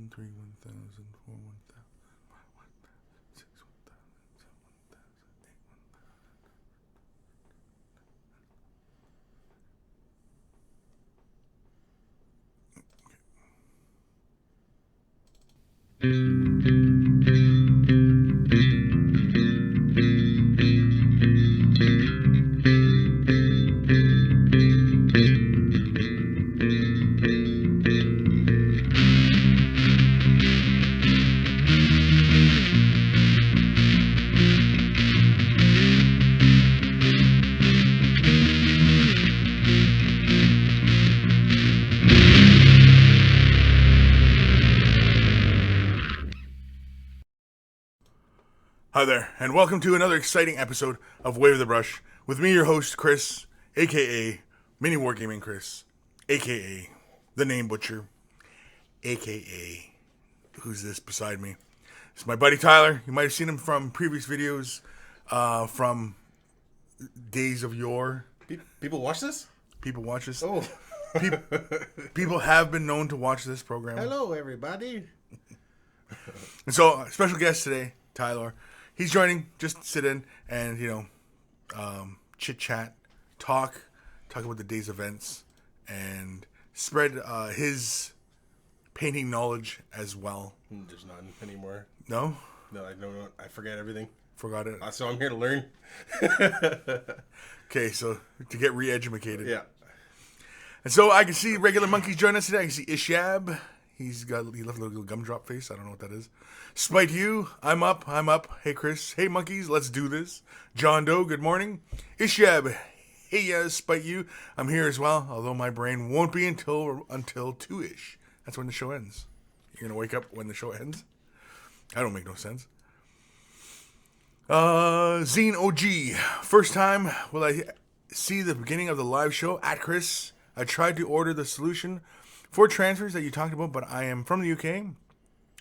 1,000, 3, 1,000, 4, 1,000, 6, 1,000, 7, Hi there, and welcome to another exciting episode of Wave the Brush with me, your host, Kris, aka Mini Wargaming Kris, aka The Name Butcher, aka who's this beside me? It's my buddy Tyler. You might have seen him from previous videos, from days of yore. People watch this? People watch this. Oh. People have been known to watch this program. Hello, everybody. And so, special guest today, Tyler. He's joining, just sit in and, chit-chat, talk about the day's events, and spread his painting knowledge as well. There's none anymore. No? No, I don't. I forget everything. Forgot it. So I'm here to learn. Okay, so to get re-educated. Yeah. And so I can see regular monkeys join us today. I can see Ishab. He left a little gumdrop face. I don't know what that is. Spite you. I'm up. Hey, Kris. Hey, monkeys. Let's do this. John Doe. Good morning. Ishab. Hey, Spite you. I'm here as well, although my brain won't be until 2-ish. That's when the show ends. You're going to wake up when the show ends? I don't make no sense. Zine OG. First time will I see the beginning of the live show at Kris. I tried to order the solution for transfers that you talked about, but I am from the UK,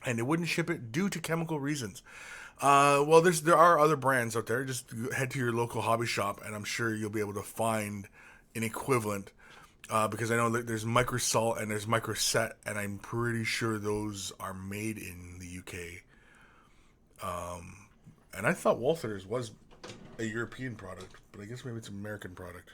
and they wouldn't ship it due to chemical reasons. Well, there are other brands out there. Just head to your local hobby shop, and I'm sure you'll be able to find an equivalent. Because I know that there's Microsalt and there's Microset, and I'm pretty sure those are made in the UK. And I thought Walther's was a European product, but I guess maybe it's an American product.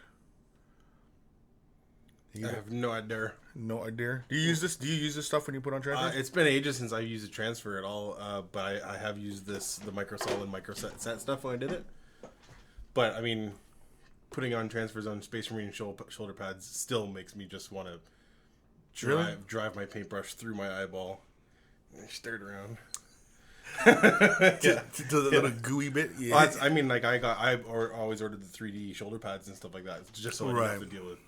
I have no idea. No idea. Do you use this? Do you use this stuff when you put on transfers? It's been ages since I've used a transfer at all, but I have used the Microsol and Microset stuff when I did it. But, I mean, putting on transfers on Space Marine shoulder pads still makes me just want to drive my paintbrush through my eyeball and stir it around. To the little gooey bit. Yeah. Well, I mean, like I always ordered the 3D shoulder pads and stuff like that, just so I didn't have to deal with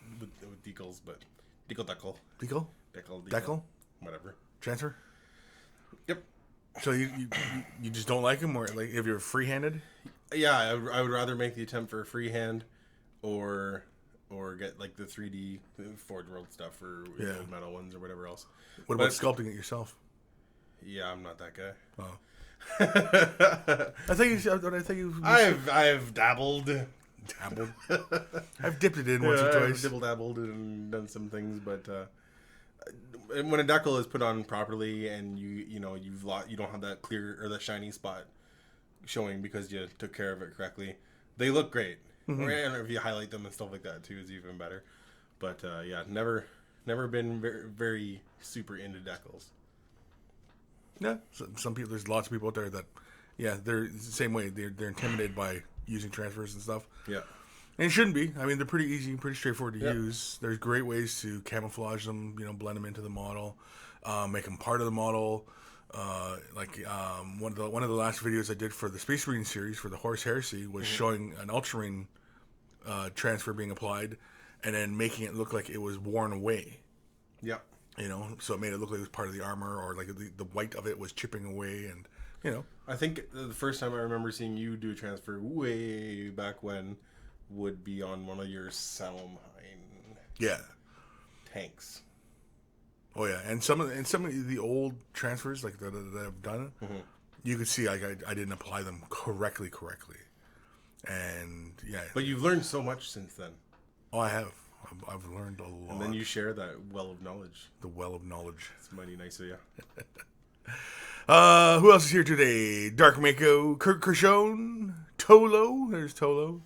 decals. But decal, whatever. Transfer. Yep. So you just don't like them, or like if you're free-handed? Yeah, I would rather make the attempt for a freehand, or get like the 3D Forge World stuff or metal ones or whatever else. What about sculpting it yourself? Yeah, I'm not that guy. Oh. I think you. I've dabbled. I've dipped it in once or twice. I've dabbled and done some things, but when a decal is put on properly and you don't have that clear or that shiny spot showing because you took care of it correctly, they look great. Mm-hmm. And if you highlight them and stuff like that too, is even better. But never been very, very super into decals. Yeah, some people. There's lots of people out there that, they're the same way. They're intimidated by using transfers and stuff. Yeah, and it shouldn't be. I mean, they're pretty easy, pretty straightforward to use. There's great ways to camouflage them. Blend them into the model, make them part of the model. One of the last videos I did for the Space Marine series for the Horse Heresy was showing an Ultramarine transfer being applied, and then making it look like it was worn away. Yeah. So it made it look like it was part of the armor, or like the white of it was chipping away, and I think the first time I remember seeing you do a transfer way back when would be on one of your Salomine tanks. Oh yeah, and some of the old transfers like that I've done, you could see I didn't apply them correctly, and But you've learned so much since then. Oh, I have. I've learned a lot. And then you share that well of knowledge. The well of knowledge. It's mighty nice of you. Who else is here today? Dark Mako, Kurt Kershone, Tolo. There's Tolo.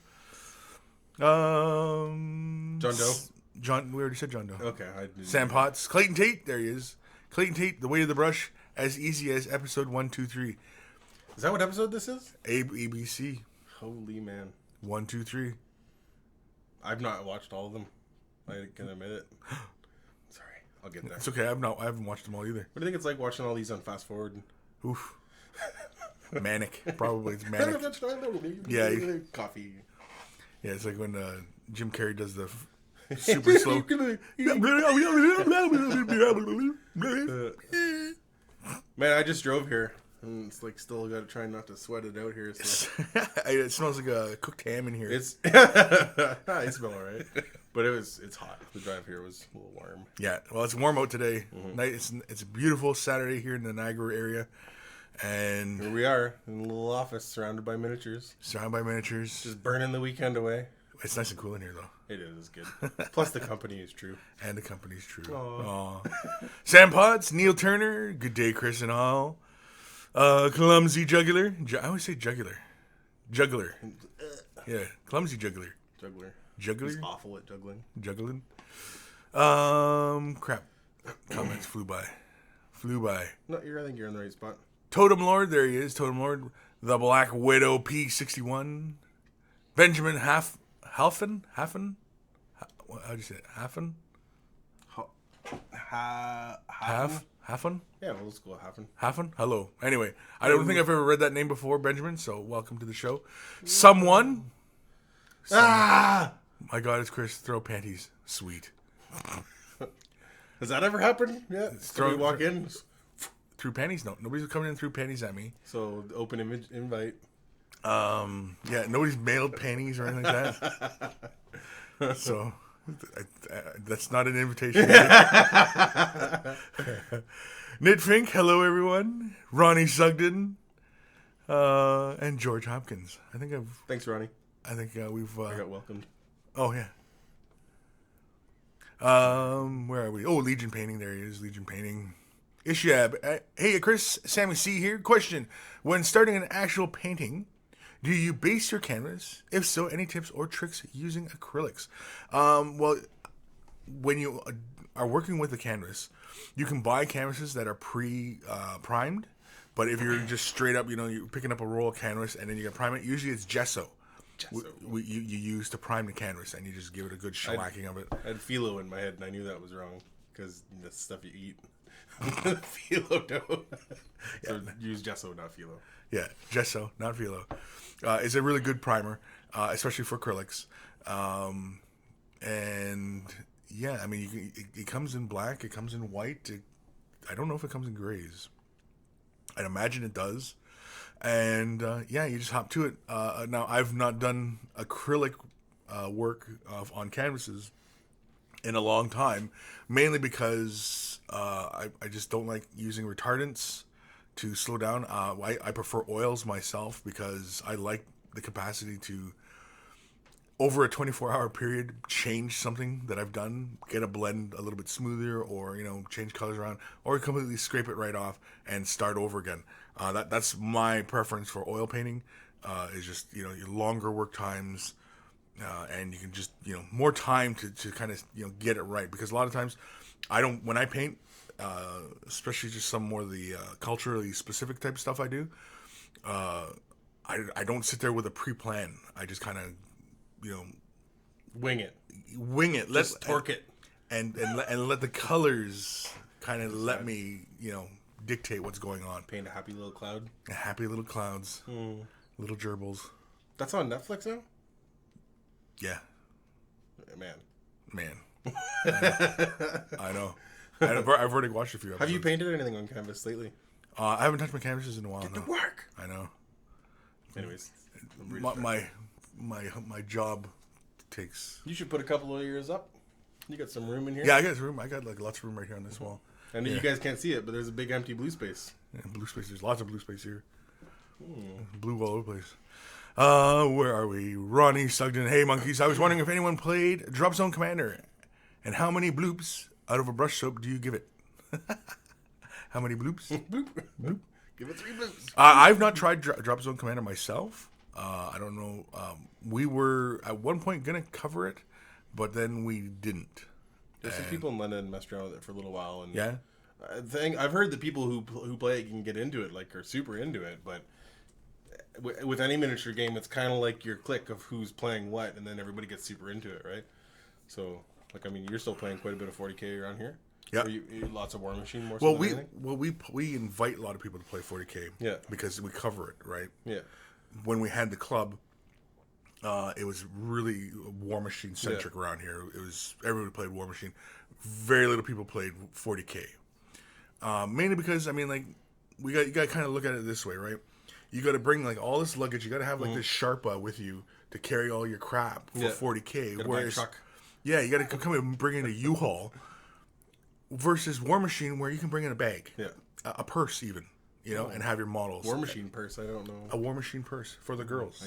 John Doe. John. We already said John Doe. Okay. I didn't Sam Potts. Clayton Tate. There he is. Clayton Tate. The Weight of the Brush. As easy as episode 1, 2, 3. Is that what episode this is? ABC. Holy man. 1, 2, 3. I've not watched all of them. I can admit it. Sorry. I'll get there. It's okay. I haven't watched them all either. What do you think it's like watching all these on fast forward? Oof. Manic. Probably it's manic. Yeah. Coffee. Yeah, it's like when Jim Carrey does the super slow. Man, I just drove here. And it's like still got to try not to sweat it out here. So. It smells like a cooked ham in here. It smell alright, but it's hot. The drive here was a little warm. Yeah, well, it's warm out today. Night. It's a beautiful Saturday here in the Niagara area, and Here we are in a little office surrounded by miniatures, surrounded by miniatures. just burning the weekend away. It's nice and cool in here, though. It is. It's good. Plus the company is true. And the company's true. Aw. Sam Potts, Neil Turner. Good day, Kris and all. Clumsy juggler. I always say jugular. Juggler. Yeah, clumsy juggler. Juggler. Juggler. He's awful at juggling. Juggling. Crap. Comments flew by. No, I think you're in the right spot. Totem Lord, there he is. Totem Lord. The Black Widow P61. Benjamin Halfen? How'd you say it? Hafen? Hafen? Yeah, we'll just go with Hafen. Hafen? Hello. Anyway, I don't think I've ever read that name before, Benjamin, so welcome to the show. Someone. Ah! My God, it's Kris. Throw panties. Sweet. Has that ever happened? Yeah. Throw- You walk in. Threw panties? No. Nobody's coming in through panties at me. So the open invite. Yeah, nobody's mailed panties or anything like that. So, that's not an invitation. Nit Fink, hello everyone. Ronnie Sugden, and George Hopkins. Thanks, Ronnie. We've. I got welcomed. Oh yeah. Where are we? Oh, Legion Painting. There he is. Legion Painting. Ishab. Hey, Kris. Sammy C here. Question: when starting an actual painting, do you base your canvas? If so, any tips or tricks using acrylics? Well, when you are working with the canvas, you can buy canvases that are primed. But if you're just straight up, you're picking up a roll of canvas and then you can prime it. Usually it's gesso. You use to prime the canvas, and you just give it a good shellacking of it. I had phyllo in my head, and I knew that was wrong because that's stuff you eat. Phyllo dough. So use gesso, not phyllo. Yeah, gesso, not phyllo. It's a really good primer, especially for acrylics. And yeah, I mean, it comes in black, it comes in white. I don't know if it comes in grays. I'd imagine it does. And yeah, you just hop to it. Now, I've not done acrylic work on canvases in a long time, mainly because I just don't like using retardants to slow down. I prefer oils myself because I like the capacity to, over a 24-hour period, change something that I've done, get a blend a little bit smoother, or change colors around, or completely scrape it right off and start over again. That's my preference for oil painting. Is just your longer work times, and you can just more time to kind of get it right, because a lot of times when I paint, especially just some more of the culturally specific type of stuff I do, I don't sit there with a pre-plan. I just kind of wing it. Let's torque it, and let the colors kind of let me dictate what's going on. Paint a happy little cloud. Happy little clouds, little gerbils. That's on Netflix now. Yeah, man. I know. I've already watched a few episodes. Have you painted anything on canvas lately? I haven't touched my canvases in a while. Get to work. I know. Anyways, my job takes. You should put a couple of yours up. You got some room in here. Yeah, I got room. I got lots of room right here on this wall. And you guys can't see it, but there's a big empty blue space. Yeah, blue space. There's lots of blue space here. Blue all over the place. Where are we? Ronnie Sugden. Hey, monkeys. I was wondering if anyone played Drop Zone Commander, and how many bloops out of a brush soap do you give it? How many bloops? Bloop. Give it 3 bloops. I've not tried Drop Zone Commander myself. I don't know. We were at one point gonna cover it, but then we didn't. There's some people in London messed around with it for a little while, and Yeah. I've heard that people who play it can get into it, like are super into it. But with any miniature game, it's kind of like your clique of who's playing what, and then everybody gets super into it, right? So, like, I mean, you're still playing quite a bit of 40K around here. Yeah. You lots of War Machine more. Well, so than anything? we invite a lot of people to play 40K. Yeah. Because we cover it, right? Yeah. When we had the club, it was really War Machine centric around here. It was everybody played War Machine. Very little people played 40K. Mainly because I mean, like, you got to kind of look at it this way, right? You got to bring like all this luggage. You got to have like this Sherpa with you to carry all your crap for 40K. Whereas, truck. yeah, you got to come and bring in a U-Haul. Versus War Machine, where you can bring in a bag, a purse even, and have your models. War Machine purse, I don't know. A War Machine purse for the girls.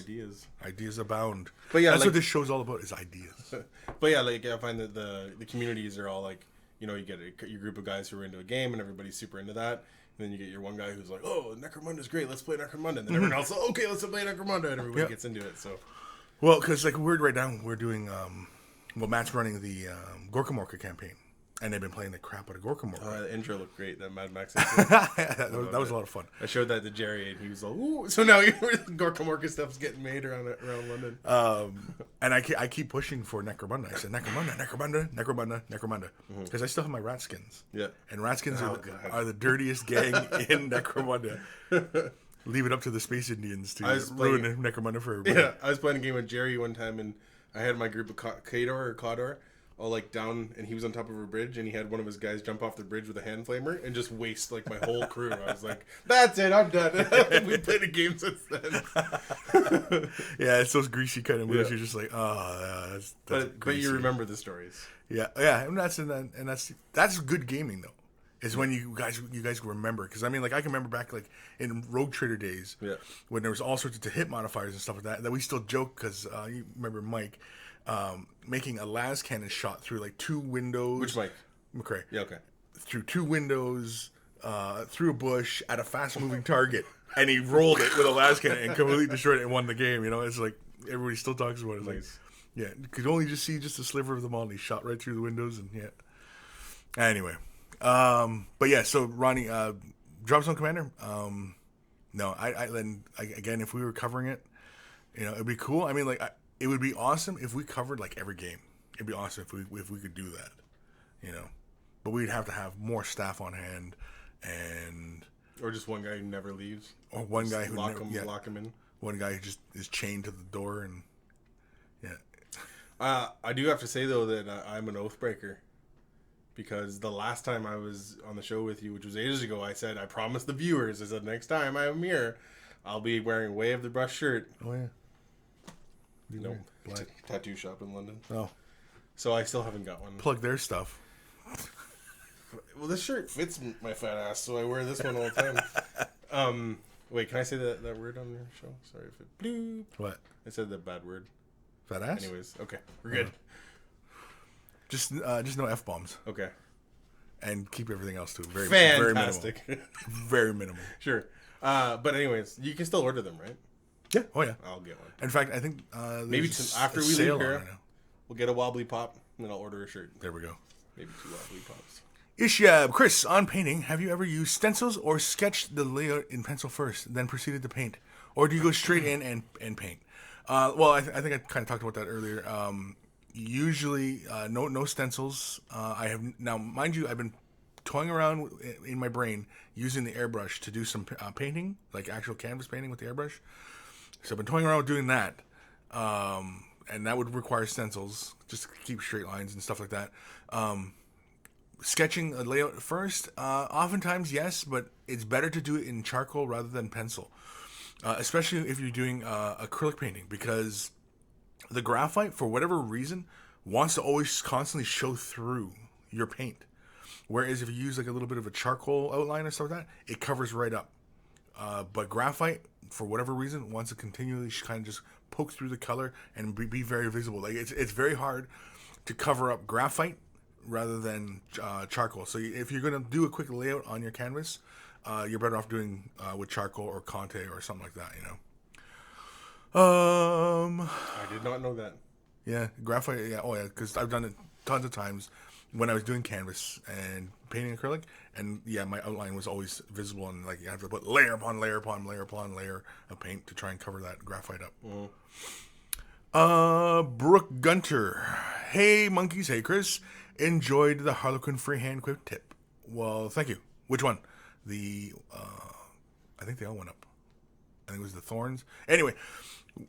Ideas abound. But yeah, that's like, what this show's all about, is ideas. But yeah, like I find that the communities are all like, you get your group of guys who are into a game, and everybody's super into that. And then you get your one guy who's like, oh, Necromunda's great, let's play Necromunda. And then everyone else, okay, let's play Necromunda, and everybody gets into it. So, well, because like right now we're doing, Matt's running the Gorka Morka campaign. And they've been playing the crap out of Gorka Morka. The intro looked great, that Mad Max intro. that was a lot of fun. I showed that to Jerry, and he was like, ooh. So now Gorka Morka stuff's getting made around London. And I keep pushing for Necromunda. I said, Necromunda. Because I still have my rat skins. Yeah. And rat skins are the dirtiest gang in Necromunda. Leave it up to the Space Indians to ruin Necromunda for everybody. Yeah, I was playing a game with Jerry one time, and I had my group of Kador, all like down, and he was on top of a bridge, and he had one of his guys jump off the bridge with a hand flamer and just waste like my whole crew. I was like, that's it, I'm done. We played a game since then. Yeah, it's those greasy kind of moves. You're just like, oh, that's but you remember the stories. Yeah, and that's good gaming though. Is when you guys remember, because I mean, like, I can remember back like in Rogue Trader days, when there was all sorts of hit modifiers and stuff like that we still joke, because you remember Mike making a las cannon shot through like 2 windows. Which Mike? McCrae. Yeah, okay. Through 2 windows, through a bush at a fast moving target, and he rolled it with a las cannon and completely destroyed it and won the game. It's like everybody still talks about it. It's nice. Like, yeah, you could only just see just a sliver of them all, and he shot right through the windows, and Anyway. But yeah, so Ronnie, Drop Zone Commander. No, again, if we were covering it, it'd be cool. I mean, like, it would be awesome if we covered like every game. It'd be awesome if we could do that, But we'd have to have more staff on hand, or just one guy who never leaves, or one guy who lock him in. One guy who just is chained to the door, and I do have to say though that I'm an oath breaker. Because the last time I was on the show with you, which was ages ago, I said, I promised the viewers, I said, next time I'm here, I'll be wearing Way of the Brush shirt. Oh, yeah. Black tattoo shop in London. Oh. So I still haven't got one. Plug their stuff. Well, this shirt fits my fat ass, so I wear this one all the time. Wait, can I say that word on your show? Sorry if it... Bloop. What? I said that bad word. Fat ass? Anyways, okay. We're good. Just no F-bombs. Okay. And keep everything else to fantastic. Very minimal. Very minimal. Sure. But anyways, you can still order them, right? Yeah. Oh, yeah. I'll get one. In fact, I think maybe after we leave here, we'll get a wobbly pop, and then I'll order a shirt. There we go. Maybe 2 wobbly pops. Ishab, Kris, on painting, have you ever used stencils or sketched the layout in pencil first, then proceeded to paint? Or do you go straight in and paint? Well, I think I kind of talked about that earlier. Usually, no stencils. I have now, mind you, I've been toying around in my brain using the airbrush to do some painting, like actual canvas painting with the airbrush. So I've been toying around with doing that, and that would require stencils just to keep straight lines and stuff like that. Sketching a layout first, oftentimes yes, but it's better to do it in charcoal rather than pencil, especially if you're doing acrylic painting, because the graphite, for whatever reason, wants to always constantly show through your paint. Whereas if you use like a little bit of a charcoal outline or stuff like that, it covers right up. But graphite, for whatever reason, wants to continually kind of just poke through the color and be very visible. Like it's very hard to cover up graphite rather than charcoal. So if you're going to do a quick layout on your canvas, you're better off doing with charcoal or Conte or something like that, you know. I did not know that. Yeah, graphite. Yeah, oh yeah, because I've done it tons of times when I was doing canvas and painting acrylic, and yeah, my outline was always visible, and like you have to put layer upon layer upon layer upon layer of paint to try and cover that graphite up. Brooke Gunter, hey monkeys, hey Kris, enjoyed the Harlequin freehand quick tip. Well, thank you. Which one? The I think they all went up. I think it was the thorns. Anyway,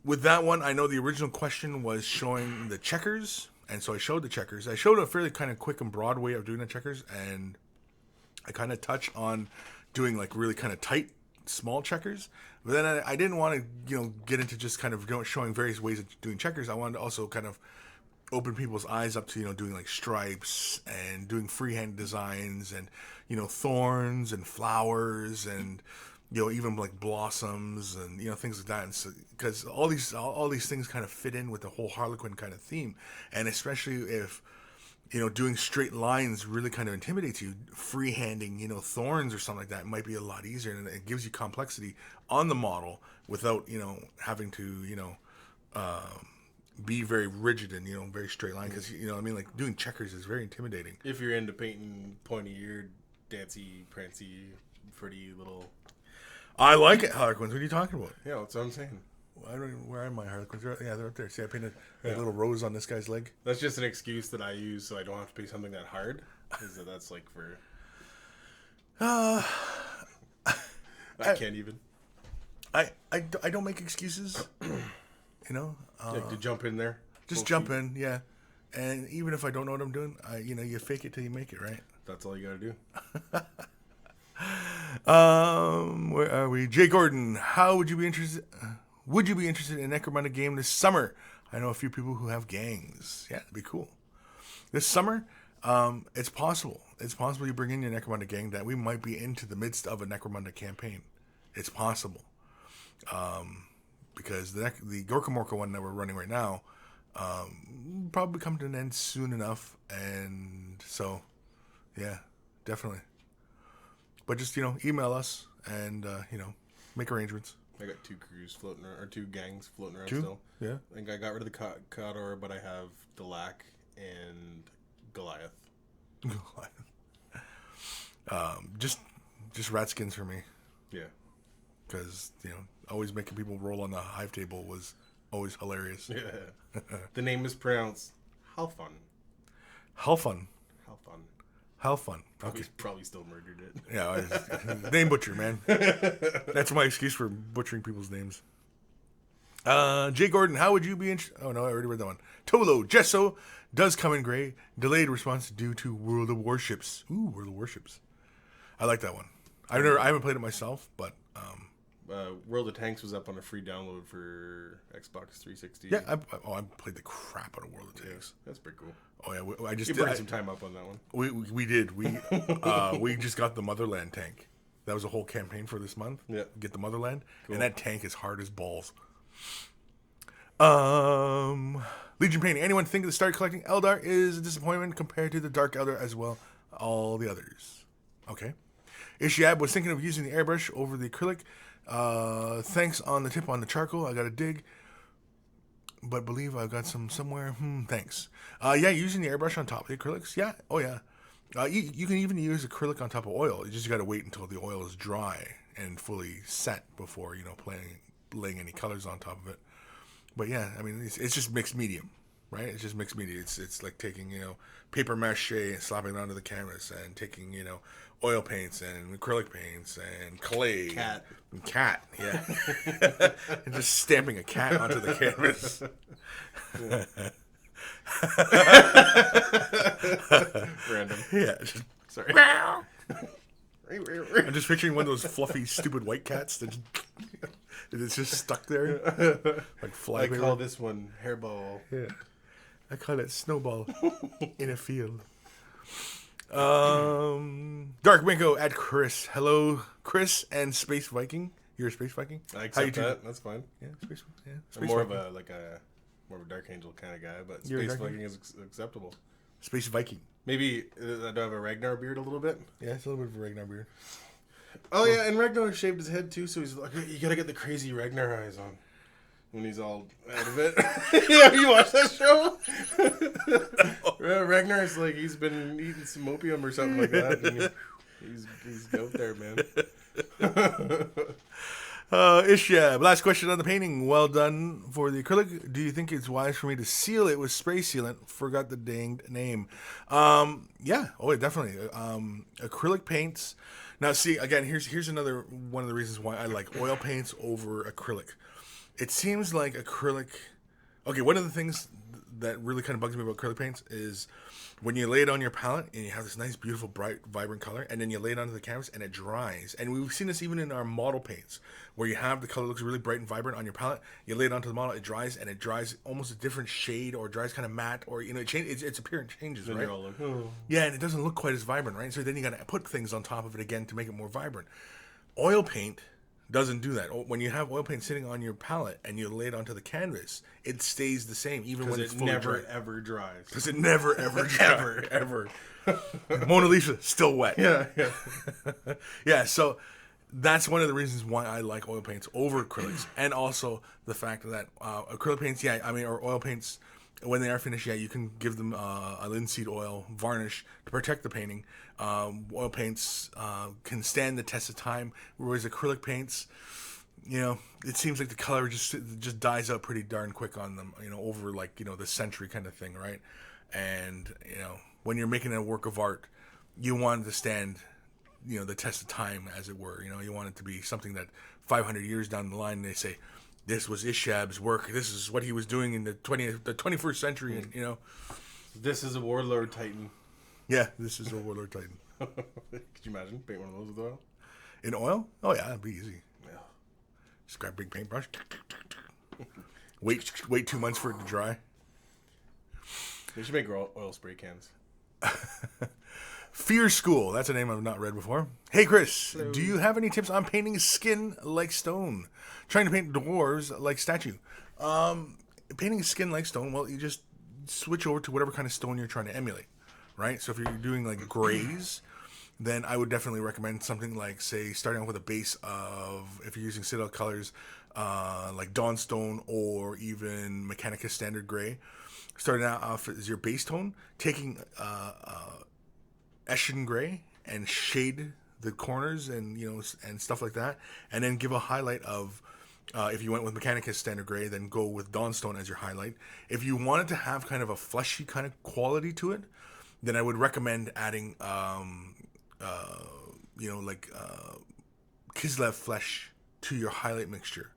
with that one, I know the original question was showing the checkers, and so I showed the checkers. I showed a fairly kind of quick and broad way of doing the checkers, and I kind of touched on doing like really kind of tight, small checkers. But then I didn't want to, get into just kind of showing various ways of doing checkers. I wanted to also kind of open people's eyes up to, doing like stripes and doing freehand designs and, thorns and flowers and, even like blossoms and things like that, and so, because all these things kind of fit in with the whole Harlequin kind of theme, and especially if doing straight lines really kind of intimidates you, freehanding thorns or something like that might be a lot easier, and it gives you complexity on the model without having to be very rigid and very straight line, because like doing checkers is very intimidating if you're into painting pointy-eared, dancy, prancy, pretty little. I like it, Harlequins. What are you talking about? Yeah, that's what I'm saying. I don't even, where are my Harlequins? They're up there. See, I painted a little rose on this guy's leg. That's just an excuse that I use so I don't have to paint something that hard. That's like for. I can't even. I don't make excuses. Like to jump in there. Just jump in, yeah. And even if I don't know what I'm doing, you fake it till you make it, right? That's all you gotta do. Where are we? Jay Gordon, how would you be interested? Would you be interested in a Necromunda game this summer? I know a few people who have gangs. Yeah, it'd be cool. This summer, it's possible. It's possible you bring in your Necromunda gang that we might be into the midst of a Necromunda campaign. It's possible. Because the Gorka Morka one that we're running right now probably come to an end soon enough. And so, yeah, definitely. But just, email us and, make arrangements. I got two crews floating around, or two gangs floating around two? Still. Yeah. I think I got rid of the Kador, but I have Delac and Goliath. Just ratskins for me. Yeah. Because, always making people roll on the hive table was always hilarious. Yeah. The name is pronounced Halfun. Halfun. Halfun. Halfun. Probably still murdered it. Yeah, name butcher, man. That's my excuse for butchering people's names. Jay Gordon, how would you be interested? Oh, no, I already read that one. Tolo, Gesso does come in gray. Delayed response due to World of Warships. Ooh, World of Warships. I like that one. I haven't played it myself, but... World of Tanks was up on a free download for Xbox 360. Yeah, I played the crap out of World of Tanks. That's pretty cool. Oh yeah, I just you burned some time up on that one. We did. We just got the Motherland tank. That was a whole campaign for this month. Yeah, get the Motherland, cool. And that tank is hard as balls. Legion painting. Anyone think the start collecting Eldar is a disappointment compared to the Dark Eldar as well? All the others. Okay. Ishiab was thinking of using the airbrush over the acrylic. Thanks on the tip on the charcoal. I got a dig, but believe I've got some somewhere. Thanks. Yeah, using the airbrush on top of the acrylics. Yeah. Oh yeah. You can even use acrylic on top of oil. You just got to wait until the oil is dry and fully set before laying any colors on top of it. But yeah, I mean it's just mixed medium, right? It's just mixed media. It's like taking paper mache and slapping it onto the canvas, and taking oil paints and acrylic paints and clay. Cat, yeah. And just stamping a cat onto the canvas. Random. Yeah. Sorry. I'm just picturing one of those fluffy, stupid white cats that it's just stuck there. Like fly. I call this one hairball. Yeah. I call it snowball in a field. Dark Winko at Kris. Hello, Kris and Space Viking. You're a Space Viking? I accept that. That's fine. Yeah, Space I'm more Viking. Of a Dark Angel kind of guy, but Space Viking is acceptable. Space Viking. Maybe do I have a Ragnar beard a little bit? Yeah, it's a little bit of a Ragnar beard. Oh yeah, and Ragnar shaved his head too, so he's like, you gotta get the crazy Ragnar eyes on when he's all out of it. Yeah, you watch that show? Ragnar's like he's been eating some opium or something like that. And he's out there, man. Ishab, last question on the painting. Well done for the acrylic. Do you think it's wise for me to seal it with spray sealant? Forgot the danged name. Yeah. Oh, definitely. Acrylic paints. Now, see, again, here's another one of the reasons why I like oil paints over acrylic. It seems like acrylic... Okay, one of the things that really kind of bugs me about acrylic paints is when you lay it on your palette and you have this nice, beautiful, bright, vibrant color, and then you lay it onto the canvas and it dries. And we've seen this even in our model paints, where you have the color looks really bright and vibrant on your palette. You lay it onto the model, it dries, and it dries almost a different shade, or dries kind of matte, or it changes. Its appearance changes, Then right? you're all like, oh. Yeah, and it doesn't look quite as vibrant, right? So then you got to put things on top of it again to make it more vibrant. Oil paint doesn't do that. When you have oil paint sitting on your palette and you lay it onto the canvas, it stays the same even when it's fully never dry. ever dries. Because it never ever dries. ever. Mona Lisa still wet. Yeah. Yeah. So that's one of the reasons why I like oil paints over acrylics, and also the fact that acrylic paints, or oil paints, when they are finished, you can give them a linseed oil varnish to protect the painting. Oil paints can stand the test of time, whereas acrylic paints, it seems like the color just dies out pretty darn quick on them, over the century kind of thing, right? And when you're making a work of art, you want it to stand, the test of time, as it were. You want it to be something that 500 years down the line they say, this was Ishab's work. This is what he was doing in the 21st century, and This is a warlord titan. Yeah, this is a warlord titan. Could you imagine paint one of those with oil? In oil? Oh yeah, that'd be easy. Yeah. Just grab a big paintbrush. Wait 2 months for it to dry. They should make oil spray cans. Fear School. That's a name I've not read before. Hey, Kris. Hello. Do you have any tips on painting skin like stone? Trying to paint dwarves like statue. Painting skin like stone, well, you just switch over to whatever kind of stone you're trying to emulate, right? So if you're doing like grays, then I would definitely recommend something like, say, starting off with a base of, if you're using Citadel colors, like Dawnstone or even Mechanicus Standard Gray. Starting out off as your base tone, taking Eshin Gray and shade the corners and and stuff like that, and then give a highlight of, if you went with Mechanicus Standard Gray, then go with Dawnstone as your highlight. If you wanted to have kind of a fleshy kind of quality to it, then I would recommend adding Kislev flesh to your highlight mixture,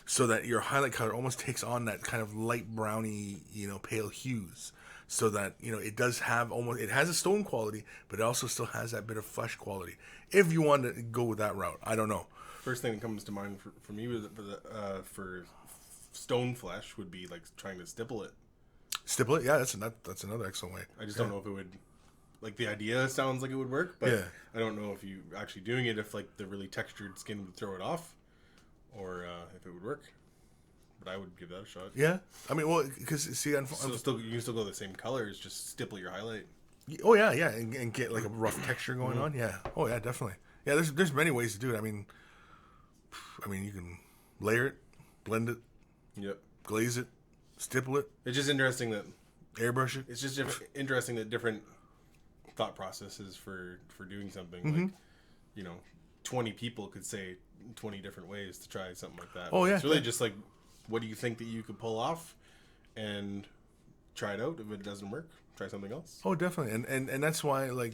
so that your highlight color almost takes on that kind of light browny, pale hues. So that, it does have it has a stone quality, but it also still has that bit of flesh quality. If you want to go with that route, I don't know. First thing that comes to mind for me for stone flesh would be like trying to stipple it. Stipple it? Yeah, that's another excellent way. I just don't know if it would, like, the idea sounds like it would work, but yeah. I don't know if you actually doing it, if like the really textured skin would throw it off, or if it would work. But I would give that a shot. Yeah, I mean, well, because see, you can still go the same colors, just stipple your highlight. Oh yeah, and get like a rough texture going on. Yeah. Oh yeah, definitely. Yeah, there's many ways to do it. I mean, you can layer it, blend it, yep, glaze it, stipple it. It's just interesting that airbrush it. It's just interesting that different thought processes for doing something. Mm-hmm. Like, 20 people could say 20 different ways to try something like that. Oh yeah, it's really just like, what do you think that you could pull off, and try it out. If it doesn't work, try something else. Oh, definitely, and that's why, like,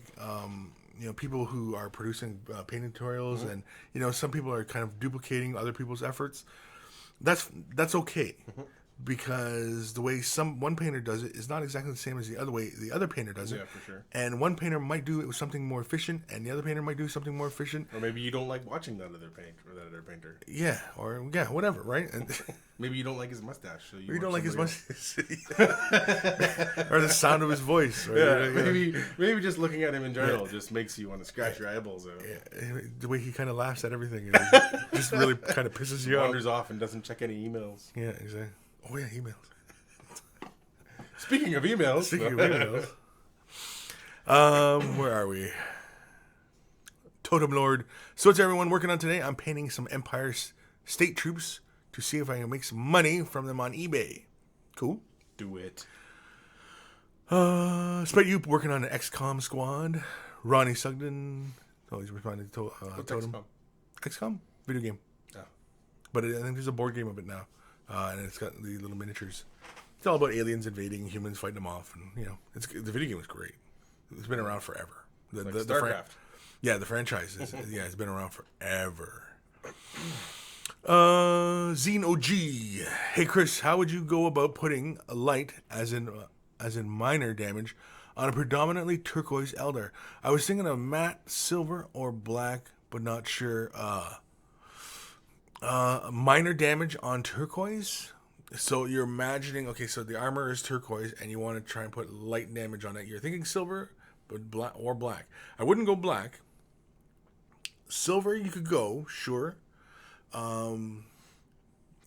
people who are producing painting tutorials, mm-hmm. and some people are kind of duplicating other people's efforts. That's okay, mm-hmm. because the way one painter does it is not exactly the same as the other way the other painter does it. Yeah, for sure. And one painter might do it with something more efficient, and the other painter might do something more efficient. Or maybe you don't like watching that other painter. Yeah, or whatever, right? And maybe you don't like his mustache. So you don't like his mustache, or the sound of his voice. Or, yeah, maybe just looking at him in general just makes you want to scratch your eyeballs out. Yeah, the way he kind of laughs at everything just really kind of pisses you off. Wanders off and doesn't check any emails. Yeah, exactly. Oh yeah, emails. Speaking of emails. Where are we? Totem Lord. So what's everyone working on today? I'm painting some Empire State Troops to see if I can make some money from them on eBay. Cool. Do it. Spent you working on an XCOM squad. Ronnie Sugden. Oh, he's responding to What's Totem. XCOM? XCOM? Video game. Oh. But I think there's a board game of it now. And it's got the little miniatures. It's all about aliens invading, humans fighting them off. And, you know, the video game is great. It's been around forever. Like StarCraft. Yeah, the franchise is, it's been around forever. Zine OG. Hey Chris, how would you go about putting a light, as in minor damage, on a predominantly turquoise Eldar? I was thinking of matte silver or black, but not sure. Minor damage on turquoise. So you're imagining, okay, so the armor is turquoise, and you want to try and put light damage on it. You're thinking silver, but black. I wouldn't go black. Silver, you could go, sure.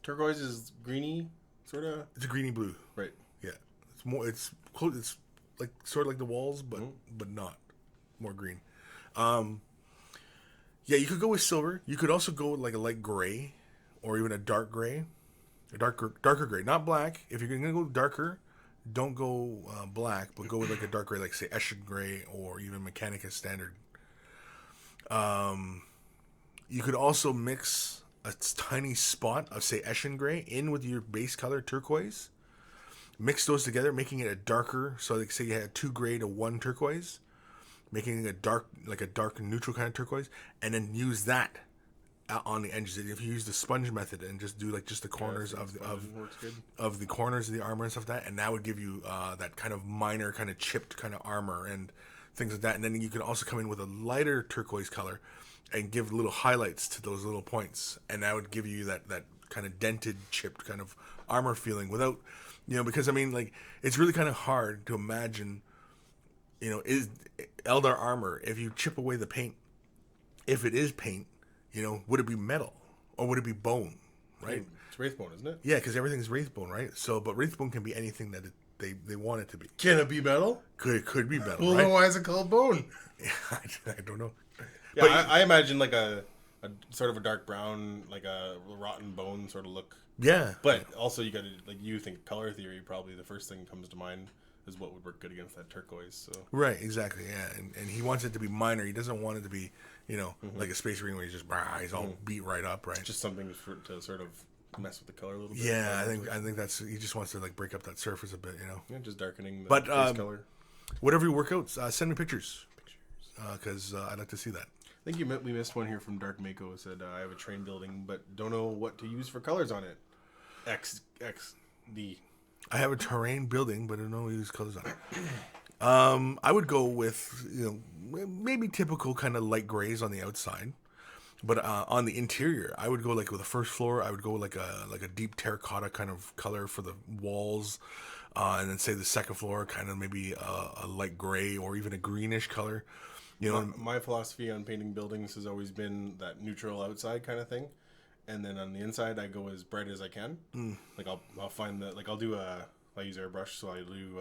Turquoise is greeny, sort of. It's a greeny blue, Right. yeah. It's more. It's close. It's like sort of like the walls, but not more green. Yeah, you could go with silver. You could also go with like a light gray, or even a dark gray, darker gray, not black. If you're gonna go darker, don't go black, but go with like a dark gray, like say Eshin gray or even Mechanica standard. You could also mix a tiny spot of say Eshin gray in with your base color turquoise. Mix those together, making it a darker. So like say you had 2 gray to 1 turquoise, making it a dark neutral kind of turquoise, and then use that on the edges. If you use the sponge method and just do like just the corners of the corners of the armor and stuff like that, and that would give you that kind of minor, kind of chipped kind of armor and things like that. And then you can also come in with a lighter turquoise color and give little highlights to those little points, and that would give you that kind of dented, chipped kind of armor feeling without, you know, because I mean, like, it's really kind of hard to imagine, you know, is Eldar armor, if you chip away the paint, if it is paint, you know, would it be metal or would it be bone, right? It's Wraithbone, isn't it? Yeah, because everything's Wraithbone, right? So, but Wraithbone can be anything that they want it to be. Can it be metal? Could be metal, Well, right? then why is it called bone? I don't know. Yeah, But I imagine like a sort of a dark brown, like a rotten bone sort of look. yeah, But also you got to, like, you think color theory, probably the first thing that comes to mind is what would work good against that turquoise. So right, exactly, yeah. And he wants it to be minor. He doesn't want it to be, you know, like a Space Marine where he's just he's all beat right up, right? just something to sort of mess with the color a little bit. Yeah, I think that's, he just wants to like break up that surface a bit, you know. Yeah, just darkening the But, base color. Whatever you work out, send me pictures, because I'd like to see that. I think we missed one here from Dark Mako. Said I have a train building, but don't know what to use for colors on it. XD. I have a terrain building, but I don't know what use colors on it. I would go with, you know, maybe typical kind of light grays on the outside, but on the interior, I would go like with the first floor. I would go like a deep terracotta kind of color for the walls, and then say the second floor, kind of maybe a light gray or even a greenish color. You know, My philosophy on painting buildings has always been that neutral outside kind of thing, and then on the inside I go as bright as I can. Like I'll find that, like I use airbrush, so I do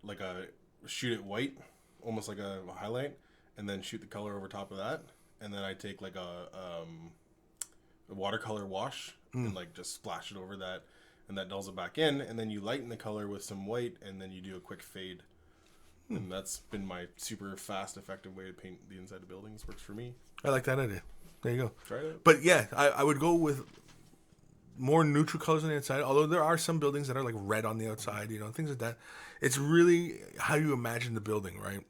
like a shoot it white, almost like a highlight, and then shoot the color over top of that, and then I take like a watercolor wash and like just splash it over that, and that dulls it back in, and then you lighten the color with some white, and then you do a quick fade. And that's been my super fast, effective way to paint the inside of buildings. Works for me. I like that idea. There you go. Try it. But yeah, I would go with more neutral colors on the outside. Although there are some buildings that are like red on the outside, you know, things like that. It's really how you imagine the building, right?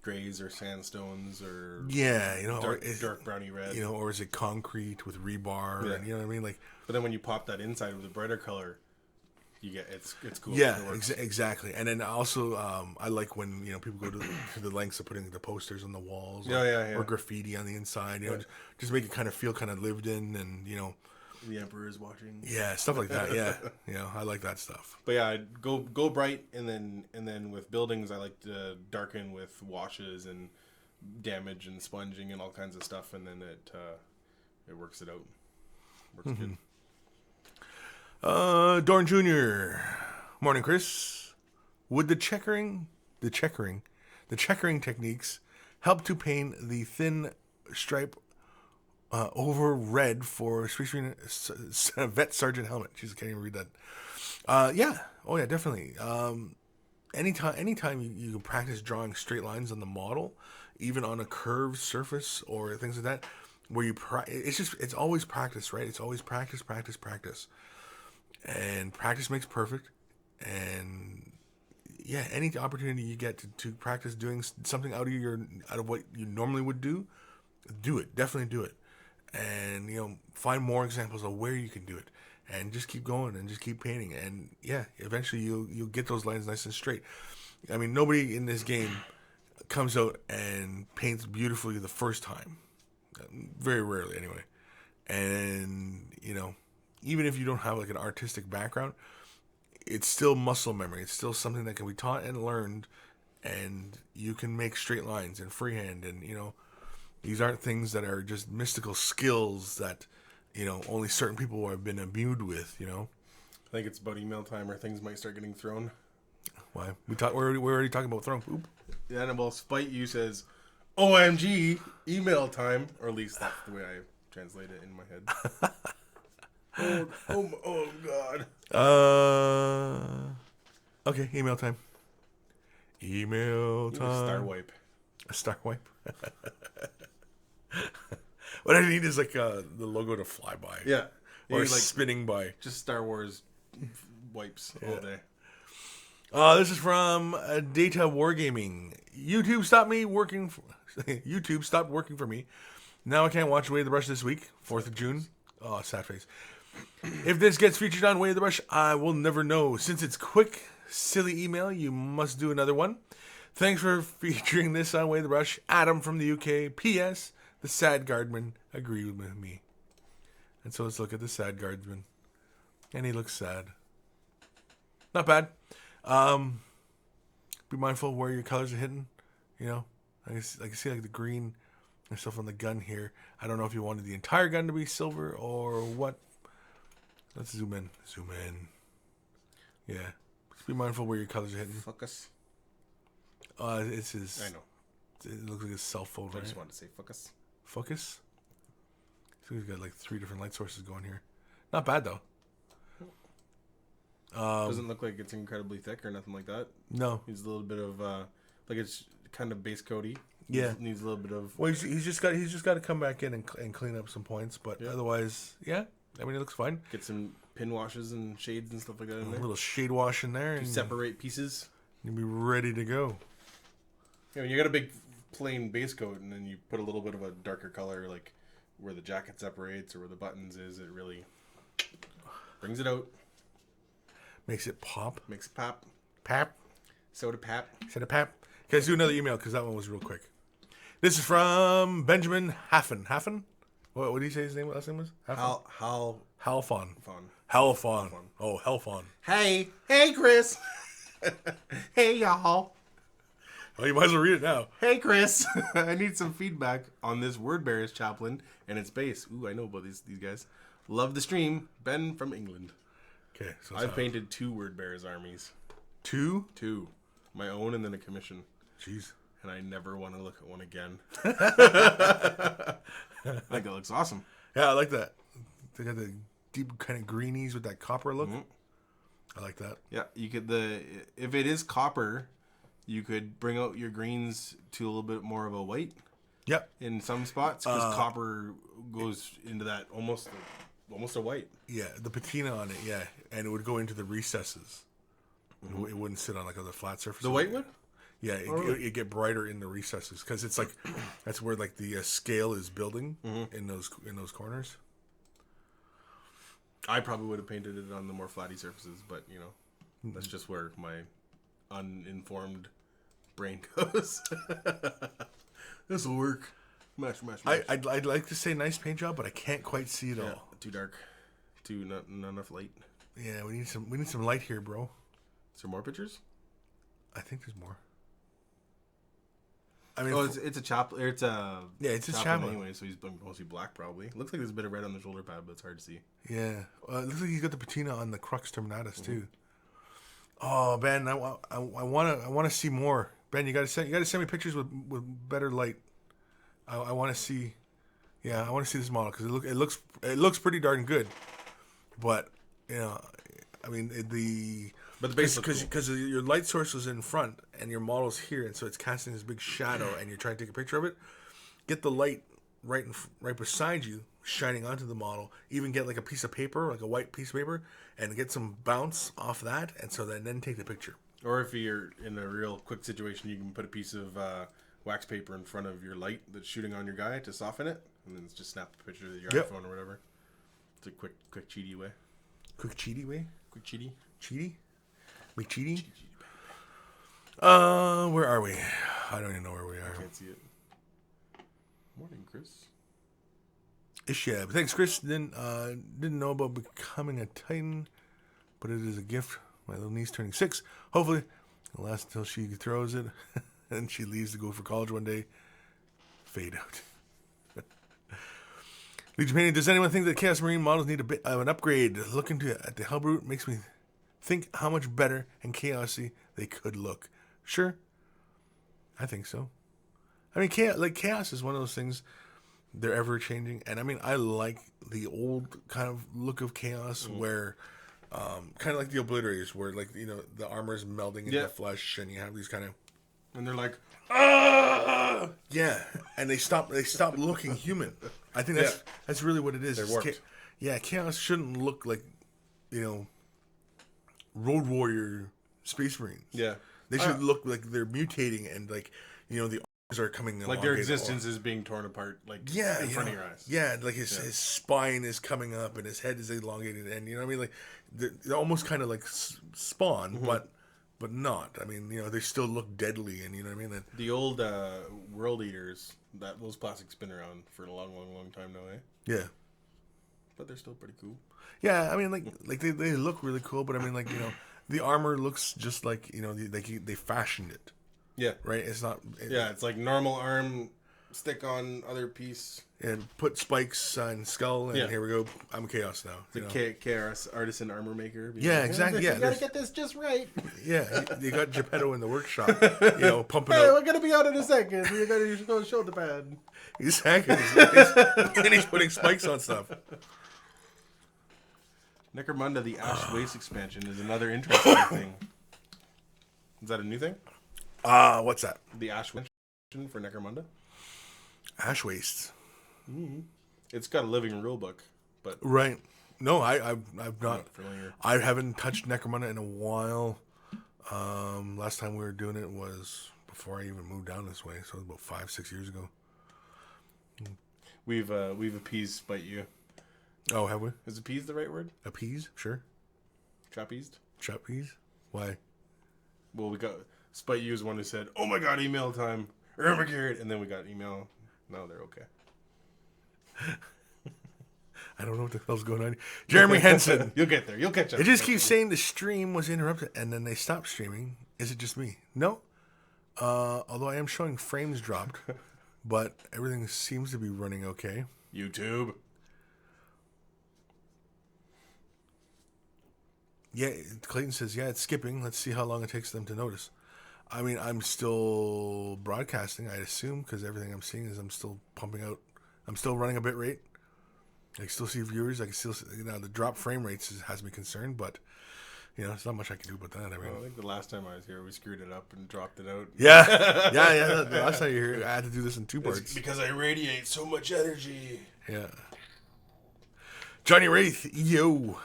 Grays or sandstones or Yeah, you know, dark browny red. You know, or is it concrete with rebar? Yeah. And, you know what I mean? Like, but then when you pop that inside with a brighter color, you get it's cool. yeah, It works. exactly. And then also, I like when, you know, people go to the lengths of putting the posters on the walls, or graffiti on the inside. You know, just make it kind of feel kind of lived in, and you know, the Emperor is watching. Yeah, stuff like that. Yeah, you know, I like that stuff. But yeah, I'd go bright, and then with buildings, I like to darken with washes and damage and sponging and all kinds of stuff, and then it works it out. Works good. Dorn Jr. Morning, Chris. Would the checkering The checkering techniques help to paint the thin stripe over red for Space Marine Vet Sergeant helmet. Jeez, I can't even read that. Yeah. Oh, yeah, definitely. Anytime you can practice drawing straight lines on the model, even on a curved surface or things like that, where it's always practice, right? It's always practice. And practice makes perfect. And yeah, any opportunity you get to practice doing something out of what you normally would do it. Definitely do it. And find more examples of where you can do it, and just keep going and just keep painting. And yeah, eventually you'll get those lines nice and straight. I mean, nobody in this game comes out and paints beautifully the first time. Very rarely, anyway. And even if you don't have like an artistic background, it's still muscle memory. It's still something that can be taught and learned, and you can make straight lines and freehand. And these aren't things that are just mystical skills that only certain people have been imbued with. I think it's about email time, or things might start getting thrown. Why? We're already talking about throwing poop. Yeah, and well, Spite You says, "OMG, email time," or at least that's the way I translate it in my head. oh God. Okay, email time. Email time. Star wipe. A star wipe. What I need is like the logo to fly by. Yeah. Or spinning by. Just Star Wars wipes all day. This is from Data Wargaming. YouTube stopped working for me. Now I can't watch Way of the Brush this week, 4th of June. Oh, sad face. If this gets featured on Way of the Brush, I will never know. Since it's quick, silly email, you must do another one. Thanks for featuring this on Way of the Brush. Adam from the UK. P.S. The Sad Guardman agreed with me. And so let's look at the Sad Guardsman. And he looks sad. Not bad. Be mindful where your colors are hitting. I can see like the green and stuff on the gun here. I don't know if you wanted the entire gun to be silver or what. Let's zoom in. Yeah. Just be mindful where your colors are hitting. Focus. It's his. I know. It looks like his cell phone. I just wanted to say focus. Focus? So he's got like 3 different light sources going here. Not bad though. Doesn't look like it's incredibly thick or nothing like that. No. Needs a little bit of like it's kind of base coaty. Yeah. Needs a little bit of. Well, he's just got to come back in and clean up some points, but otherwise, yeah. I mean, it looks fine. Get some pin washes and shades and stuff like that in there. A little shade wash in there, and separate pieces. You'll be ready to go. Yeah, when you got a big plain base coat, and then you put a little bit of a darker color, like where the jacket separates or where the buttons is, it really brings it out. Makes it pop. Makes it pop. Pap. Soda pap. Soda pap. Okay, let's do another email because that one was real quick. This is from Benjamin Haffen. Haffen? What did he say his name? Last name was? Halfon. Halfon. Oh, Halfon. Hey, Chris. Hey, y'all. Well, you might as well read it now. Hey, Chris. I need some feedback on this Word Bearers Chaplain and its base. Ooh, I know about these guys. Love the stream. Ben from England. Okay, so I've painted 2 Word Bearers armies. 2? 2. My own and then a commission. Jeez. And I never want to look at one again. I think it looks awesome. Yeah, I like that. They got the deep kind of greenies with that copper look. Mm-hmm. I like that. Yeah, you could if it is copper, you could bring out your greens to a little bit more of a white. Yep. In some spots, because copper goes into that almost a white. Yeah, the patina on it. Yeah, and it would go into the recesses. Mm-hmm. It wouldn't sit on like other flat surfaces. The white would? Yeah, it get brighter in the recesses because it's like that's where like the scale is building in those corners. I probably would have painted it on the more flatty surfaces, but that's just where my uninformed brain goes. This will work. Mash. I'd like to say nice paint job, but I can't quite see it all. Too dark. Not enough light. Yeah, we need some light here, bro. Is there more pictures? I think there's more. I mean, it's a Chaplain. It's a Chaplain anyway, so he's mostly black probably. Looks like there's a bit of red on the shoulder pad, but it's hard to see. Yeah, it looks like he's got the patina on the Crux Terminatus too. Oh man, I want to see more. Ben, you gotta send me pictures with better light. I want to see. Yeah, I want to see this model because it looks pretty darn good. But you know, I mean But the base because your light source was in front and your model's here, and so it's casting this big shadow, and you're trying to take a picture of it. Get the light right beside you, shining onto the model. Even get like a piece of paper, like a white piece of paper, and get some bounce off that, and so then take the picture. Or if you're in a real quick situation, you can put a piece of wax paper in front of your light that's shooting on your guy to soften it, and then just snap a picture of your iPhone or whatever. It's a quick cheaty way. Quick cheaty way? Quick cheaty? Cheaty? We cheaty? Where are we? I don't even know where we are. I can't see it. Morning, Chris. Ishab. Thanks, Kris. Didn't know about becoming a Titan, but it is a gift. My little niece turning 6. Hopefully, it'll last until she throws it, and she leaves to go for college one day. Fade out. Legion Painting. Does anyone think that Chaos Marine models need a bit of an upgrade? Looking at the Hellbrute makes me think how much better and chaosy they could look. Sure, I think so. I mean, chaos is one of those things. They're ever changing, and I mean, I like the old kind of look of chaos where. Kind of like the Obliterators, where like the armor is melding into the flesh, and you have these kind of, and they're like, yeah, and they stop looking human. I think that's really what it is. They're warped. Chaos shouldn't look like, Road Warrior Space Marines. Yeah, they should look like they're mutating and like the arms are coming like their existence is being torn apart, like in front of your eyes. Yeah, like his spine is coming up and his head is elongated, and you know what I mean, like they're almost kind of like Spawn, but not. I mean, they still look deadly, and you know what I mean. The old World Eaters, those plastics been around for a long time now, eh? Yeah, but they're still pretty cool. Yeah, I mean, like they look really cool, but I mean, like the armor looks just like they fashioned it. Yeah. Right? It's not... it's like normal arm, stick on other piece. And put spikes on skull, and here we go. I'm Chaos now. The KRS artisan armor maker. Yeah, exactly. Yeah, you gotta get this just right. Yeah, you got Geppetto in the workshop, pumping Hey, out. we're gonna be out in a second. You gotta go shoulder pad. Exactly. And he's putting spikes on stuff. Necromunda, the Ash Waste expansion, is another interesting thing. Is that a new thing? What's that? The Ash Waste for Necromunda? Ash Waste. Mm-hmm. It's got a living rule book, but right. No, I've not familiar. I haven't touched Necromunda in a while. Last time we were doing it was before I even moved down this way, so it was about 5-6 years ago. We've appeased Spite You. Oh, have we? Is appeased the right word? Appease? Sure. Trapezed? Trapeze? Why? Well, we got Spite You is one who said, "Oh my god, email time." And then we got email. No, they're okay. I don't know what the hell's going on. Jeremy Henson. You'll get there. You'll catch up. It just keeps saying the stream was interrupted and then they stopped streaming. Is it just me? No. Although I am showing frames dropped, but everything seems to be running okay. YouTube. Yeah, Clayton says, yeah, it's skipping. Let's see how long it takes them to notice. I mean, I'm still broadcasting, I assume, because everything I'm seeing is I'm still pumping out. I'm still running a bit rate. I can still see viewers. I can still see, the drop frame rates has me concerned, but there's not much I can do about that. I mean, I think the last time I was here, we screwed it up and dropped it out. Yeah. The last time you were here, I had to do this in 2 parts. It's because I radiate so much energy. Yeah. Johnny Wraith, yo.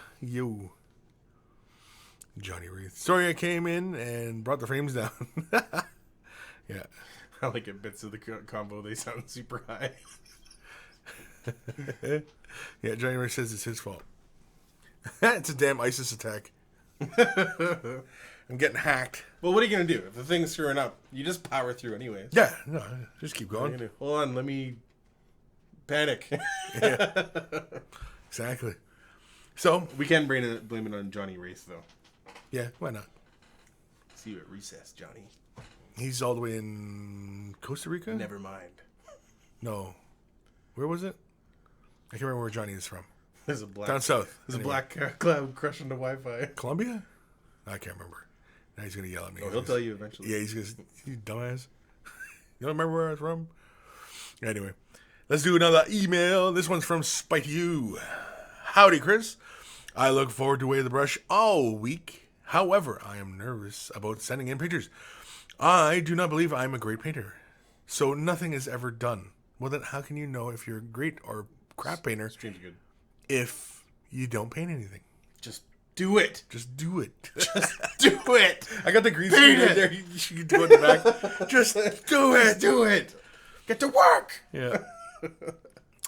Johnny Wraith. Sorry I came in and brought the frames down. Yeah. I like at bits of the combo, they sound super high. Yeah, Johnny Wraith says it's his fault. It's a damn ISIS attack. I'm getting hacked. Well, what are you going to do? If the thing's screwing up, you just power through anyways. Yeah, no, just keep going. Hold on, let me panic. Yeah. Exactly. So we can blame it on Johnny Wraith, though. Yeah, why not? See you at recess, Johnny. He's all the way in Costa Rica? Never mind. No. Where was it? I can't remember where Johnny is from. There's a black... Down south. There's a black cloud crushing the Wi-Fi. Colombia? I can't remember. Now he's gonna yell at me. Oh, he'll tell you eventually. Yeah, he's gonna. You dumbass. You don't remember where I was from? Anyway, let's do another email. This one's from Spite You. Howdy, Kris. I look forward to Way of the Brush all week. However, I am nervous about sending in pictures. I do not believe I'm a great painter, so nothing is ever done. Well, then how can you know if you're a great or crap painter Stream's good. if you don't paint anything? Just do it. Just do it. Just do it. I got the green screen in there. You should do it in the back. Just do it. Do it. Get to work. Yeah.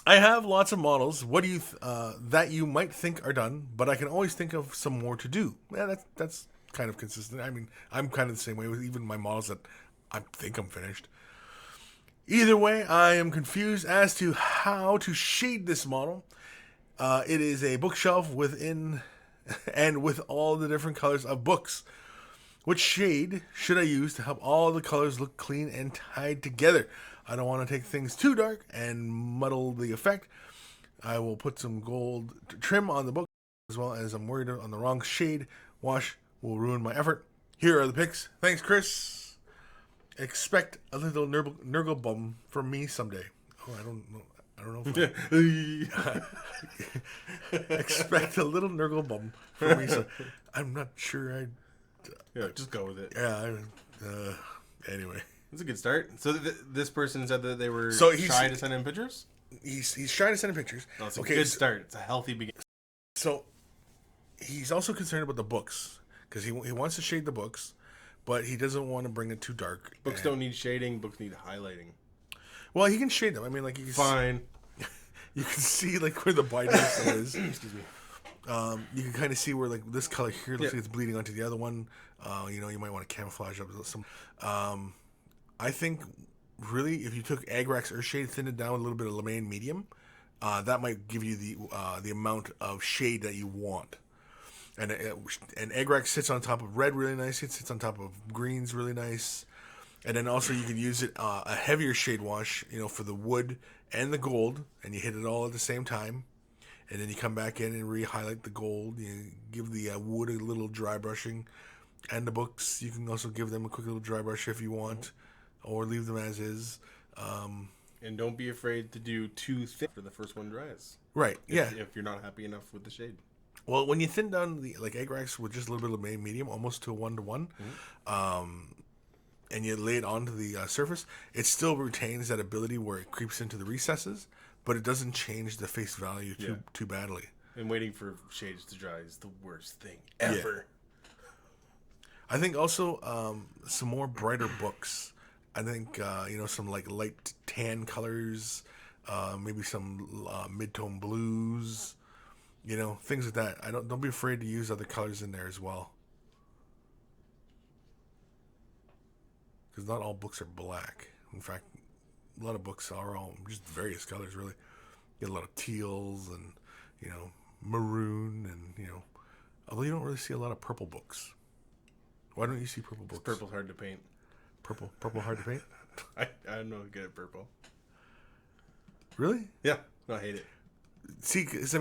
I have lots of models. What do you that you might think are done, but I can always think of some more to do. Yeah, that's kind of consistent. I mean, I'm kind of the same way with even my models that I think I'm finished. Either way, I am confused as to how to shade this model. It is a bookshelf within and with all the different colors of books. Which shade should I use to help all the colors look clean and tied together? I don't want to take things too dark and muddle the effect. I will put some gold trim on the book, as well as I'm worried on the wrong shade. Wash will ruin my effort. Here are the pics. Thanks, Kris. Expect a little nurgle bum from me someday. Oh, I don't know. Expect a little nurgle bum from me. So I'm not sure. Yeah, just go with it. Yeah. Anyway. That's a good start. So this person said that they were he's shy to send in pictures? He's trying to send in pictures. No, it's a good start. It's a healthy beginning. So he's also concerned about the books because he wants to shade the books, but he doesn't want to bring it too dark. Books don't need shading. Books need highlighting. Well, he can shade them. I mean, like, you can Fine. You can see like where the binding is. Excuse me. You can kind of see where like this color here looks like it's bleeding onto the other one. You might want to camouflage up some. I think really if you took Agrax Earthshade, thinned it down with a little bit of Lemaine Medium, that might give you the amount of shade that you want. And Agrax sits on top of red really nice. It sits on top of greens really nice. And then also you can use it a heavier shade wash, for the wood and the gold, and you hit it all at the same time. And then you come back in and re-highlight the gold. You give the wood a little dry brushing. And the books, you can also give them a quick little dry brush if you want, or leave them as is. And don't be afraid to do too thick for the first one dries. Right, If you're not happy enough with the shade. Well, when you thin down the Agrax with just a little bit of medium, almost to a 1-to-1, and you lay it onto the surface, it still retains that ability where it creeps into the recesses, but it doesn't change the face value too badly. And waiting for shades to dry is the worst thing ever. Yeah. I think also some more brighter books. I think some like light tan colors, maybe some mid-tone blues, things like that. Don't be afraid to use other colors in there as well. Because not all books are black. In fact, a lot of books are all just various colors, really. You get a lot of teals and, maroon and, although you don't really see a lot of purple books. Why don't you see purple books? Purple's hard to paint. Purple hard to paint? I'm not good at purple. Really? Yeah. No, I hate it. See, cause,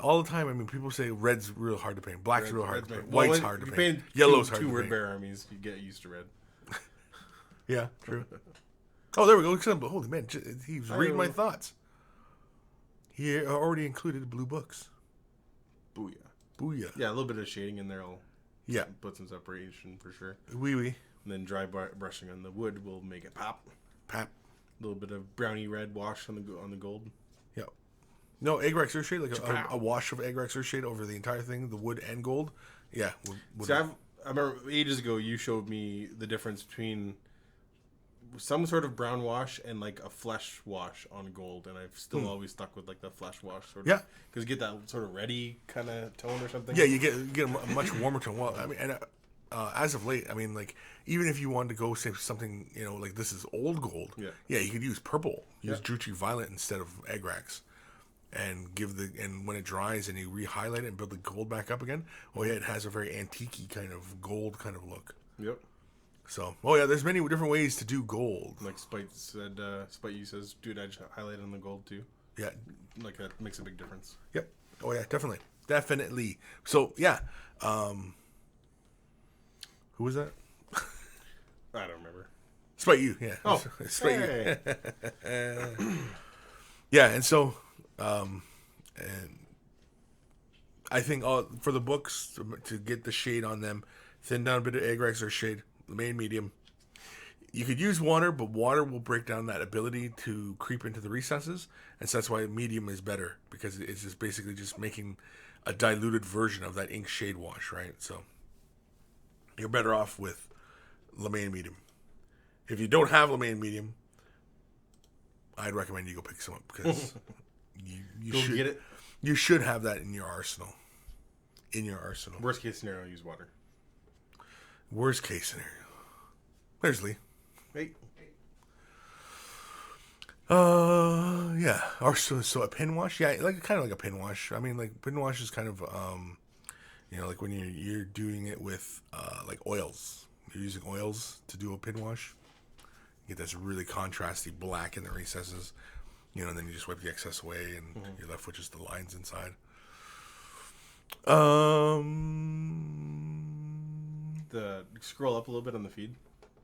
all the time, people say red's real hard to paint. Black's real hard to paint. White's hard to paint. Yellow's hard to paint. Two word bear armies, you get used to red. Yeah, true. Oh, there we go. Holy man, he's reading my thoughts. He already included blue books. Booyah. Yeah, a little bit of shading in there will put some separation for sure. Wee. And then dry brushing on the wood will make it pop. Pap. A little bit of brownie red wash on the gold. Yeah. No, Agrax Earthshade, like a wash of Agrax Earthshade over the entire thing, the wood and gold. Yeah. I remember ages ago you showed me the difference between some sort of brown wash and like a flesh wash on gold, and I've still always stuck with like the flesh wash sort of. Yeah, because you get that sort of reddy kind of tone or something. Yeah, you get a much warmer tone. Well, as of late, even if you wanted to go say something, like this is old gold. Yeah, you could use purple. Use Druchii Violet instead of Agrax, and and when it dries and you re-highlight it and build the gold back up again. Oh yeah, it has a very antique-y kind of gold kind of look. Yep. So, there's many different ways to do gold. Like Spite said, Spite says, dude, I just highlight on the gold too. Yeah. Like that makes a big difference. Yep. Oh yeah, definitely. So, yeah. Who was that? I don't remember. Spite you, yeah. Oh, Spite hey. you. Yeah, and so, and I think for the books to get the shade on them, thin down a bit of egg or shade, the main medium. You could use water, but water will break down that ability to creep into the recesses, and so that's why medium is better, because it's just basically just making a diluted version of that ink shade wash, right? So you're better off with LeMay medium. If you don't have LeMay medium, I'd recommend you go pick some up, because you Go should get it. You should have that in your arsenal. Worst case scenario, use water. Worst case scenario. There's Lee. Hey. Yeah. Or so a pin wash? Yeah, like kind of like a pin wash. I mean, like pin wash is kind of like when you're doing it with like oils. You're using oils to do a pin wash. You get this really contrasty black in the recesses, and then you just wipe the excess away, and you're left with just the lines inside. Scroll up a little bit on the feed.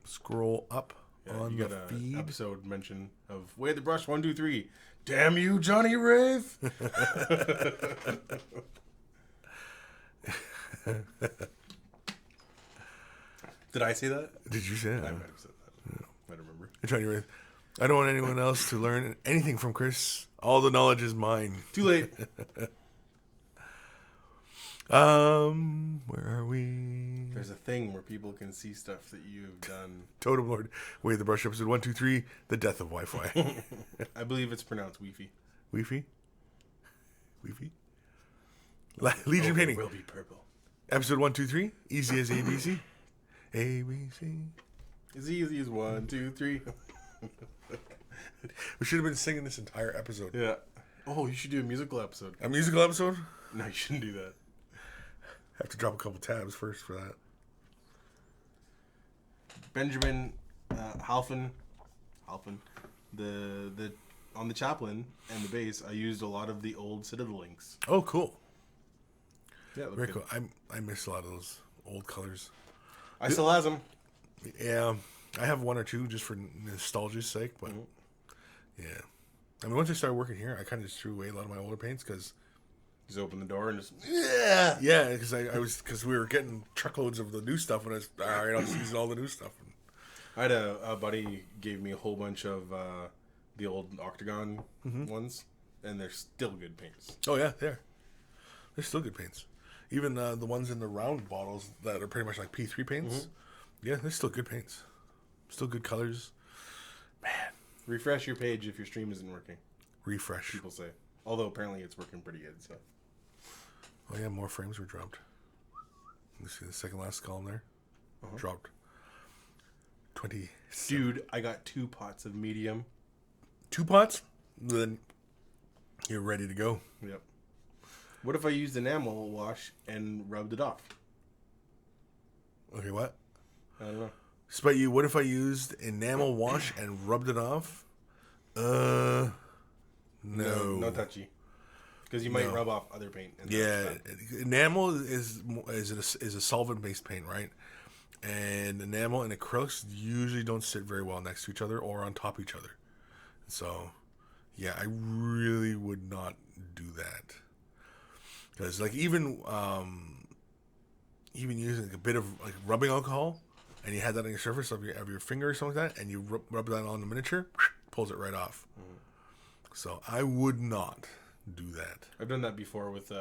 Scroll up on you the got feed. an episode mention of Way the Brush 1, 2, 3. Damn you, Johnny Rave! Did I say that? Did you say that? I might have said that. No, I don't remember. Johnny Wraith. I don't want anyone else to learn anything from Kris. All the knowledge is mine. Too late. Where are we? There's a thing where people can see stuff that you've done. Totem Lord. Wait, the Brush episode 1, 2, 3. The death of Wi-Fi. I believe it's pronounced Wi-Fi. Wi-Fi? Legion Painting. It will be purple. Episode 1, 2, 3. Easy as ABC. ABC. As easy as 1, 2, 3. We should have been singing this entire episode. Yeah. Oh, you should do a musical episode. A musical episode? No, you shouldn't do that. Have to drop a couple tabs first for that. Benjamin Halfin, the on the chaplain and the base, I used a lot of the old Citadel inks. Oh, cool. Yeah, Very cool. I miss a lot of those old colors. I still has them. Yeah, I have one or two just for nostalgia's sake, but yeah. I mean, once I started working here, I kind of just threw away a lot of my older paints because Just open the door and just yeah, because we were getting truckloads of the new stuff, and I was all right. I'll just use all the new stuff. I had a buddy gave me a whole bunch of the old Octagon ones, and they're still good paints. Oh yeah, they're still good paints. Even the ones in the round bottles that are pretty much like P3 paints. Yeah, they're still good paints. Still good colors. Man. Refresh your page if your stream isn't working. Refresh. People say. Although apparently it's working pretty good. So. Oh yeah, more frames were dropped. Let me see the second last column there. Dropped. 20. Dude, I got 2 pots of medium. 2 pots? Then you're ready to go. Yep. What if I used enamel wash and rubbed it off? Okay, what? I don't know. Spite you, what if I used enamel wash and rubbed it off? No. No touchy. Because you might rub off other paint. And Yeah, enamel is a solvent-based paint, right? And enamel and acrylics usually don't sit very well next to each other or on top of each other. So, yeah, I really would not do that. Because, like, even using like, a bit of like rubbing alcohol, and you had that on your surface of your finger or something like that, and you rub that on the miniature, pulls it right off. So I would not do that. I've done that before with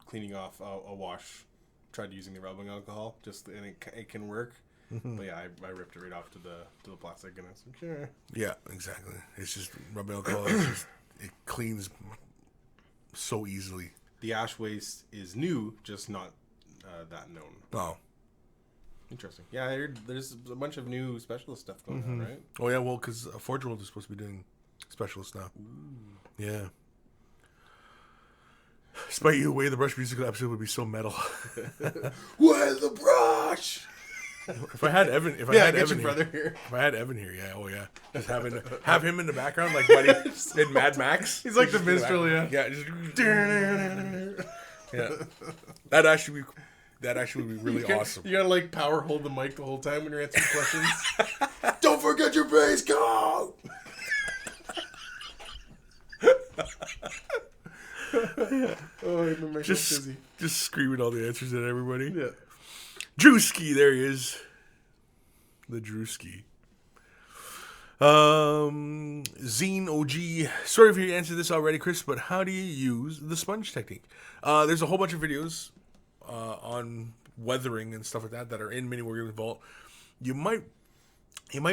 cleaning off a wash. Tried using the rubbing alcohol, and it can work. But yeah, I ripped it right off to the plastic, and I was like, sure. Yeah, exactly. It's just rubbing alcohol. It cleans so easily. The ash waste is new, just not that known. Oh. Interesting. Yeah, I heard there's a bunch of new specialist stuff going on, right? Oh yeah, well, because Forge World is supposed to be doing specialists now. Ooh. Yeah. Spite you, Way the Brush musical episode would be so metal. Way the Brush. If I had Evan, if I had Evan here, yeah, oh yeah, just have him in the background like Buddy in Mad Max. He's like the minstrel, yeah. Yeah, just, yeah. That actually be That actually would be really awesome. You gotta like power hold the mic the whole time when you're answering questions. Don't forget your base call. Oh, it made myself dizzy. Just screaming all the answers at everybody. Yeah. Drewski, there he is. The Drewski. Zine OG. Sorry if you answered this already, Kris, but how do you use the sponge technique? There's a whole bunch of videos on weathering and stuff like that are in Mini Wargaming Vault. You might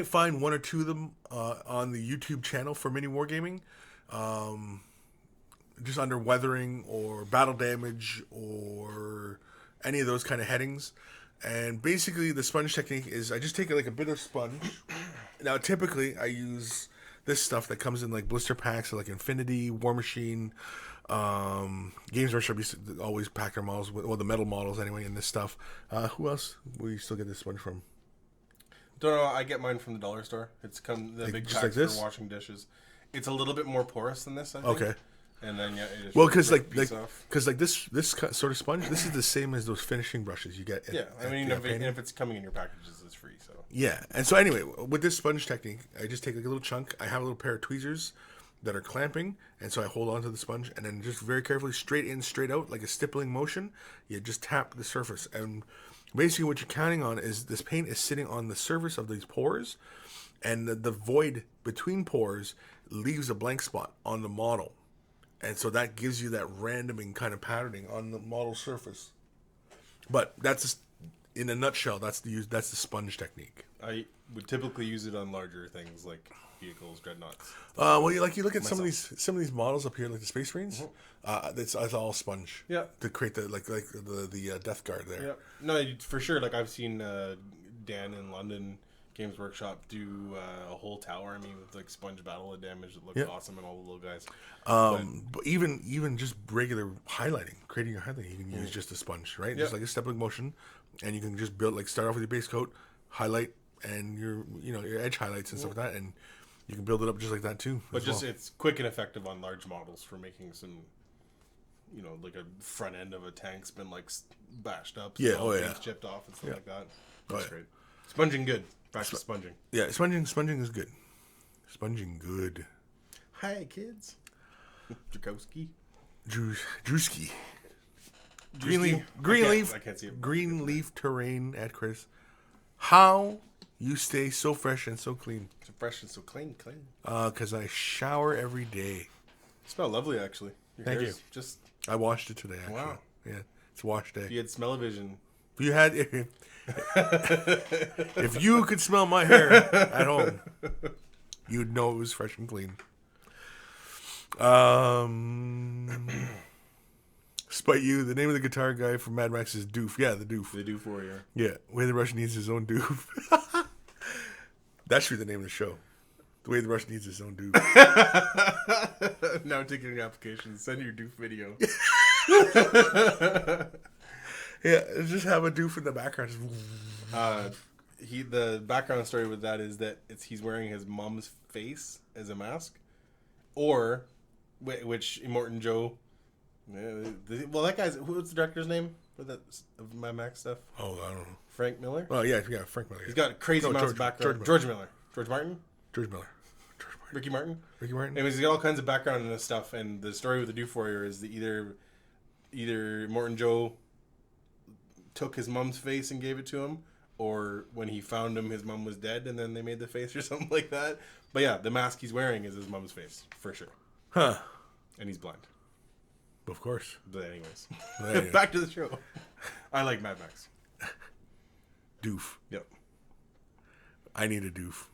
find one or two of them on the YouTube channel for Mini Wargaming. Just under weathering or battle damage or any of those kind of headings. And basically the sponge technique is I just take like a bit of sponge. Now typically I use this stuff that comes in like blister packs, so like Infinity, War Machine, Games Workshop used to always pack their models, well the metal models anyway in this stuff. Who else will you still get this sponge from? Don't know. I get mine from the dollar store. It's the big just packs like this? for washing dishes. It's a little bit more porous than this, I think. Okay. And then it just Well, because this sort of sponge, this is the same as those finishing brushes you get. I mean, if it's coming in your packages, it's free. So yeah, and so anyway, with this sponge technique, I just take like a little chunk. I have a little pair of tweezers that are clamping, and so I hold onto the sponge, and then just very carefully, straight in, straight out, like a stippling motion. You just tap the surface, and basically what you're counting on is this paint is sitting on the surface of these pores, and the void between pores leaves a blank spot on the model. And so that gives you that randoming kind of patterning on the model surface. But that's just, in a nutshell, that's the sponge technique. I would typically use it on larger things like vehicles, dreadnoughts. Well, you look at some of these models up here, like the Space Marines. It's all sponge. Yeah. To create the Death Guard there. Yeah. No, for sure. Like I've seen Dan in London Games Workshop do a whole tower. I mean, with like sponge battle of damage that looked awesome, and all the little guys. But even just regular highlighting, creating your highlighting, you can use just a sponge, right? Just like a stippling motion, and you can just start off with your base coat, highlight, and your edge highlights and stuff like that, and you can build it up just like that too. But it's quick and effective on large models for making some, like a front end of a tank's been like bashed up, chipped off and stuff like that. That's great. Sponging good. Back to sponging. Yeah, sponging is good. Sponging good. Hi, kids. Drukowski. Drewski. I can't see it. Green leaf terrain at Kris. How you stay so fresh and so clean? So fresh and so clean. Because I shower every day. You smell lovely, actually. Thank you. I washed it today, actually. Wow. Yeah, it's wash day. You had smell-o-vision. If you could smell my hair at home, you'd know it was fresh and clean. Spite you, the name of the guitar guy from Mad Max is Doof. Yeah, the Doof. The Doof Warrior. Yeah, Way the Rush needs his own Doof. That should be the name of the show. The Way the Rush needs his own Doof. Now taking your application, send your Doof video. Yeah, just have a Doof in the background. The background story with that is that he's wearing his mom's face as a mask, or which Immortan Joe. Well, that guy's what's the director's name for that of Mad Max stuff? Oh, I don't know. Frank Miller. Oh yeah, Frank Miller. He's got a crazy amounts of background. George Miller. George Martin. Ricky Martin. Anyways, he's got all kinds of background in this stuff, and the story with the Doof Warrior is that either Morton Joe took his mom's face and gave it to him, or when he found him, his mom was dead, and then they made the face or something like that. But yeah, the mask he's wearing is his mom's face for sure. Huh? And he's blind. Of course. But anyways, back to the show. I like Mad Max. Doof. Yep. I need a Doof.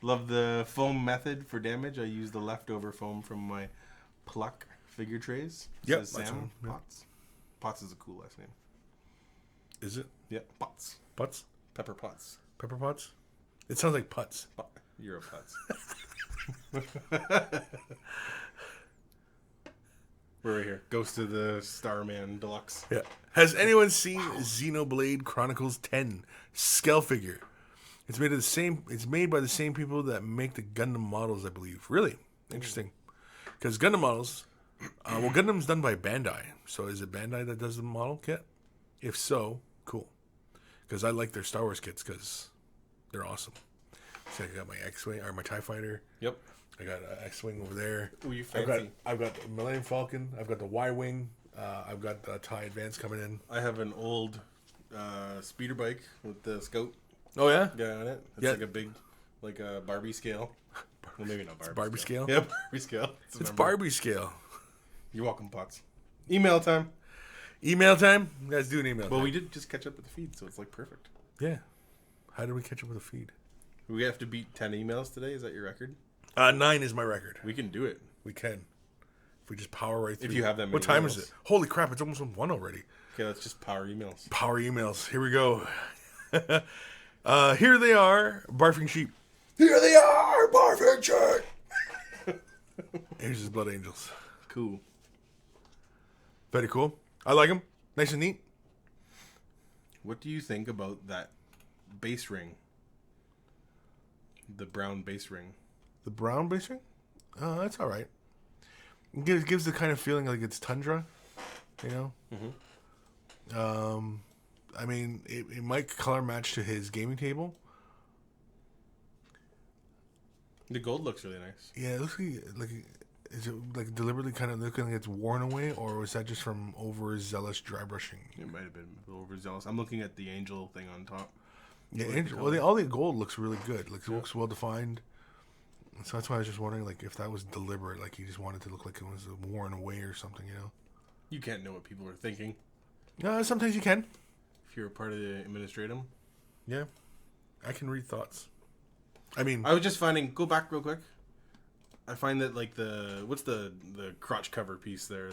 Love the foam method for damage. I use the leftover foam from my Pluck figure trays. Yep. Sam Potts. Potts is a cool last name. Is it? Yeah, Potts. Potts? Pepper Potts. Pepper Potts? It sounds like putts. Euro Potts. We're right here. Ghost of the Starman Deluxe. Yeah. Has anyone seen Xenoblade Chronicles 10 scale figure? It's made by the same people that make the Gundam models, I believe. Really interesting, because Gundam models, Well, Gundam's done by Bandai. So is it Bandai that does the model kit? If so, cool. Because I like their Star Wars kits because they're awesome. So I got my X-Wing or my TIE Fighter. Yep. I got an X-Wing over there. Ooh, you fancy. I've got the Millennium Falcon. I've got the Y-Wing. I've got the TIE Advance coming in. I have an old speeder bike with the Scout Oh yeah, guy on it. It's like a big, like a Barbie scale. Well, maybe not Barbie. it's Barbie scale. Yeah, Barbie scale. It's Barbie scale. You're welcome, Potts. Email time. Email time. You guys do an email. Well, time. we did just catch up with the feed, so it's like perfect. Yeah. How did we catch up with the feed? We have to beat 10 emails today. Is that your record? 9 is my record. We can do it. We can. If we just power right through. If you have that many What time emails. is it? Holy crap! It's almost 1 already. Okay, let's just power emails. Power emails. Here we go. Here they are, barfing sheep. Here they are, barfing sheep. Here's his blood angels. Cool. Very cool. I like them. Nice and neat. What do you think about that base ring? The brown base ring. The brown base ring? That's all right. It gives the kind of feeling like it's tundra, you know? Mm-hmm. I mean, it might color match to his gaming table. The gold looks really nice. Yeah, it looks like is it like deliberately kind of looking like it's worn away, or was that just from overzealous dry brushing? It might have been a little overzealous. I'm looking at the angel thing on top. Yeah, all the gold looks really good. Like, it looks well defined. So that's why I was just wondering, like, if that was deliberate, like he just wanted to look like it was worn away or something, you know? You can't know what people are thinking Sometimes you can. if you're a part of the administratum. Yeah, I can read thoughts. I mean, I was just finding. Go back real quick. I find that like what's the crotch cover piece there,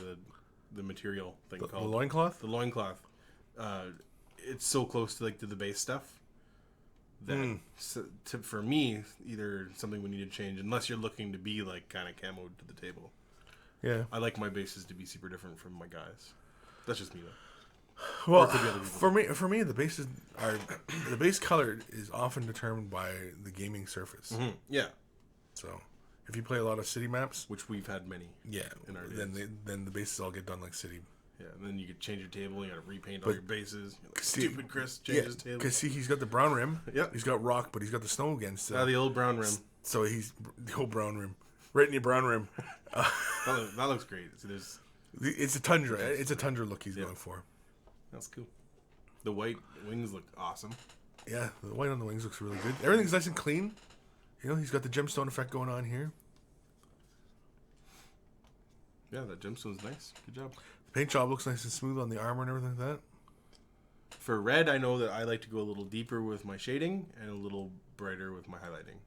the material thing the called loincloth? the loincloth. It's so close to the base stuff that for me either something we need to change unless you're looking to be like kind of camoed to the table. Yeah. I like my bases to be super different from my guys. That's just me though. Well, for me, the base color is often determined by the gaming surface. Mm-hmm. Yeah. So, if you play a lot of city maps, Which we've had many. yeah, in our then the bases all get done like city. Yeah, and then you could change your table. You got to repaint all your bases. Like, see- stupid Kris changes his table. Because he's got the brown rim. Yep. He's got rock, but he's got the snow against. The old brown rim. So he's the old brown rim, right in your brown rim. That looks great. So It's a tundra. It's a tundra look he's going for. that's cool. The white wings look awesome. Yeah, the white on the wings looks really good. Everything's nice and clean. You know, he's got the gemstone effect going on here. Yeah, that gemstone's nice. Good job. The paint job looks nice and smooth on the armor and everything like that. For red, I know that I like to go a little deeper with my shading and a little brighter with my highlighting.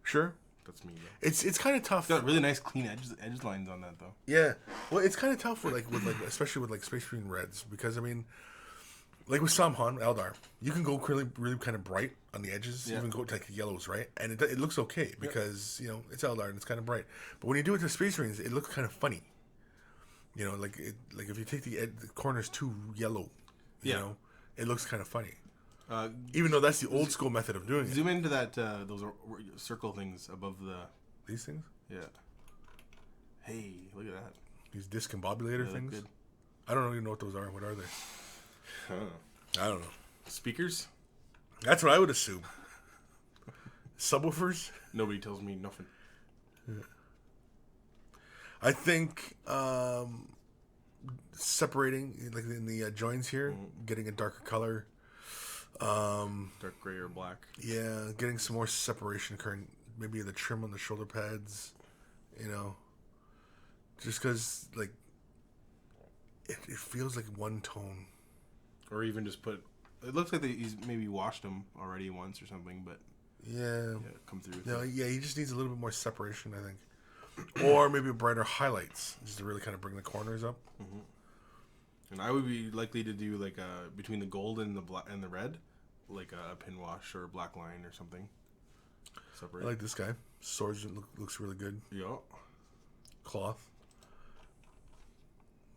Sure. That's me, though. It's kind of tough. Got really nice clean edge lines on that, though. Yeah. Well, it's kind of tough with especially with like Space Marine reds because I mean, like with Samhan Eldar, you can go really kind of bright on the edges, even go to like yellows, right? And it looks okay because you know it's Eldar and it's kind of bright. But when you do it to Space Marines, it looks kind of funny. You know, like if you take the corners too yellow, you know, it looks kind of funny. Even though that's the old school method of doing it. Zoom into that those circle things above These things? Yeah. Hey, look at that. These discombobulator things? Good. I don't even know what those are. What are they? I don't know. Speakers? That's what I would assume. Subwoofers? Nobody tells me nothing. I think separating, like in the joins here, getting a darker color. Dark gray or black. Yeah, getting some more separation occurring. Maybe the trim on the shoulder pads. You know, just because like it feels like one tone. Or even just put. It looks like he's maybe washed them already once or something, but yeah, come through. No, yeah, he just needs a little bit more separation, I think, or maybe brighter highlights just to really kind of bring the corners up. Mm-hmm. And I would be likely to do like between the gold and the black and the red, like a pin wash or a black line or something. Separate. I like this guy. Swords looks really good. Yeah. Cloth.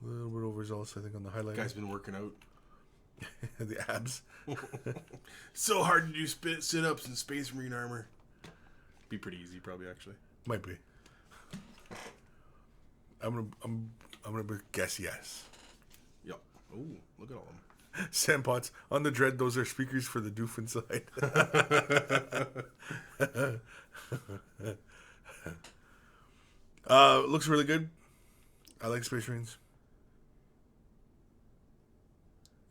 A little bit overzealous, I think, on the highlight. Guy's been working out. The abs. So hard to do sit-ups in Space Marine armor. Be pretty easy, probably, actually. Might be. I'm gonna guess yes. Yep. Ooh, look at all of them. Sandpots on the Dread. Those are speakers for the doof inside. Looks really good. I like Space Marines.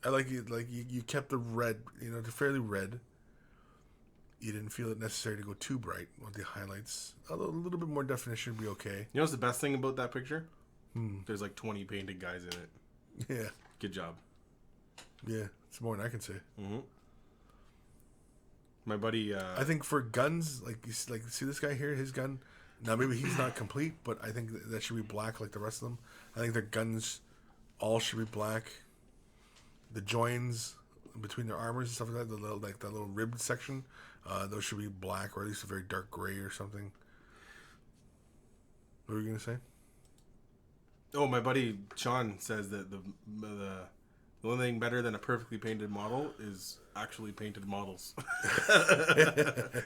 I like you. Like you kept the red. You know, they're fairly red. You didn't feel it necessary to go too bright with the highlights. Although a little bit more definition would be okay. You know what's the best thing about that picture? There's like 20 painted guys in it. Yeah. Good job. Yeah, it's more than I can say. Mm-hmm. My buddy. I think for guns, see this guy here, his gun. Now maybe he's not complete, but I think that should be black like the rest of them. I think their guns all should be black. The joins between their armors and stuff like that, that little ribbed section, those should be black or at least a very dark gray or something. What were you gonna say? Oh, my buddy Sean says that the only thing better than a perfectly painted model is actually painted models.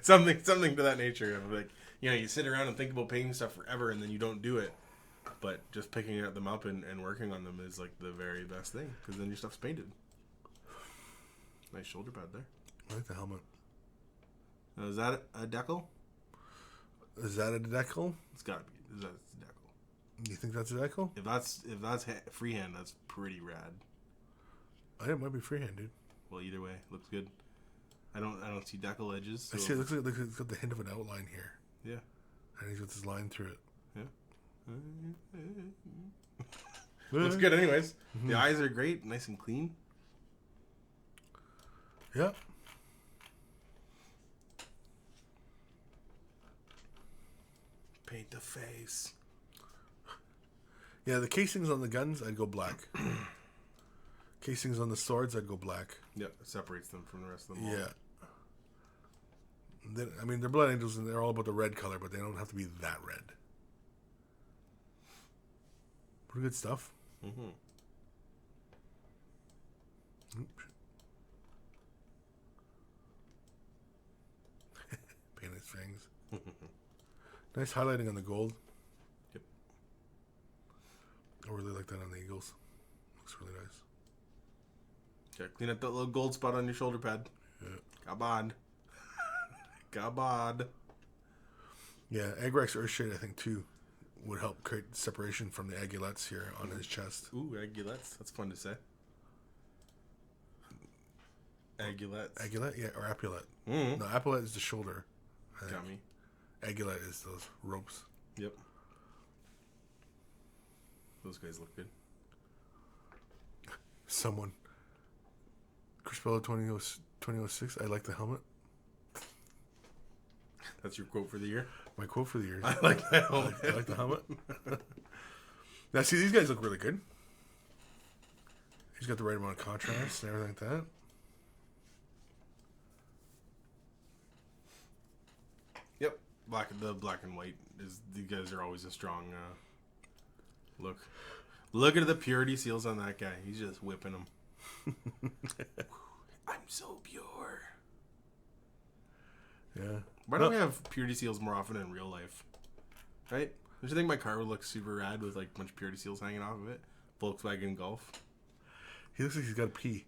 something to that nature of like, you know, you sit around and think about painting stuff forever and then you don't do it. But just picking them up and working on them is like the very best thing because then your stuff's painted. Nice shoulder pad there. I like the helmet. Is that a decal? Is that a decal? It's gotta be. That's a decal. You think that's a decal? If that's freehand, that's pretty rad. I think it might be freehand, dude. Well, either way, looks good. I don't see decal edges. So I see. It looks like it's got the hint of an outline here. Yeah. And he's got this line through it. Yeah. Looks good, anyways. Mm-hmm. The eyes are great, nice and clean. Yeah. Paint the face. Yeah, the casings on the guns, I'd go black. Casings on the swords, I'd go black. Yeah, it separates them from the rest of them. Yeah. Then, I mean, they're Blood Angels, and they're all about the red color, but they don't have to be that red. Pretty good stuff. Mm-hmm. Paint his fangs. Nice highlighting on the gold. Yep. I really like that on the eagles. Looks really nice. Okay, clean up that little gold spot on your shoulder pad. Yeah. Come on. Come on. Yeah, Agrax Earthshade, I think, too, would help create separation from the aguilettes here on his chest. Ooh, aguilettes. That's fun to say. Aguilettes. Aguilette? Yeah, or epaulette. Mm-hmm. No, epaulette is the shoulder. Got me. Aguilette is those ropes. Yep. Those guys look good. Someone. Crispello 2006, I like the helmet. That's your quote for the year? My quote for the year. I like that helmet. I like the helmet. Now, see, these guys look really good. He's got the right amount of contrast and everything like that. Yep. The black and white is. These guys are always a strong look. Look at the purity seals on that guy. He's just whipping them. I'm so pure. Yeah. Why don't we have purity seals more often in real life? Right? Don't you think my car would look super rad with like a bunch of purity seals hanging off of it? Volkswagen Golf. He looks like he's got a pee.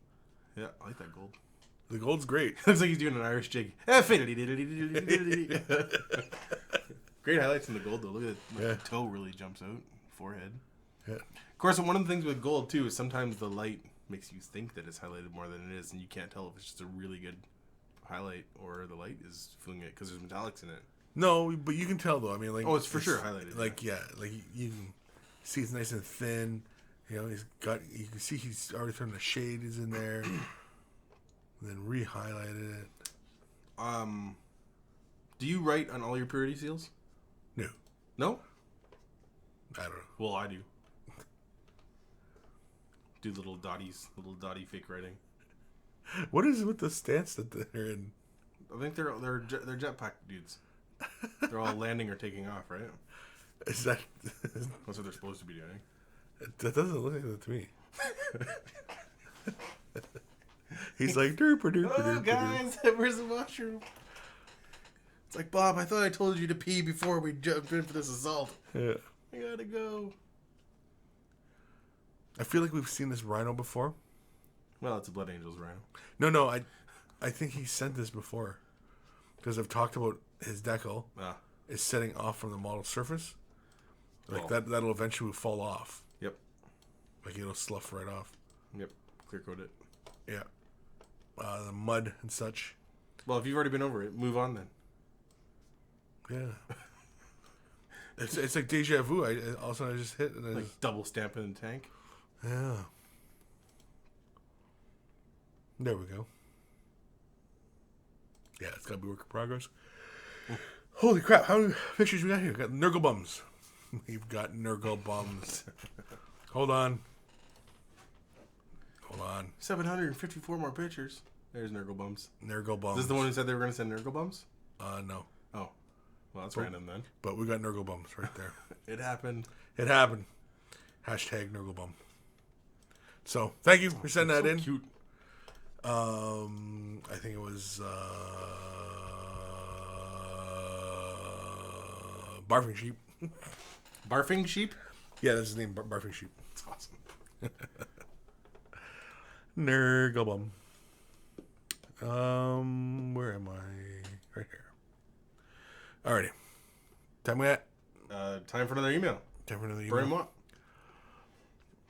Yeah, I like that gold. The gold's great. Looks like he's doing an Irish jig. Great highlights in the gold though. Look at it. The toe really jumps out. Forehead. Yeah. Of course, one of the things with gold too is sometimes the light makes you think that it's highlighted more than it is, and you can't tell if it's just a really good highlight or the light is fooling it because there's metallics in it. No, but you can tell though. I mean, like, oh, it's for sure highlighted. Like, yeah, like you can see it's nice and thin. You know, he's got. You can see he's already thrown the shade is in there, and then re-highlighted it. Do you write on all your purity seals? No. No? I don't know. Well, I do. Do little dotty fake writing. What is it with the stance that they're in? I think they're jetpack dudes. They're all landing or taking off, right? Is that? That's what they're supposed to be doing. That doesn't look like that to me. He's like, oh, guys, where's the mushroom? It's like, Bob, I thought I told you to pee before we jumped in for this assault. Yeah. I gotta go. I feel like we've seen this rhino before. Well, it's a Blood Angels rhino. No, I think he sent this before. Because I've talked about his decal is setting off from the model surface. Like that'll eventually fall off. Yep. Like it'll slough right off. Yep. Clear coat it. Yeah. The mud and such. Well, if you've already been over it, move on then. Yeah. it's like deja vu. All of a sudden I just hit and like double stamping in the tank. Yeah. There we go. Yeah, it's gotta be work in progress. Holy crap! How many pictures we got here? We got Nurgle bums. We've got Nurgle bums. Hold on. 754 more pictures. There's Nurgle bums. Nurgle bums. Is this the one who said they were going to send Nurgle bums? No. Oh, well, that's random then. But we got Nurgle bums right there. It happened. It happened. Hashtag Nurgle bum. So thank you for sending that in. Cute. I think it was Barfing Sheep. Barfing Sheep? Yeah, that's his name, Barfing Sheep. That's awesome. Nurgle bum. Where am I? Right here. Alrighty. Time we at? Time for another email. Time for another email. Burn 'em up.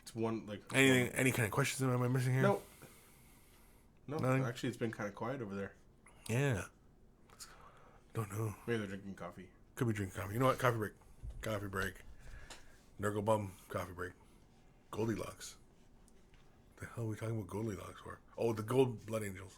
It's one, like... Any kind of questions that am I missing here? Nope. No, Nothing? actually, it's been kind of quiet over there. Yeah. Don't know. Maybe they're drinking coffee. Could be drinking coffee. You know what? Coffee break. Coffee break. Nurgle bum. Coffee break. Goldilocks. The hell are we talking about Goldilocks for? Oh, the gold blood angels.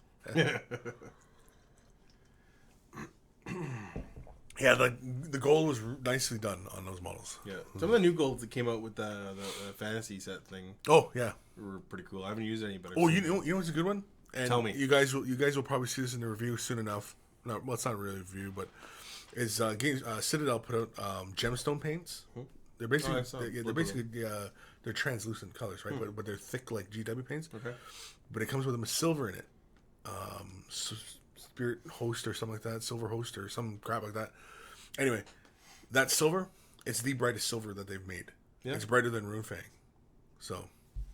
Yeah, the gold was nicely done on those models. Yeah, some of the new golds that came out with the fantasy set thing. Oh yeah, were pretty cool. I haven't used any, but you know what's a good one? And tell me. You guys will probably see this in the review soon enough. Well, it's not really a review, but is Citadel put out gemstone paints. They're basically they're translucent colors, right? But they're thick like GW paints. Okay. But it comes with a silver in it. Spirit host or something like that, silver host or some crap like that. Anyway, that silver, it's the brightest silver that they've made. Yeah. It's brighter than Runefang. So,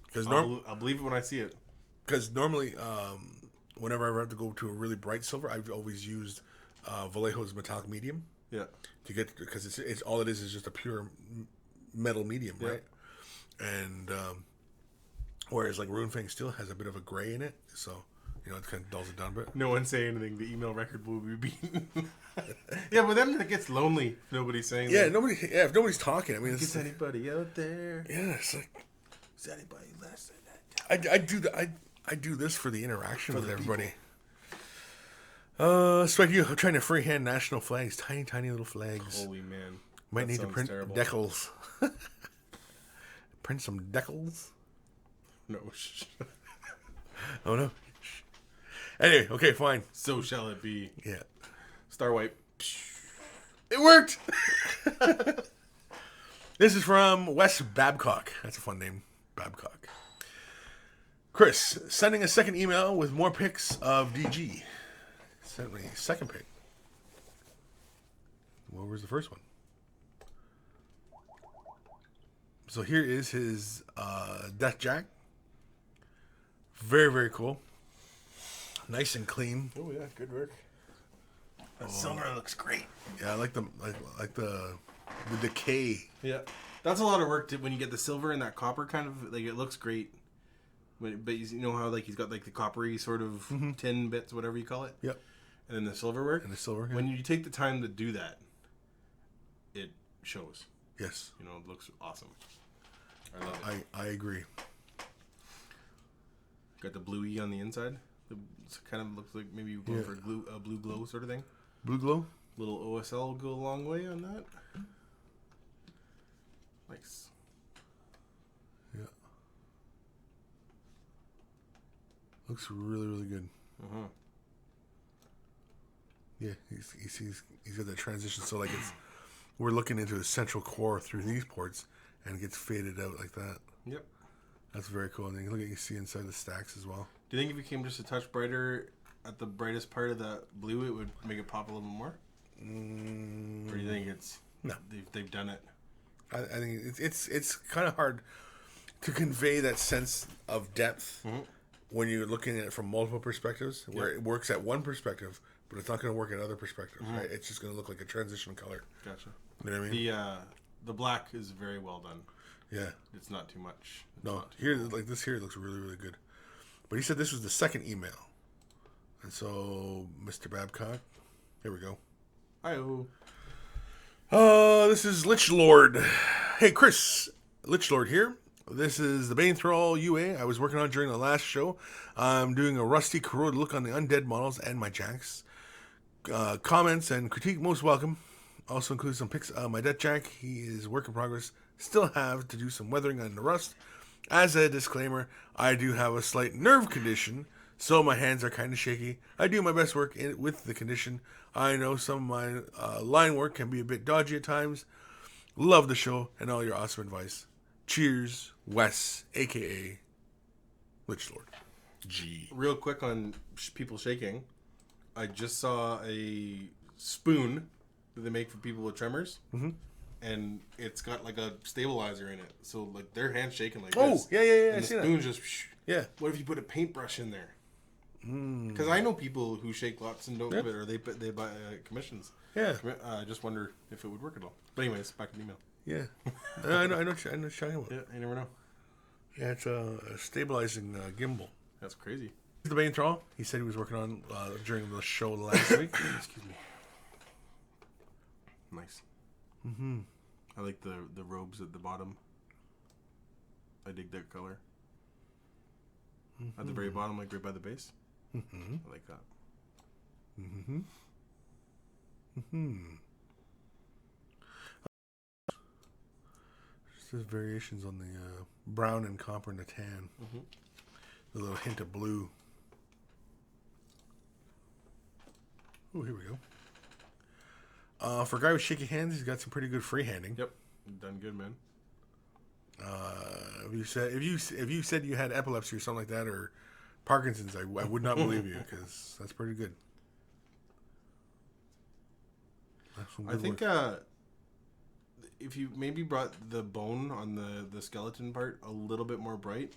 because I'll believe it when I see it. Because normally, whenever I ever have to go to a really bright silver, I've always used Vallejo's metallic medium. Yeah. To get, because it's all it is just a pure metal medium, right? And whereas like Runefang still has a bit of a gray in it, so. You know, it kind of dulls it down a bit. No one say anything. The email record will be beaten. Yeah, but then it gets lonely. If nobody's saying. Yeah, if nobody's talking, I mean, is anybody out there? Yeah, it's like, is anybody less than that? I do this for the interaction with everybody. Strike you. I'm trying to freehand national flags, tiny little flags. Holy man! Might need to print decals. Print some decals. No. Oh no. Anyway, okay, fine. So shall it be. Yeah. Star wipe. It worked! This is from Wes Babcock. That's a fun name. Babcock. Kris, sending a second email with more pics of DG. Sent me a second pic. What was the first one? So here is his Death Jack. Very, very cool. Nice and clean. Oh yeah, good work. That silver looks great. Yeah, I like the decay. Yeah, that's a lot of work when you get the silver and that copper kind of like it looks great. But you know how like he's got like the coppery sort of tin bits, whatever you call it. Yep. And then the silver work. And the silver. Yeah. When you take the time to do that, it shows. Yes. You know, it looks awesome. I love it. I agree. Got the bluey on the inside. It kind of looks like maybe you're going for a blue glow sort of thing. Blue glow? Little OSL will go a long way on that. Nice. Yeah. Looks really, really good. Uh-huh. Yeah, he's got that transition. So like we're looking into a central core through these ports, and it gets faded out like that. Yep. That's very cool. And you look at you see inside the stacks as well. Do you think if it became just a touch brighter at the brightest part of the blue, it would make it pop a little more? Or do you think it's no? They've done it. I think it's kind of hard to convey that sense of depth when you're looking at it from multiple perspectives, where it works at one perspective, but it's not going to work at other perspectives, right? It's just going to look like a transition color. Gotcha. You know what I mean? The black is very well done. Yeah. It's not too much. Here, like this here looks really, really good. But he said this was the second email. And so, Mr. Babcock, here we go. Hi-oh. This is Lich Lord. Hey, Kris. Lich Lord here. This is the Bane Thrall UA I was working on during the last show. I'm doing a rusty, corroded look on the undead models and my jacks. Comments and critique most welcome. Also includes some pics of my death jack. He is work in progress. Still have to do some weathering on the rust. As a disclaimer, I do have a slight nerve condition, so my hands are kind of shaky. I do my best work with the condition. I know some of my line work can be a bit dodgy at times. Love the show and all your awesome advice. Cheers, Wes, a.k.a. Lich Lord. G. Real quick on people shaking. I just saw a spoon that they make for people with tremors. Mm-hmm. And it's got like a stabilizer in it. So like their hand's shaking like this. Oh, yeah. And I the see that. spoon's just... Yeah. What if you put a paintbrush in there? Because I know people who shake lots and don't give it, or they buy commissions. Yeah. I just wonder if it would work at all. But anyways, back to the email. Yeah. I know what you're talking about. Yeah, you never know. Yeah, it's a stabilizing gimbal. That's crazy. The Bane Thrall, he said he was working on during the show last week. Excuse me. Nice. Mm-hmm. I like the robes at the bottom. I dig that color. Mm-hmm. At the very bottom, like right by the base. Mm-hmm. I like that. Mm-hmm. Mm-hmm. Just there's variations on the brown and copper and the tan. Mm-hmm. A little hint of blue. Oh, here we go. For a guy with shaky hands, he's got some pretty good freehanding. Yep, done good, man. If you said you had epilepsy or something like that, or Parkinson's, I would not believe you, because that's pretty good. I think if you maybe brought the bone on the skeleton part a little bit more bright,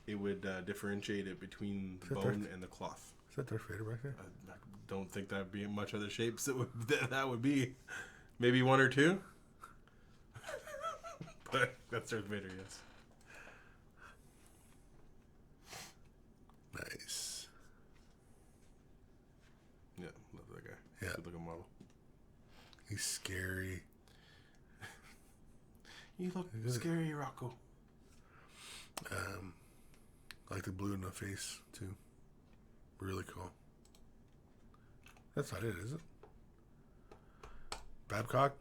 it would differentiate it between the bone and the cloth. Is that Darth Vader back there? I don't think that'd be much other shapes that would be. Maybe one or two. But that's Darth Vader, yes. Nice. Yeah, love that guy. Yeah. Good looking model. He's scary. You look scary, Rocco. I like the blue in the face, too. Really cool. That's not it, is it? Babcock?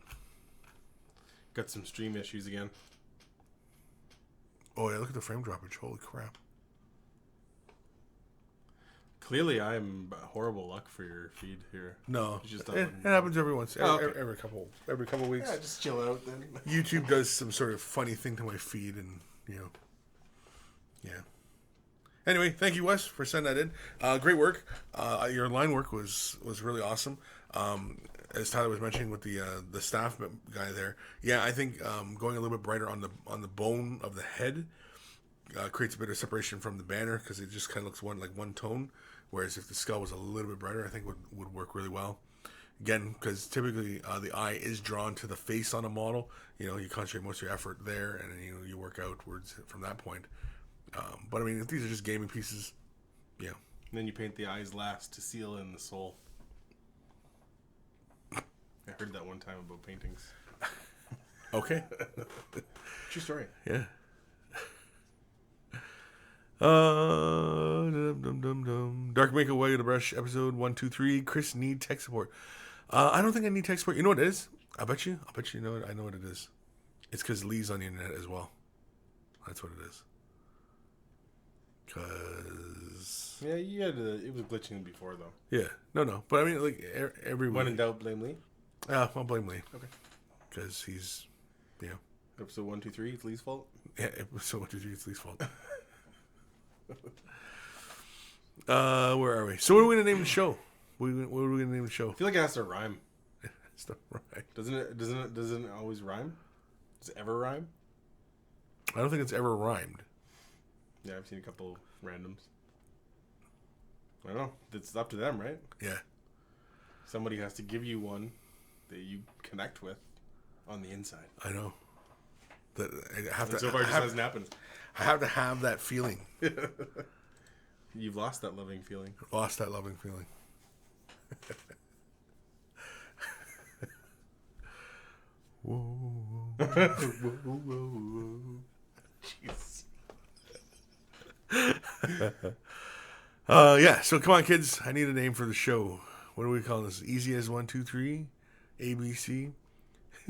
Got some stream issues again. Oh, yeah, look at the frame droppage. Holy crap. Clearly, I'm horrible luck for your feed here. No, Just it happens every once, okay. every couple weeks. Yeah, just chill out then. YouTube does some sort of funny thing to my feed, and yeah. Anyway, thank you, Wes, for sending that in. Great work. Your line work was really awesome. As Tyler was mentioning with the staff guy there, yeah, I think going a little bit brighter on the bone of the head creates a bit of separation from the banner, because it just kind of looks one tone. Whereas if the skull was a little bit brighter, I think would work really well. Again, because typically the eye is drawn to the face on a model. You concentrate most of your effort there, and then you work outwards from that point. But I mean, if these are just gaming pieces, yeah. And then you paint the eyes last to seal in the soul. I heard that one time about paintings. Okay. True story. Yeah. Dark Make Away to Brush, episode 123. Kris need tech support. I don't think I need tech support. You know what it is? I bet you know it. I know what it is. It's because Lee's on the internet as well. That's what it is. Because it was glitching before though. Yeah, no. But I mean, like every week. When in doubt, blame Lee. I'll blame Lee. Okay. Because he's, Episode 123, it's Lee's fault. Yeah, episode 123, it's Lee's fault. Where are we? So what are we gonna name the show? What are we gonna name the show? I feel like it has to rhyme. It's not right. Doesn't it always rhyme? Does it ever rhyme? I don't think it's ever rhymed. Yeah, I've seen a couple randoms. I don't know. It's up to them, right? Yeah. Somebody has to give you one that you connect with on the inside. I know. That I have And to. so far, it just hasn't happened. I have to have that feeling. You've lost that loving feeling. Lost that loving feeling. Whoa, whoa, whoa, whoa. Jeez. Yeah, so come on, kids. I need a name for the show. What do we call this? Easy as 1, 2, 3? ABC?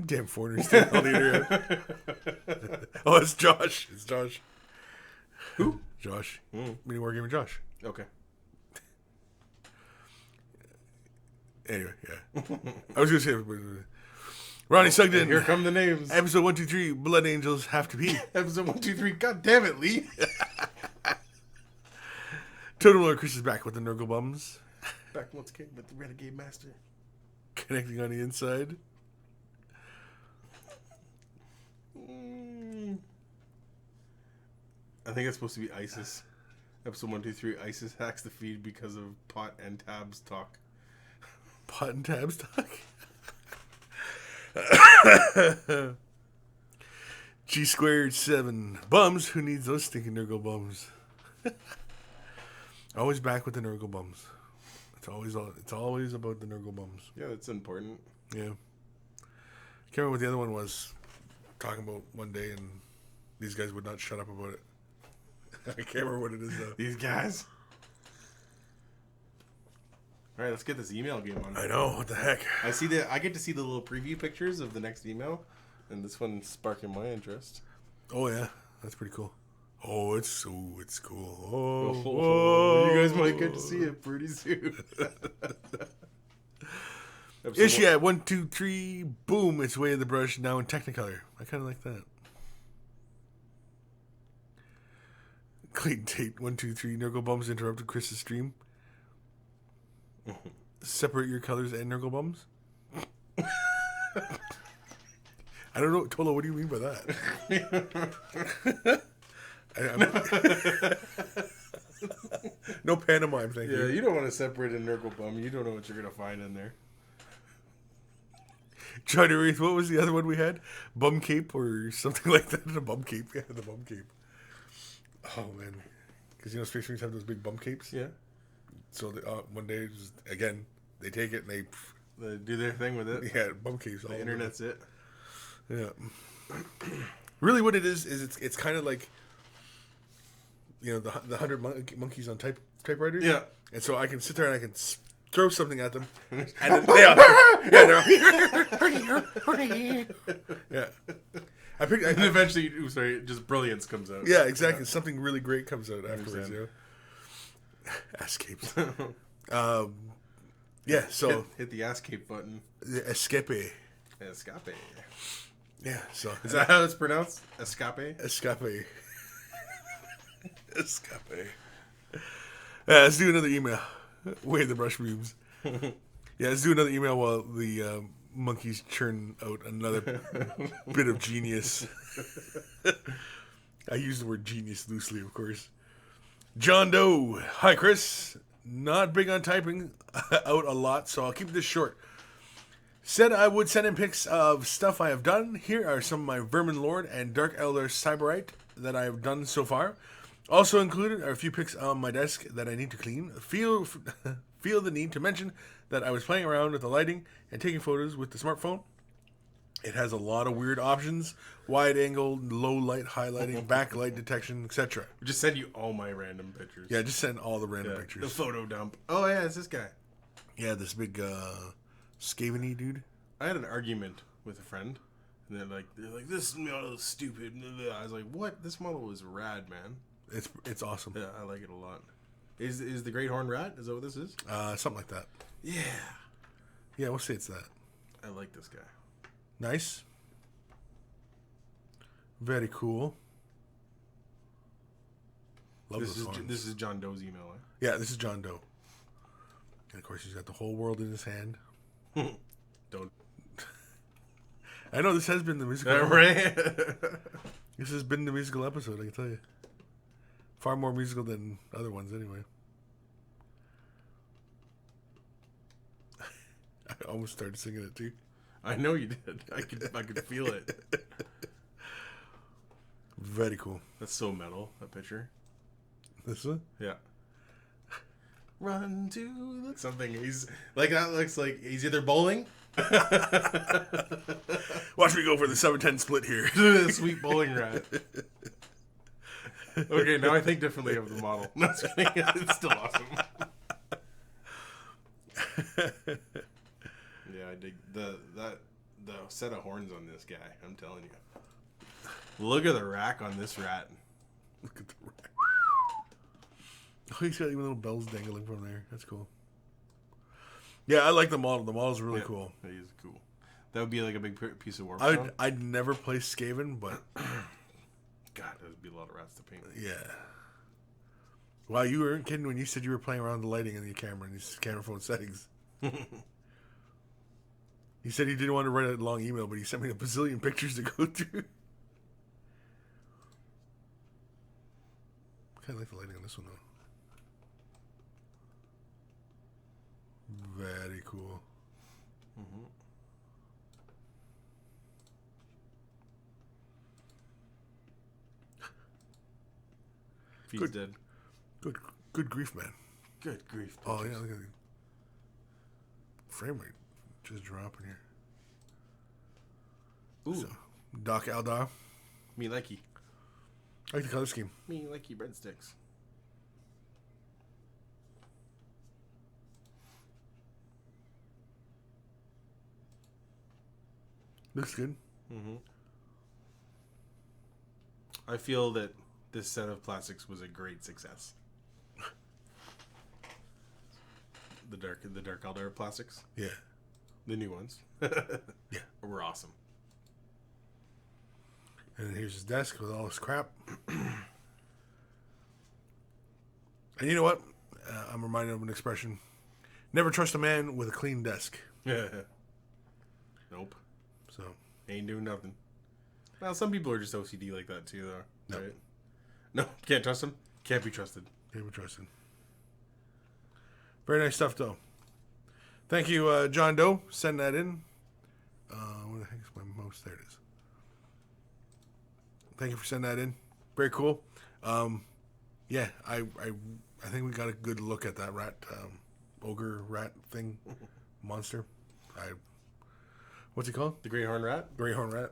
Damn foreigners still on the internet. Oh, it's Josh. It's Josh. Who? Josh. Mini War Gamer Josh. Okay. Anyway, yeah. I was going to say, Ronnie sucked in. Here come the names. Episode 1, 2, 3. Blood Angels have to be. Episode 1, 2, 3. God damn it, Lee. Total Lord Kris is back with the Nurgle Bums. Back once again with the Renegade Master. Connecting on the inside. I think it's supposed to be ISIS. Episode 1, 2, 3. ISIS hacks the feed because of pot and tabs talk. Pot and tabs talk? G squared 7. Bums? Who needs those stinking Nurgle bums? Always back with the Nurgle bums. It's always about the Nurgle bums. Yeah, that's important. Yeah. Can't remember what the other one was. Talking about one day, and these guys would not shut up about it. I can't remember what it is though. These guys. All right, let's get this email game on. I know, what the heck. I get to see the little preview pictures of the next email, and this one's sparking my interest. Oh yeah, that's pretty cool. Oh, it's cool. Oh, Oh, you guys might get to see it pretty soon. Issue at 1, 2, 3. Boom! It's Way of the Brush now in Technicolor. I kind of like that. Clayton Tate 1, 2, 3. Nurgle Bums interrupted Chris's stream. Separate your colors and Nurgle Bums. I don't know, Tolo. What do you mean by that? No pantomime, thank you. Yeah, you don't want to separate a Nurgle Bum. You don't know what you're going to find in there. Trying to read, what was the other one we had? Bum Cape or something like that? The Bum Cape. Yeah, the Bum Cape. Oh, man. Because, Space Marines have those big bum capes? Yeah. So, one day, again, they take it and they do their thing with it. Yeah, bum capes. The internet's it. Yeah. Really what it is it's kind of like, the 100 monkeys on typewriters. Yeah. And so I can sit there and I can throw something at them. And then they're yeah. And eventually, just brilliance comes out. Yeah, exactly. Yeah. Something really great comes out afterwards. Escapes. Yeah, so hit the escape button. Escape. Yeah, so is that how it's pronounced? Escape. Escape. Escape. Yeah, let's do another email. Way the brush beams. Yeah, let's do another email while the monkeys churn out another bit of genius. I use the word genius loosely, of course. John Doe. Hi, Kris. Not big on typing out a lot, so I'll keep this short. Said I would send in pics of stuff I have done. Here are some of my Vermin Lord and Dark Elder Cyberite that I have done so far. Also included are a few pics on my desk that I need to clean. Feel the need to mention that I was playing around with the lighting and taking photos with the smartphone. It has a lot of weird options. Wide angle, low light highlighting, backlight detection, etc. Just send you all my random pictures. Yeah, just send all the random pictures. The photo dump. Oh, yeah, it's this guy. Yeah, this big Scaveny dude. I had an argument with a friend. And they're like, this model is stupid. I was like, what? This model is rad, man. It's awesome. Yeah, I like it a lot. Is the Great Horned Rat? Is that what this is? Something like that. Yeah. Yeah, we'll say it's that. I like this guy. Nice. Very cool. Love this is John Doe's email, eh? Yeah, this is John Doe. And of course, he's got the whole world in his hand. Don't. I know this has been the musical. Right? This has been the musical episode, I can tell you. Far more musical than other ones, anyway. I almost started singing it too. I know you did. I could feel it. Very cool. That's so metal. That picture. This one? Yeah. Run to something. He's like that. Looks like he's either bowling. Watch me go for the 7-10 split here. Sweet bowling rat. Okay, now I think differently of the model. No, just kidding. It's still awesome. Yeah, I dig the set of horns on this guy. I'm telling you. Look at the rack on this rat. Look at the rack. Oh, he's got even little bells dangling from there. That's cool. Yeah, I like the model. The model's really cool. He is cool. That would be like a big piece of work. I'd never play Skaven, but God, that would be a lot of rats to paint. Yeah. Wow, you weren't kidding when you said you were playing around with the lighting in your camera and these camera phone settings. He said he didn't want to write a long email, but he sent me a bazillion pictures to go through. I kind of like the lighting on this one, though. Very cool. Mm-hmm. Feed's dead. Good grief, man. Good grief. Oh, yeah, look at the frame rate just dropping here. Ooh. So, Doc Eldar. Me likey. I like the color scheme. Me likey breadsticks. Looks good. Mm-hmm. I feel that this set of plastics was a great success. The dark Eldar plastics. Yeah. The new ones. Yeah. Were awesome. And then here's his desk with all this crap. And you know what? I'm reminded of an expression. Never trust a man with a clean desk. Nope. So. Ain't doing nothing. Well, some people are just OCD like that too, though. No. Right? No, can't trust them. Can't be trusted. Can't be trusted. Very nice stuff, though. Thank you, John Doe. Send that in. Where the heck is my mouse? There it is. Thank you for sending that in. Very cool. Yeah, I think we got a good look at that rat, ogre rat thing, monster. What's he called? The Great Horn Rat? Great horn rat.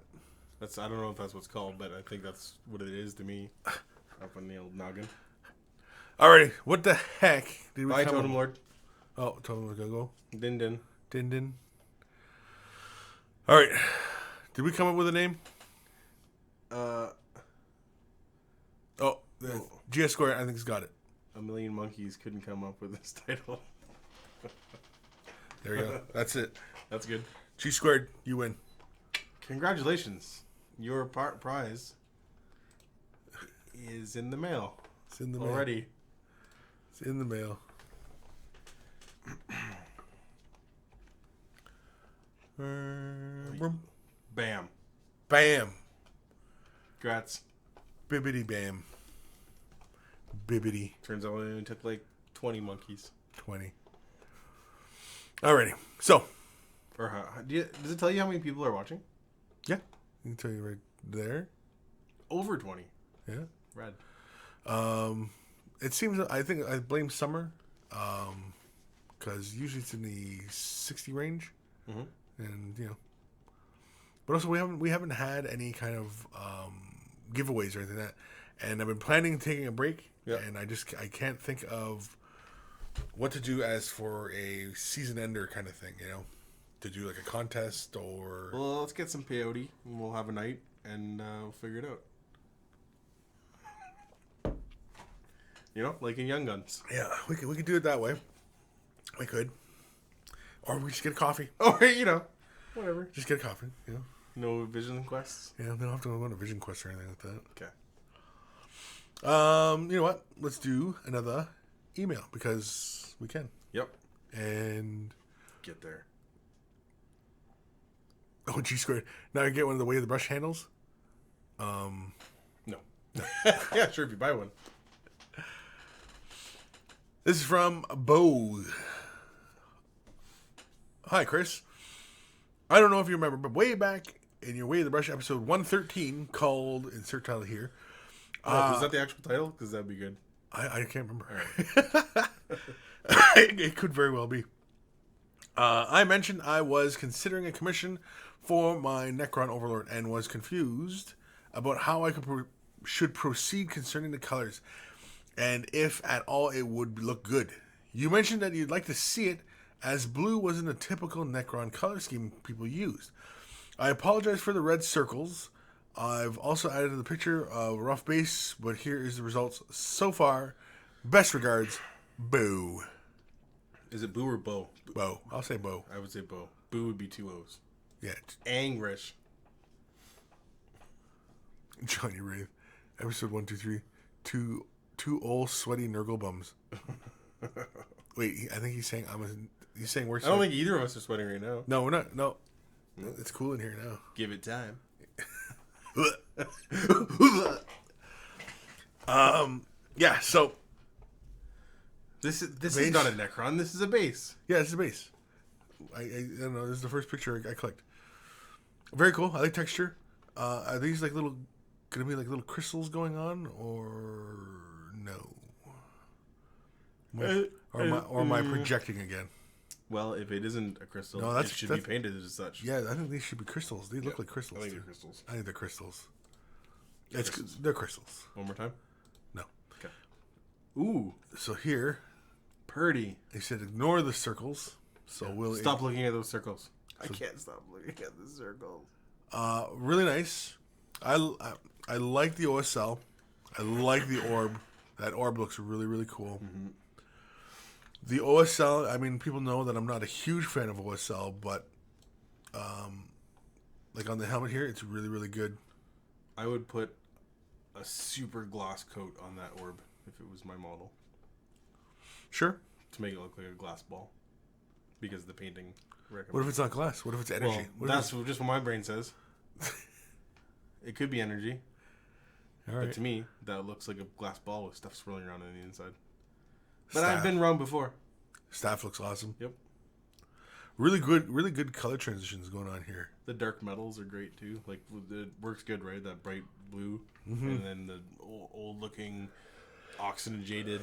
I don't know if that's what's called, but I think that's what it is to me. Up on the old noggin. Alrighty, what the heck did we Bye, come Totem up? Lord. Oh, Totem Lord, go. Din din. Din din. Alright, did we come up with a name? GS Square, I think, has got it. A Million Monkeys couldn't come up with this title. There you go. That's it. That's good. G squared, you win. Congratulations. Your prize is in the mail. It's in the mail. Already. It's in the mail. Bam. Bam. Congrats. Bibbity bam. Bibbity. Turns out it only took like 20 monkeys. 20. Alrighty. So. Or does it tell you how many people are watching? Yeah. I can tell you right there. Over 20. Yeah. Red. It seems, I think I blame summer. Because usually it's in the 60 range. Mm-hmm. And, you know. But also we haven't had any kind of giveaways or anything like that. And I've been planning taking a break. Yeah. And I can't think of what to do as for a season ender kind of thing, you know? To do like a contest or... Well, let's get some peyote and we'll have a night and we'll figure it out. You know, like in Young Guns. Yeah, we could do it that way. We could. Or we just get a coffee. Or, you know, whatever. Just get a coffee, you know? No vision quests? Yeah, they don't have to go on a vision quest or anything like that. Okay. You know what? Let's do another email because we can. Yep. And... Get there. Oh, G squared. Now I get one of the way of the brush handles. No. Yeah, sure, if you buy one. This is from Bo. Hi, Chris. I don't know if you remember, but way back in your Way of the Brush episode 113, called insert title here. Oh, is that the actual title? Because that'd be good. I can't remember. All right. It could very well be. I mentioned I was considering a commission for my Necron Overlord and was confused about how I should proceed concerning the colors and if at all it would look good. You mentioned that you'd like to see it as blue wasn't a typical Necron color scheme people used. I apologize for the red circles. I've also added to the picture a rough base, but here is the results so far. Best regards, Boo. Is it Boo or Bo? Bo. I'll say Bo. I would say Bo. Boo would be 2 O's. Yeah. Angrish. Johnny Rave. Episode 123. Two old sweaty Nurgle bums. Wait, I think he's saying he's saying we're I don't think either of us are sweating right now. No, we're not. No. It's cool in here now. Give it time. Yeah, so This is not a Necron. This is a base. yeah, it's the base. I don't know. This is the first picture I clicked. Very cool. I like texture. Are these like gonna be like little crystals going on, or no? Or am I projecting again? Well, if it isn't a crystal, No, it should be painted as such. Yeah, I think these should be crystals. They look like crystals. I think too. they're crystals. I think they're crystals. They're crystals. One more time. No. Okay. Ooh, So here purdy. they said ignore the circles. So we'll Stop looking at those circles. I can't stop looking at the circles. Really nice. I like the OSL. I like the orb. That orb looks really, really cool. Mm-hmm. The OSL, I mean, people know that I'm not a huge fan of OSL, but like on the helmet here, it's really, really good. I would put a super gloss coat on that orb if it was my model Sure. to make it look like a glass ball because the painting. What if it's not glass? What if it's energy? Well, that's just what my brain says. It could be energy. All right. But to me, that looks like a glass ball with stuff swirling around on the inside. But I've been wrong before. Staff looks awesome. Yep. Really good color transitions going on here. The dark metals are great too. Like it works good, right? That bright blue, Mm-hmm. and then the old looking oxygenized.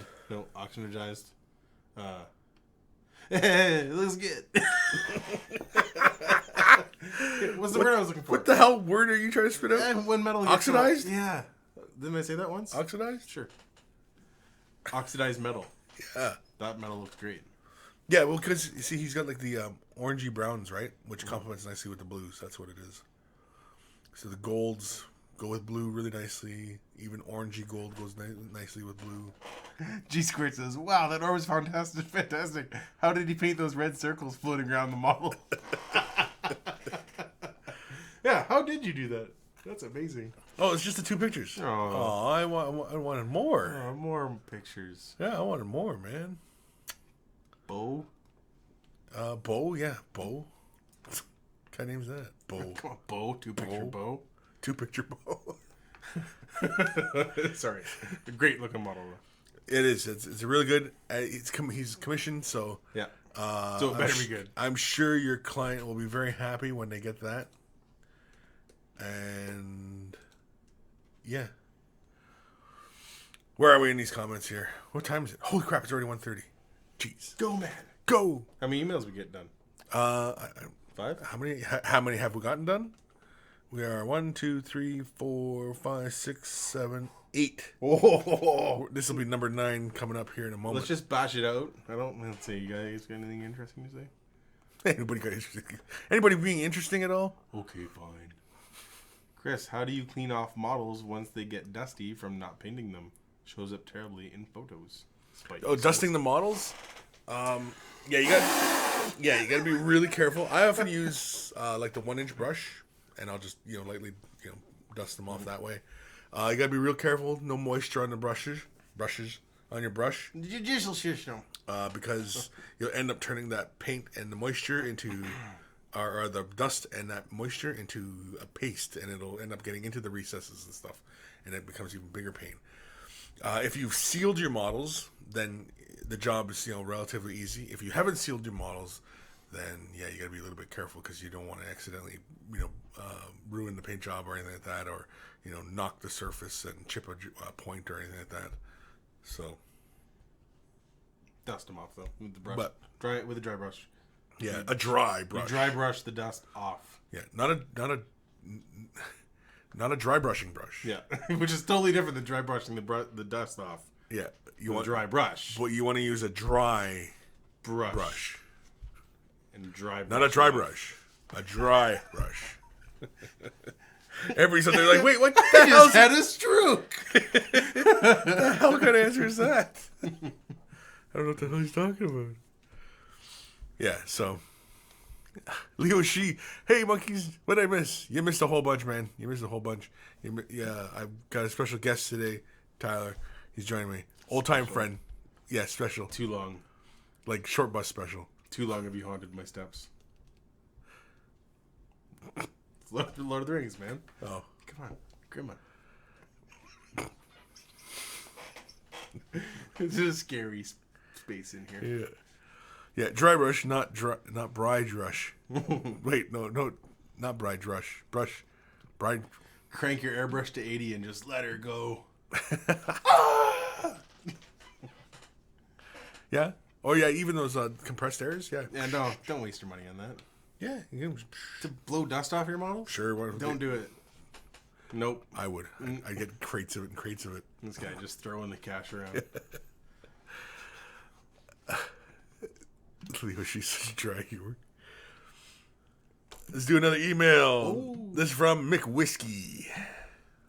It looks good. What's the word I was looking for? What the hell word are you trying to spit out? When metal gets Oxidized? Yeah. Didn't I say that once? Oxidized? Sure. Oxidized metal. Yeah. That metal looks great. Yeah, well, because, you see, he's got, like, the orangey browns, right? Which complements nicely with the blues. That's what it is. So the golds go with blue really nicely. Even orangey gold goes nicely with blue. G Squirt says, "Wow, that orb was fantastic. How did he paint those red circles floating around the model?" Yeah, how did you do that? That's amazing. Oh, it's just the 2 pictures. Oh, I wanted more. Oh, more pictures. Yeah, I wanted more, man. Bo? Bo, yeah, Bo. What kind of name's that? Bo. Come on, Bo. 2-picture Bo. 2-picture Bo. Sorry. A great looking model, though. It is. It's a really good. He's commissioned, so Yeah. So it better be good. I'm sure your client will be very happy when they get that. And yeah, where are we in these comments here? What time is it? Holy crap! It's already 1:30. Jeez, Go, man. go. How many emails we get done? 5? How many have we gotten done? We are 1, 2, 3, 4, 5, 6, 7, 8. Oh. This will be number 9 coming up here in a moment. Let's just bash it out. Let's see. You guys got anything interesting to say? Anybody got interesting? Anybody being interesting at all? Okay, fine. Chris, how do you clean off models once they get dusty from not painting them? Shows up terribly in photos. Dusting the models? You got to be really careful. I often use like the 1-inch brush, and I'll just lightly dust them off that way. You got to be real careful. No moisture on the brushes on your brush. Judicial system. Because you'll end up turning that paint and the moisture into, or the dust and that moisture into a paste, and it'll end up getting into the recesses and stuff, and it becomes even bigger pain. If you've sealed your models, then the job is relatively easy. If you haven't sealed your models, then yeah, you got to be a little bit careful because you don't want to accidentally ruin the paint job or anything like that, or knock the surface and chip a point or anything like that. So dust them off though with the brush. But dry it with a dry brush. Yeah, a dry brush. You dry brush the dust off. Yeah, not a dry brushing brush. Yeah, which is totally different than dry brushing the dust off. Yeah, you want a dry brush, but you want to use a dry brush. And dry brush. Not a dry brush. A dry brush. Every Sunday, they're like, wait, what the hell? Just had a stroke. What the hell kind of answer is that? I don't know what the hell he's talking about. Yeah, so Leo She, hey monkeys, what did I miss? You missed a whole bunch, man. You missed a whole bunch. Yeah, I've got a special guest today, Tyler. He's joining me. Old time friend. Yeah, special. Too long. Like short bus special. Too long have you haunted my steps. It's Lord of the Rings, man. Oh. Come on, Grandma. It's a scary space in here. Yeah. Yeah, dry brush, not bride rush. Wait, no, not bride rush. Bride. Crank your airbrush to 80 and just let her go. Yeah. Oh yeah, even those compressed airs. Yeah. Yeah, don't waste your money on that. Yeah. To blow dust off your model? Sure. Don't do it. Nope. I would. I get crates of it and crates of it. This guy just throwing the cash around. Leo, she's such dry humor. Let's do another email. Ooh. This is from McWhiskey.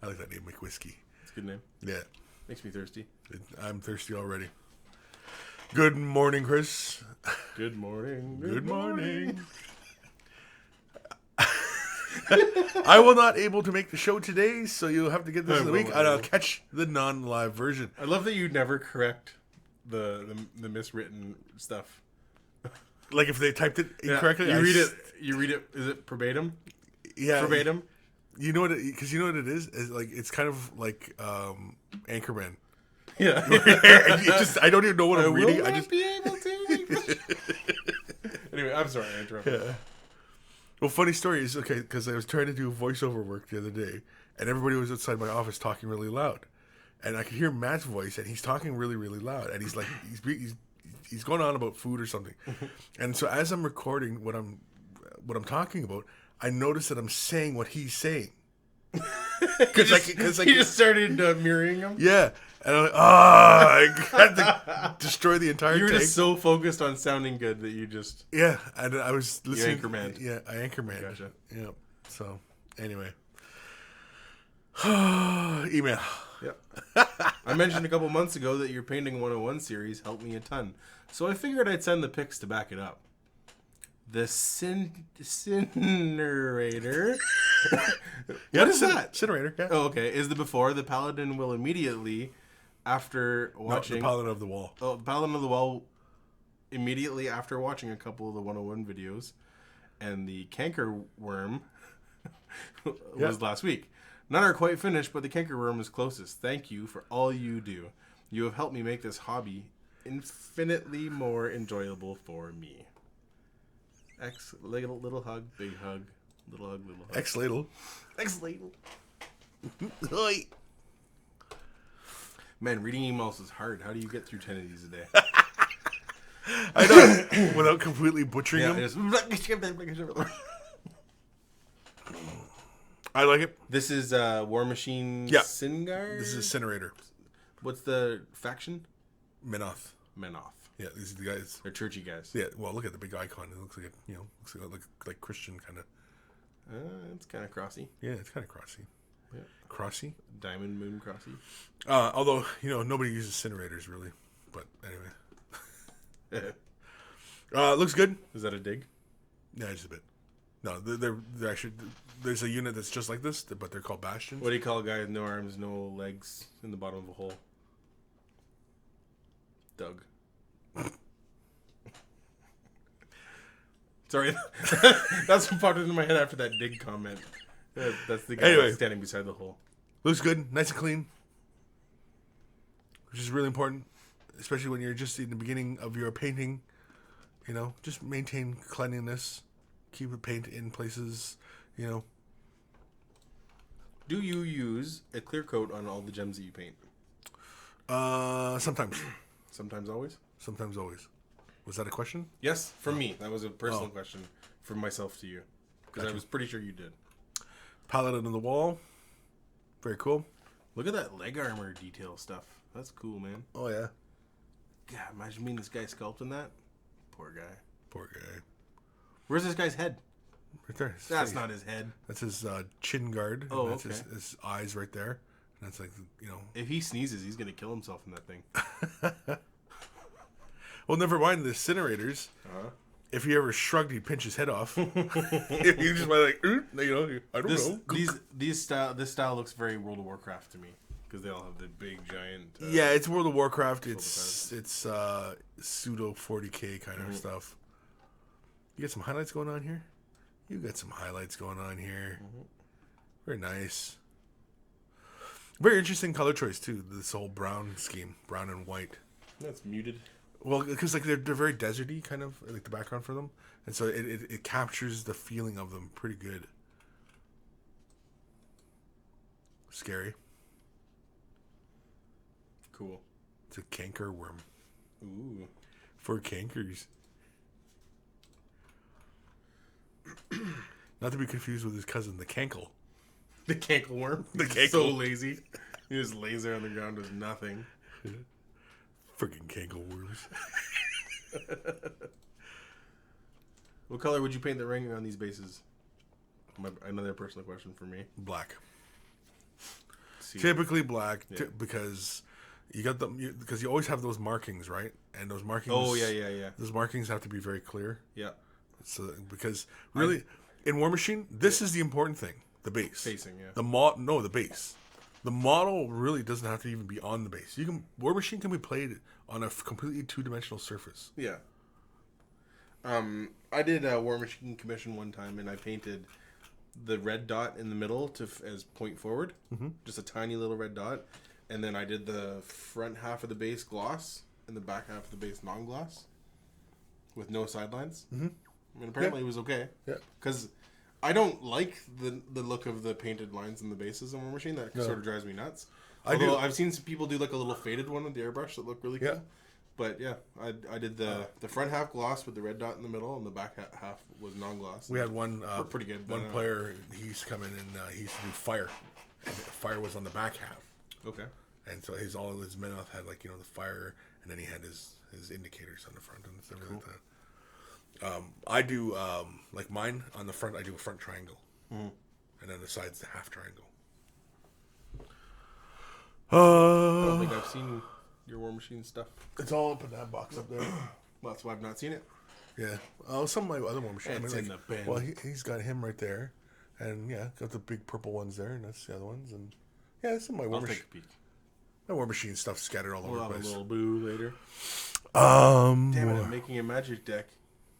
I like that name, McWhiskey. It's a good name. Yeah. Makes me thirsty. I'm thirsty already. Good morning, Kris. Good morning. Good morning. I will not able to make the show today, so you'll have to get this in the week, and I'll catch the non-live version. I love that you never correct the miswritten stuff. Like if they typed it incorrectly, you read it. Is it verbatim? Yeah, verbatim. You know what? Because you know what it is? Like it's kind of like Anchorman. Yeah. I don't even know what I'm reading. I just be able to. Anyway, I'm sorry I interrupted. Yeah. Well, funny story is because I was trying to do voiceover work the other day, and everybody was outside my office talking really loud, and I could hear Matt's voice, and he's talking really, really loud, and he's like he's going on about food or something, and so as I'm recording what I'm talking about, I notice that I'm saying what he's saying. Because you just started mirroring him. Yeah, and I'm like, I had to destroy the entire. You were tank. just so focused on sounding good that you just and I was listening. You Anchorman. Yeah, I Anchorman. Gotcha. Yeah. So anyway, email. Yep. I mentioned a couple months ago that your Painting 101 series helped me a ton, so I figured I'd send the pics to back it up. The incinerator. What is that? Incinerator. Yeah. Oh, okay. Is the before the paladin will immediately after watching the Paladin of the Wall. Oh, Paladin of the Wall immediately after watching a couple of the 101 videos, and the canker worm was last week. None are quite finished, but the canker worm is closest. Thank you for all you do. You have helped me make this hobby infinitely more enjoyable for me. X little hug, big hug, little hug, little hug. X ladle. X ladle. Oi. Man, reading emails is hard. How do you get through 10 of these a day? I know. Without completely butchering them. I like it. This is War Machine Singar? This is Incinerator. What's the faction? Menoth. Menoth. Yeah, these are the guys. They're churchy guys. Yeah, well, look at the big icon. It looks like like Christian kind of. It's kind of crossy. Yeah, it's kind of crossy. Yeah. Crossy? Diamond Moon crossy. Although, nobody uses incinerators really. But anyway. Looks good. Is that a dig? Yeah, just a bit. No, they're actually, there's a unit that's just like this, but they're called Bastions. What do you call a guy with no arms, no legs in the bottom of a hole? Doug. Sorry, that's what popped into my head after that dig comment. That's the guy standing beside the hole. Looks good, nice and clean. which is really important, especially when you're just in the beginning of your painting. You know, just maintain cleanliness, keep the paint in places. You know. Do you use a clear coat on all the gems that you paint? Sometimes. Sometimes, always. Sometimes, always. Was that a question? Yes, from me. That was a personal question from myself to you, because I was pretty sure you did. Palette on the wall. Very cool. Look at that leg armor detail stuff. That's cool, man. Oh yeah. God, imagine being this guy sculpting that. Poor guy. Poor guy. Where's this guy's head? Right there. That's not his head. That's his chin guard. Oh, and that's okay. his eyes right there. And that's like, you know. If he sneezes, he's gonna kill himself in that thing. Well, never mind the incinerators. Uh-huh. If he ever shrugged, he'd pinch his head off. If he just went like, you know, I don't know. This style looks very World of Warcraft to me, because they all have the big giant. Yeah, it's World of Warcraft. It's pseudo 40K kind of stuff. You got some highlights going on here. You got some highlights going on here. Mm-hmm. Very nice. Very interesting color choice too. This whole brown scheme, brown and white. That's muted. Well, because like they're very deserty, kind of like the background for them, and so it captures the feeling of them pretty good. Scary. Cool. It's a canker worm. Ooh. For cankers. Not to be confused with his cousin, the cankle. The cankle worm. The cankle. So lazy. He just lays there on the ground, does nothing. Freaking cankle worms. What color would you paint the ring on these bases? Another personal question for me. Black. See. Typically black, because you got because you always have those markings, right? And those markings. Oh yeah. Those markings have to be very clear. Yeah. So because really, in War Machine, this is the important thing: the base. Facing, yeah. The base. The model really doesn't have to even be on the base. War Machine can be played on a completely two-dimensional surface. Yeah. I did a War Machine commission one time, and I painted the red dot in the middle as point forward, just a tiny little red dot, and then I did the front half of the base gloss and the back half of the base non-gloss with no sidelines. Mm-hmm. I mean, apparently it was okay. Yeah. Because I don't like the look of the painted lines in the bases in War Machine. That sort of drives me nuts. Although I've seen some people do like a little faded one with the airbrush that look really cool. Yeah. But yeah, I did the front half gloss with the red dot in the middle, and the back half was non-gloss. We had one pretty good. One player, he used to come in and he used to do fire. And fire was on the back half. Okay. And so all of his menoth had like, you know, the fire, and then he had his indicators on the front and stuff like that. I do like mine on the front. I do a front triangle, and then the sides the half triangle. I don't think I've seen your War Machine stuff. It's all up in that box up there. Well, that's why I've not seen it. Yeah. Some of my other War Machines. It's in the bin. Well, he's got him right there, and yeah, got the big purple ones there, and that's the other ones, and yeah, some of my War Machine. Take a peek. My War Machine stuff scattered all over the place. We'll have a little boo later. Damn it! I'm making a magic deck.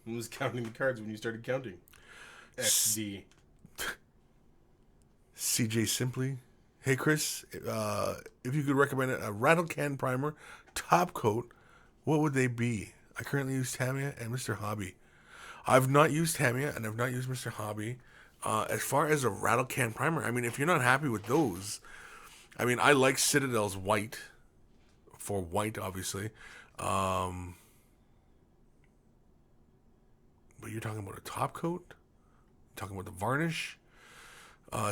I was counting the cards when you started counting. XD. CJ Simply. Hey Kris, if you could recommend a rattle can primer top coat, what would they be? I currently use Tamiya and Mr. Hobby. I've not used Tamiya and I've not used Mr. Hobby. As far as a rattle can primer, I mean, if you're not happy with those, I mean, I like Citadel's white, for white, obviously. But you're talking about a top coat? You're talking about the varnish?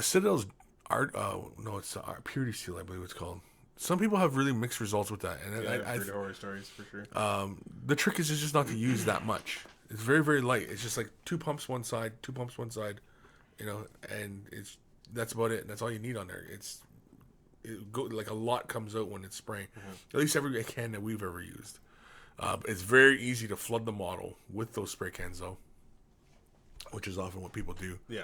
Citadel's art, no, it's Purity Seal, I believe it's called. Some people have really mixed results with that. And yeah, I've heard horror stories for sure. The trick is just not to use that much. It's very, very light. It's just like two pumps one side, you know, and that's about it. That's all you need on there. Like a lot comes out when it's spraying. At least every can that we've ever used. It's very easy to flood the model with those spray cans, though, which is often what people do. Yeah.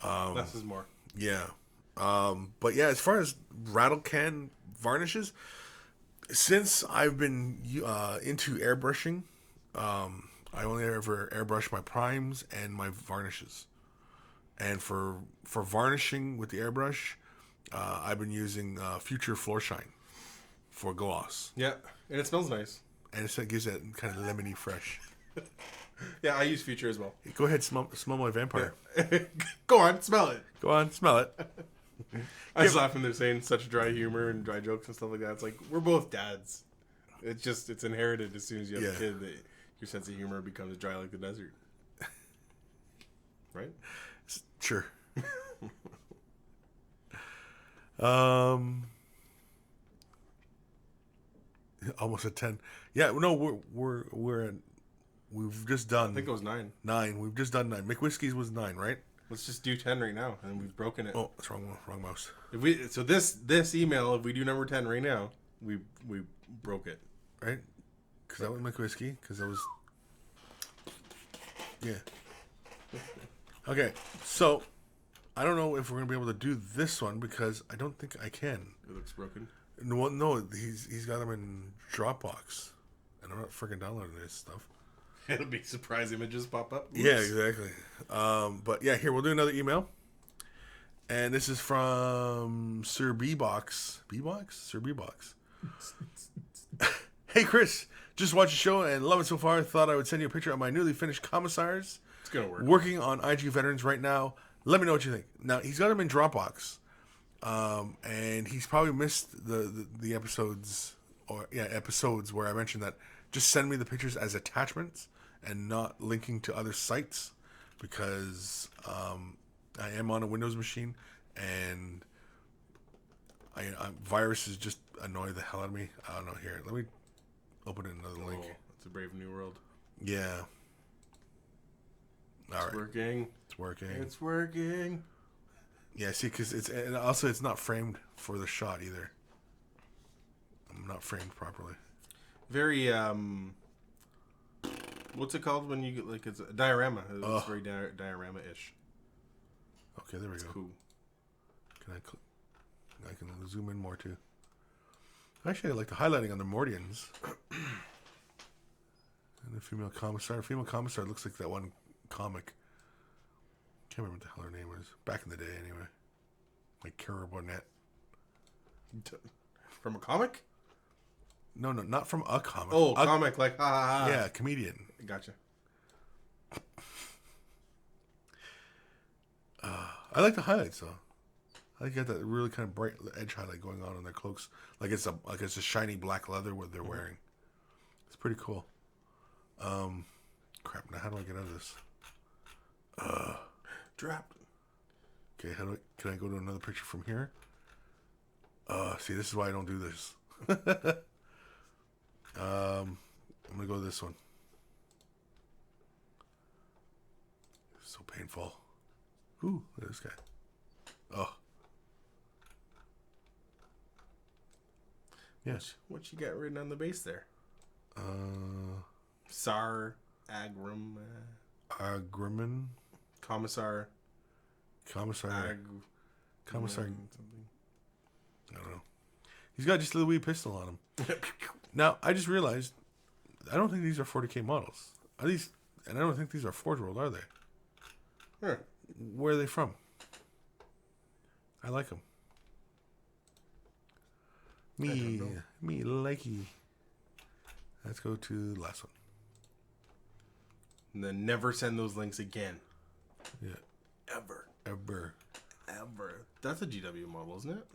Less is more. Yeah. But yeah, as far as rattle can varnishes, since I've been into airbrushing, I only ever airbrush my primes and my varnishes. And for varnishing with the airbrush, I've been using Future Floor Shine for gloss. Yeah, and it smells nice. And it gives that kind of lemony fresh. Yeah, I use Future as well. Go ahead, smell my vampire. Yeah. Go on, smell it. Go on, smell it. I was laughing. They're saying such dry humor and dry jokes and stuff like that. It's like, we're both dads. It's inherited as soon as you have a kid that your sense of humor becomes dry like the desert. Right? Sure. Almost at 10. Yeah, no, we're at, we've just done. I think it was 9. 9. We've just done 9. McWhiskey's was 9, right? Let's just do 10 right now, and we've broken it. Oh, that's wrong mouse. So this email, if we do number 10 right now, we broke it, right? Because that was McWhiskey. Because that was, yeah. Okay, so I don't know if we're gonna be able to do this one because I don't think I can. It looks broken. No, he's got them in Dropbox, and I'm not freaking downloading this stuff. It'll be surprise images pop up. Oops. Yeah, exactly. But yeah, here we'll do another email, and this is from Sir B-Box. B-Box? Sir B-Box. Hey Chris, just watched the show and love it so far. Thought I would send you a picture of my newly finished commissars. It's gonna work. Working on IG Veterans right now. Let me know what you think. Now he's got them in Dropbox, and he's probably missed the episodes episodes where I mentioned that. Just send me the pictures as attachments and not linking to other sites because I am on a Windows machine and viruses just annoy the hell out of me. I don't know. Here, let me open another link. It's a brave new world. Yeah. All right. Working. It's working. It's working. Yeah, see, because it's not framed for the shot either. I'm not framed properly. Very what's it called when you get like it's a diorama? It's very diorama-ish. Okay, there we go. Cool. Can I can zoom in more too. Actually, I like the highlighting on the Mordians. And the female commissar. Female commissar looks like that one comic. Can't remember what the hell her name was. Back in the day, anyway. Like Kara Bonnet. From a comic? No, not from a comic. Oh, comic, like ha ha ha. Yeah, comedian. Gotcha. I like the highlights though. I like that really kind of bright edge highlight going on their cloaks, like it's a shiny black leather what they're wearing. It's pretty cool. Crap. Now how do I get out of this? Dropped. Okay, can I go to another picture from here? See, this is why I don't do this. I'm gonna go to this one. So painful. Ooh, look at this guy. Oh. Yes. What you got written on the base there? Sar Agrim. Agriman. Commissar. Something. I don't know. He's got just a little wee pistol on him. Now, I just realized, I don't think these are 40K models. Are these? And I don't think these are Forge World, are they? Huh. Where are they from? I like them. Me likey. Let's go to the last one. And then never send those links again. Yeah. Ever. That's a GW model, isn't it?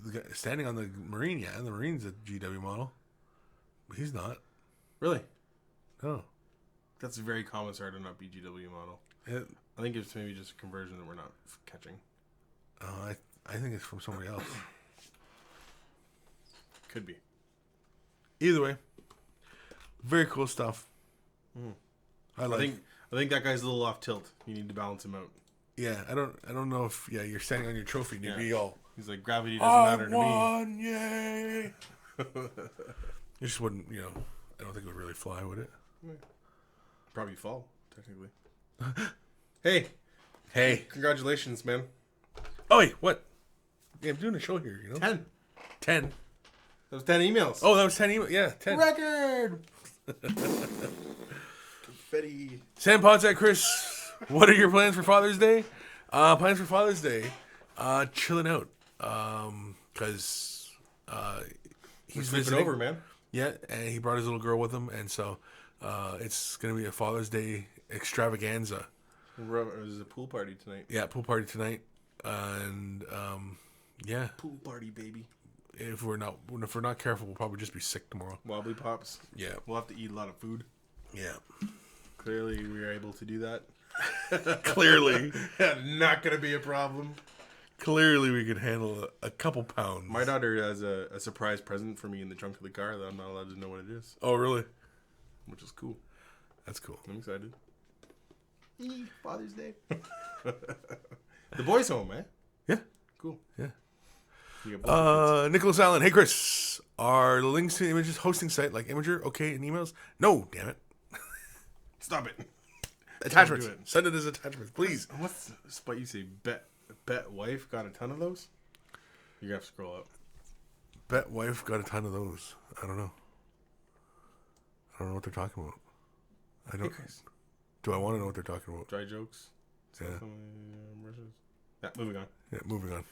The guy standing on the Marine, yeah. The Marine's a GW model. But he's not. Really? No. That's a very commissar to not be GW model. I think it's maybe just a conversion that we're not catching. I think it's from somebody else. Could be. Either way, very cool stuff. I think that guy's a little off tilt. You need to balance him out. Yeah, I don't know if you're standing on your trophy and you'd be all. He's like, gravity doesn't matter to me. Yay! It just wouldn't, I don't think it would really fly, would it? Probably fall, technically. Hey, congratulations, man. Oh wait, what? Yeah, I'm doing a show here. 10. 10. That was 10 emails. Oh, that was 10 emails. Yeah, 10. Record. Confetti. Sam Potts at Chris. What are your plans for Father's Day? Plans for Father's Day, chilling out. Because he's sleeping visiting. over, man. Yeah, and he brought his little girl with him, and so it's going to be a Father's Day extravaganza. There's a pool party tonight. Yeah, pool party tonight, and yeah, Pool party, baby. if we're not careful, we'll probably just be sick tomorrow. Wobbly pops. Yeah, We'll have to eat a lot of food. yeah. Clearly, we were able to do that. Clearly, Not gonna be a problem. clearly, we could handle a couple pounds. My daughter has a surprise present for me in the trunk of the car that I'm not allowed to know what it is, Oh, really? which is cool. That's cool. I'm excited. Father's Day. The boys' home, man. Yeah, Cool. yeah. You got both kids. Nicholas Allen. Hey, Chris. Are the links to the images hosting site like Imager okay in emails? No, damn it. Stop it. Attachments. do it. Send it as attachments, please. What's the spot you say? Bet wife got a ton of those? You're gonna have to scroll up. Bet wife got a ton of those. I don't know. I don't know what they're talking about. I don't. Hey, Chris. Do I want to know what they're talking about? Dry jokes. Yeah. Yeah, moving on. Yeah, moving on.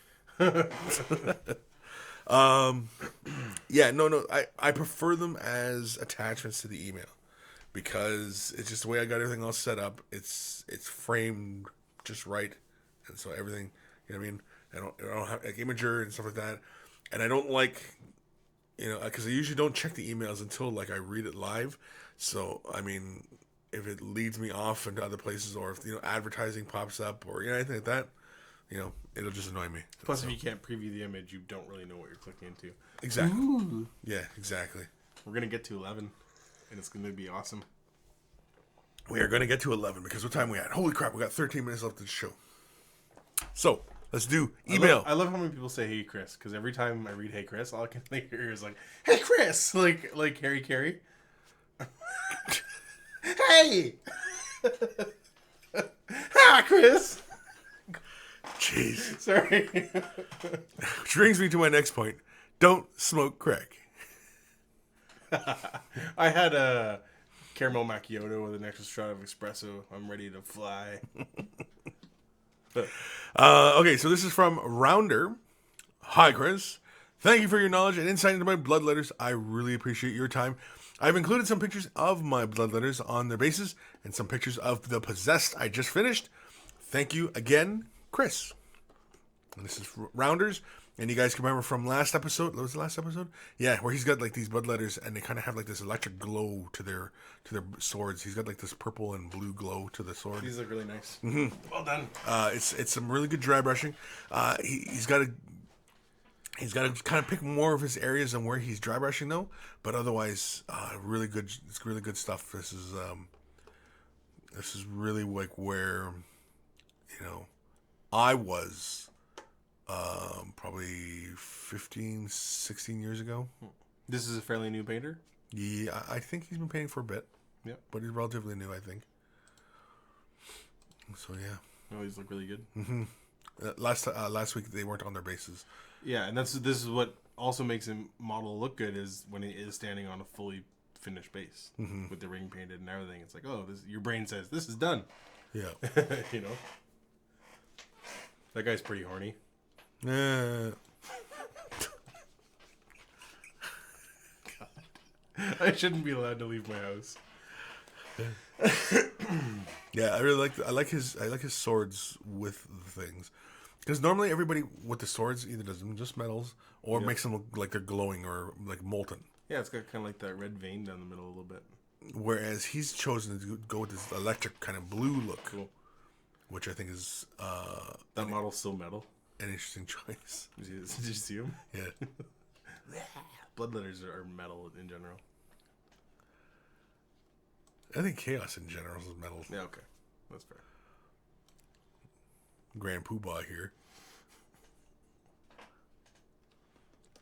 Yeah, no. I prefer them as attachments to the email because it's just the way I got everything all set up. It's framed just right, and so everything. You know what I mean? I don't have like Imager and stuff like that, and I don't like, because I usually don't check the emails until like I read it live. So I mean, if it leads me off into other places, or if advertising pops up, or anything like that, it'll just annoy me. Plus, if you can't preview the image, you don't really know what you're clicking into. Exactly. Ooh. Yeah, exactly. We're gonna get to 11, and it's gonna be awesome. We are going to get to 11 because what time we at? Holy crap, we got 13 minutes left of the show. So, let's do email. I love how many people say "Hey Chris" because every time I read "Hey Chris," all I can hear is like "Hey Chris," like Harry Carey. Hey, hi Chris. Jeez. Sorry. Which brings me to my next point. Don't smoke crack. I had a caramel macchiato with an extra shot of espresso. I'm ready to fly. Okay, so this is from Rounder. Hi, Chris. Thank you for your knowledge and insight into my blood letters. I really appreciate your time. I've included some pictures of my blood letters on their bases and some pictures of the possessed I just finished. Thank you again, Chris. And this is Rounders. And you guys can remember from last episode. What was the last episode? Yeah, where he's got like these blood letters and they kind of have like this electric glow to their swords. He's got like this purple and blue glow to the sword. These look really nice. Mm-hmm. Well done. It's some really good dry brushing. He's got to kind of pick more of his areas and where he's dry brushing though. But otherwise, really good. It's really good stuff. This is really like where, I was. Probably 15, 16 years ago. This is a fairly new painter? Yeah, I think he's been painting for a bit. Yep. But he's relatively new, I think. So, yeah. Oh, these look really good. Mm-hmm. Last week, they weren't on their bases. Yeah, and this is what also makes a model look good is when it is standing on a fully finished base with the ring painted and everything. It's like, oh, your brain says, this is done. Yeah. That guy's pretty horny. Yeah. God. I shouldn't be allowed to leave my house. Yeah, I like his swords with the things. Because normally everybody with the swords either does them just metals or makes them look like they're glowing or like molten. Yeah, it's got kind of like that red vein down the middle a little bit. Whereas he's chosen to go with this electric kind of blue look. Cool. Which I think is that model's still metal. An interesting choice. Did you see him? Yeah. Blood letters are metal in general. I think chaos in general is metal. Yeah, okay. That's fair. Grand Poobah here.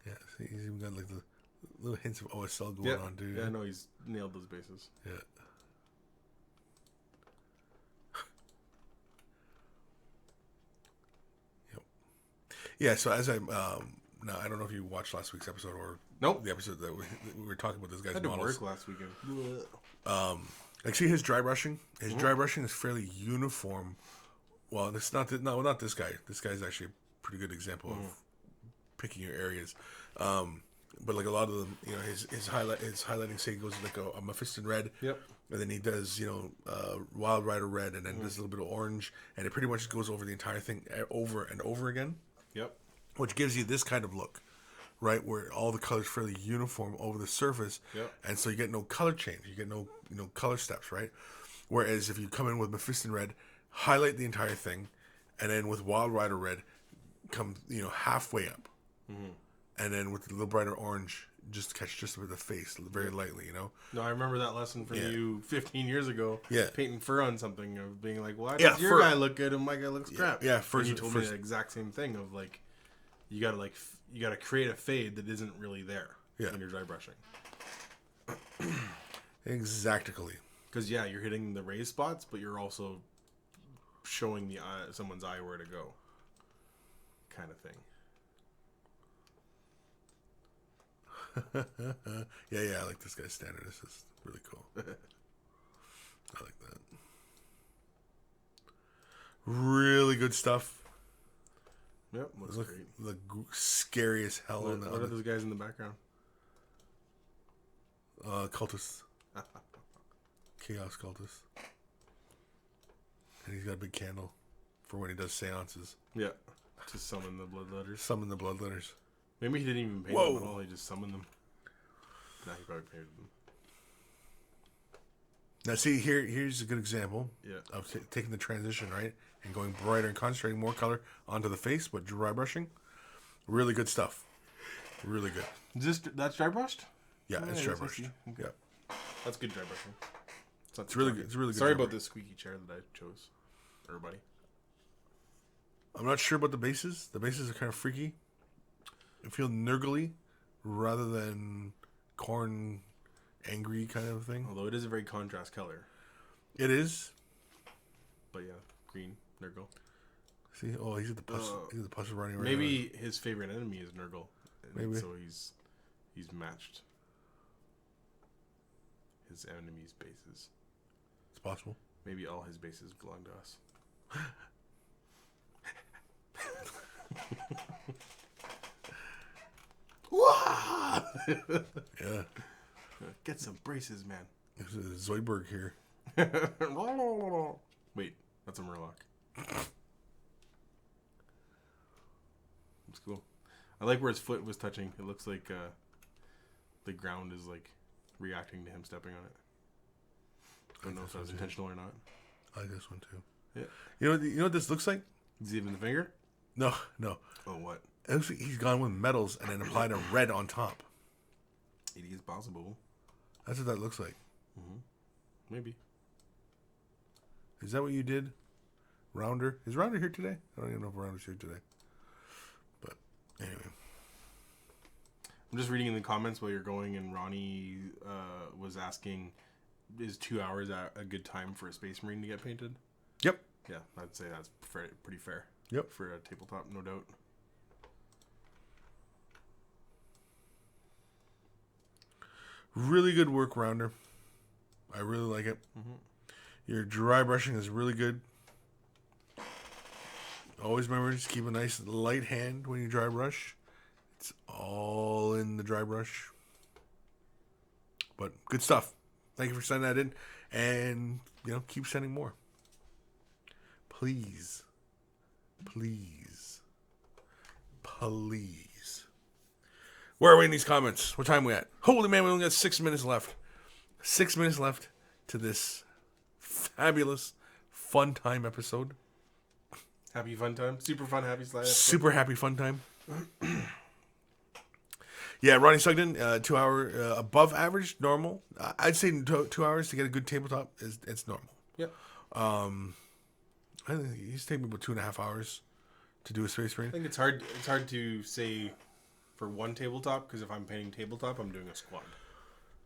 Yeah, see, he's even got like the little hints of OSL going on, dude. Yeah, I know he's nailed those bases. Yeah. Yeah, so as now I don't know if you watched last week's episode or Nope. the episode that we were talking about this guy's I had to models. work last weekend. Like, see his dry brushing. His dry brushing is fairly uniform. Well, it's not this guy. This guy's actually a pretty good example of picking your areas. but like a lot of them, you know, his highlighting say goes like a Mephiston red. Yep. And then he does, you know, Wild Rider red, and then does a little bit of orange, and it pretty much goes over the entire thing over and over again. Yep. Which gives you this kind of look, right, where all the colors fairly uniform over the surface. Yep. And so you get no color change, you get no color steps, right? Whereas if you come in with Mephiston red, highlight the entire thing, and then with Wild Rider red, come halfway up, and then with the little brighter orange, just catch just with the face very lightly, No, I remember that lesson from you 15 years ago. Yeah. Painting fur on something, of being like, why Yeah, does your fur. guy look good and my guy looks crap? Yeah, and you told me the exact same thing of like, you gotta create a fade that isn't really there when you're dry brushing. Exactly. Because you're hitting the raised spots, but you're also showing the someone's eye where to go, kind of thing. Yeah, I like this guy's standard. This is really cool. I like that. Really good stuff. Yep, looks great. Look scary as hell. What are those guys in the background? Cultists. Chaos cultists. And he's got a big candle for when he does seances. Yeah, to summon the bloodletters. Summon the bloodletters. Maybe he didn't even paint them at all. He just summoned them. Nah, he probably painted them. Now, see, here's a good example of taking the transition, right? And going brighter and concentrating more color onto the face, but dry brushing. Really good stuff. Really good. That's dry brushed? Yeah, it's dry brushed. Okay. Yeah. That's good dry brushing. It's really good. It's really good. Sorry about this squeaky chair that I chose, everybody. I'm not sure about the bases. The bases are kind of freaky. I feel nurgly rather than corn angry kind of thing. Although it is a very contrast color. It is. But yeah, green, Nurgle. See, he's at the pus. He's at the pus running around. Maybe his favorite enemy is Nurgle. Maybe. So he's matched his enemy's bases. It's possible. Maybe all his bases belong to us. Yeah. Get some braces, man. There's Zoidberg here. Wait, that's a Murloc. It's cool. I like where his foot was touching. It looks like the ground is like reacting to him stepping on it. I don't know if that was intentional or not. I like this one too. Yeah. You know what this looks like? Is he even the finger? No. Oh, what? It looks like he's gone with metals and then applied a red on top. It is possible. That's what that looks like. Maybe. Is that what you did? Rounder? Is Rounder here today? I don't even know if Rounder's here today. But anyway. I'm just reading in the comments while you're going, and Ronnie was asking, is 2 hours a good time for a Space Marine to get painted? Yep. Yeah, I'd say that's pretty fair. Yep. For a tabletop, no doubt. Really good work, Rounder. I really like it. Your dry brushing is really good. Always remember to keep a nice light hand when you dry brush. It's all in the dry brush. But good stuff. Thank you for sending that in. And, keep sending more. Please. Please. Please. Where are we in these comments? What time are we at? Holy man, we only got 6 minutes left. 6 minutes left to this fabulous fun time episode. Happy fun time. Super fun, happy slide. Super happy fun time. Yeah, Ronnie Sugden, 2 hour above average, normal. I'd say 2 hours to get a good tabletop it's normal. Yep. I think he's taking me about 2.5 hours to do a Space Marine. I think it's hard. It's hard to say for one tabletop, because if I'm painting tabletop, I'm doing a squad.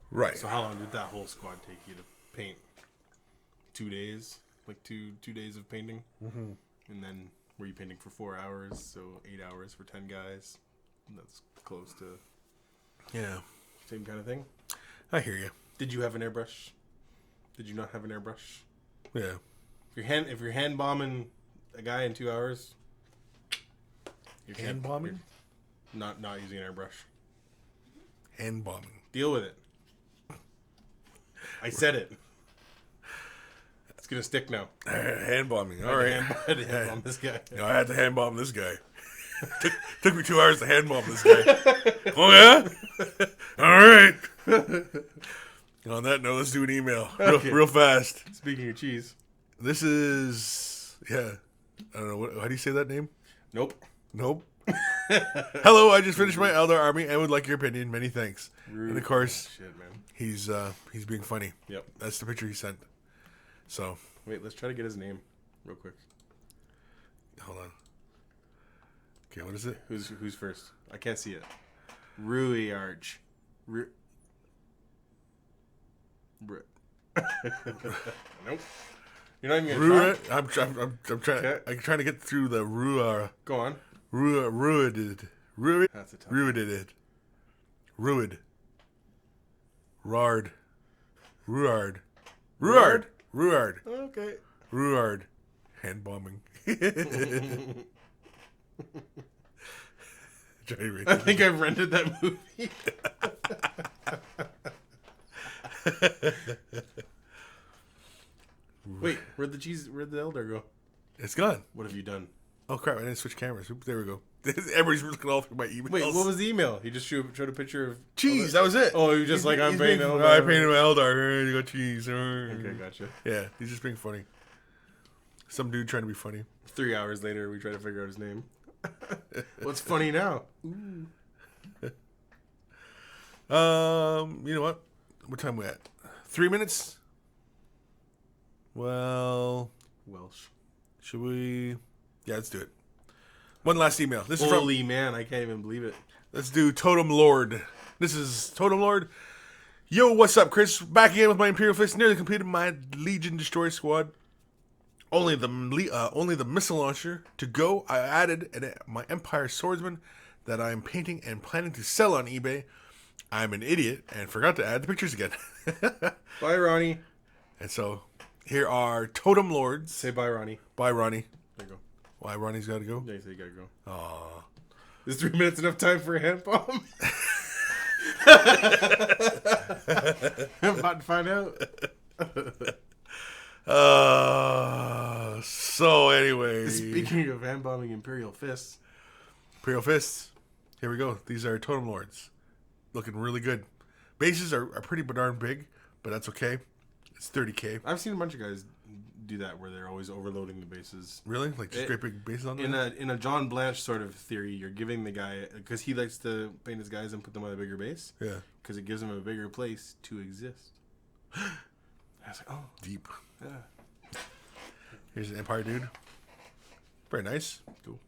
Right. So how long did that whole squad take you to paint? 2 days, like two days of painting, and then were you painting for 4 hours? So 8 hours for 10 guys. That's close to same kind of thing. I hear you. Did you have an airbrush? Did you not have an airbrush? Yeah. If you're hand bombing a guy in 2 hours, Hand bombing? not using an airbrush. Hand bombing. Deal with it. I said it. It's gonna stick now. Hand bombing. All right. Hand bomb this guy. I had to hand bomb this guy. took me 2 hours to hand bomb this guy. Oh yeah. All right. On that note, let's do an email real fast. Speaking of cheese. This is I don't know how do you say that name? Nope. Hello, I just finished my Eldar army and would like your opinion. Many thanks. Rude. And of course, shit, man. He's being funny. Yep. That's the picture he sent. So wait, let's try to get his name real quick. Hold on. Okay, what is it? Who's first? I can't see it. Rui Arch. Nope. You're not even gonna try. I'm trying. Okay. I'm trying to get through the Go on. Ruided. That's a tough. Ruided. Ruid. Ruard. Okay. Ruard. Hand bombing. I think I've rented that movie. Wait, where'd the Eldar go? It's gone. What have you done? Oh crap! I didn't switch cameras. Oop, there we go. Everybody's looking all through my emails. Wait, what was the email? He just showed a picture of cheese. That was it. Oh, you just like I'm painting Eldar. I painted my Eldar. You got cheese. Okay, gotcha. Yeah, he's just being funny. Some dude trying to be funny. 3 hours later, we try to figure out his name. What's funny now? You know what? What time we at? 3 minutes? Well, Welsh. should we? Yeah, let's do it. One last email. This is Holy man, I can't even believe it. Let's do Totem Lord. This is Totem Lord. Yo, what's up, Chris? Back again with my Imperial Fist. Nearly completed my Legion Destroyer Squad. Only the missile launcher to go. I added my Empire Swordsman that I am painting and planning to sell on eBay. I'm an idiot and forgot to add the pictures again. Bye, Ronnie. And so here are Totem Lords. Say bye, Ronnie. Bye, Ronnie. There you go. Why Ronnie's got to go? Yeah, you say you gotta go. Aww. Is 3 minutes enough time for a hand bomb? I'm about to find out. So anyway. Speaking of hand bombing Imperial Fists. Imperial Fists. Here we go. These are Totem Lords. Looking really good. Bases are pretty darn big, but that's okay. It's 30K. I've seen a bunch of guys do that where they're always overloading the bases. Really? Like just great big bases on them? In a John Blanche sort of theory, you're giving the guy, because he likes to paint his guys and put them on a bigger base. Yeah. Because it gives them a bigger place to exist. I was like, oh. Deep. Yeah. Here's an Empire dude. Very nice. Cool.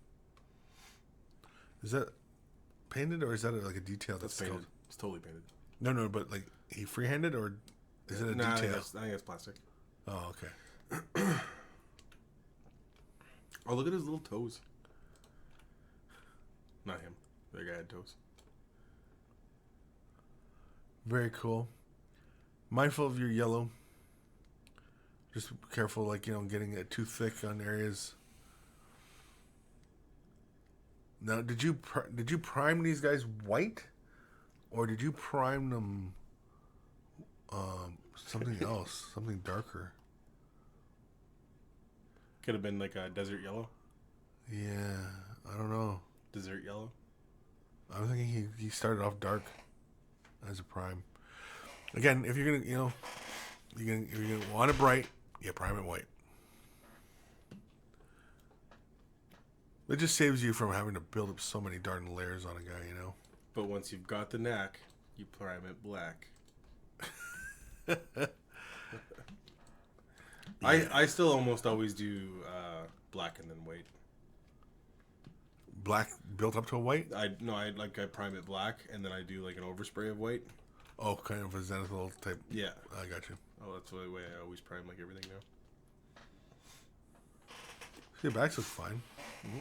Is that painted or is that like a detail That's painted. It's totally painted. No, but like he freehanded or is it a detail? detail? I think it's plastic. Oh, okay. Oh, look at his little toes. Not him. The guy had toes. Very cool. Mindful of your yellow. Just be careful, like, getting it too thick on areas. Now, did you prime these guys white, or did you prime them something else, something darker? Could have been like a desert yellow. Yeah, I don't know. Desert yellow. I'm thinking he started off dark as a prime. Again, if you're gonna you're gonna want it bright, yeah, prime it white. It just saves you from having to build up so many darn layers on a guy, But once you've got the knack, you prime it black. Yeah. I still almost always do black and then white. Black built up to a white? I prime it black and then I do like an overspray of white. Oh, kind of a zenithal type. Yeah. I got you. Oh, that's the way I always prime like everything now. See, your backs look fine. Mm-hmm.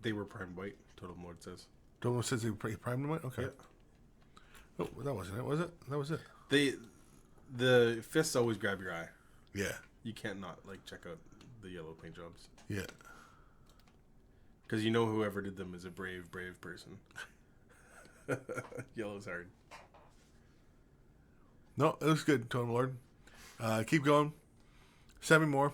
They were primed white, Total Lord says. Total says he primed them white? Okay. Yeah. Oh, that wasn't it, was it? That was it. The fists always grab your eye. Yeah. You can't not check out the yellow paint jobs. Yeah. Because you know whoever did them is a brave person. Yellow's hard. No, it was good, Totem Lord. Keep going. Send me more.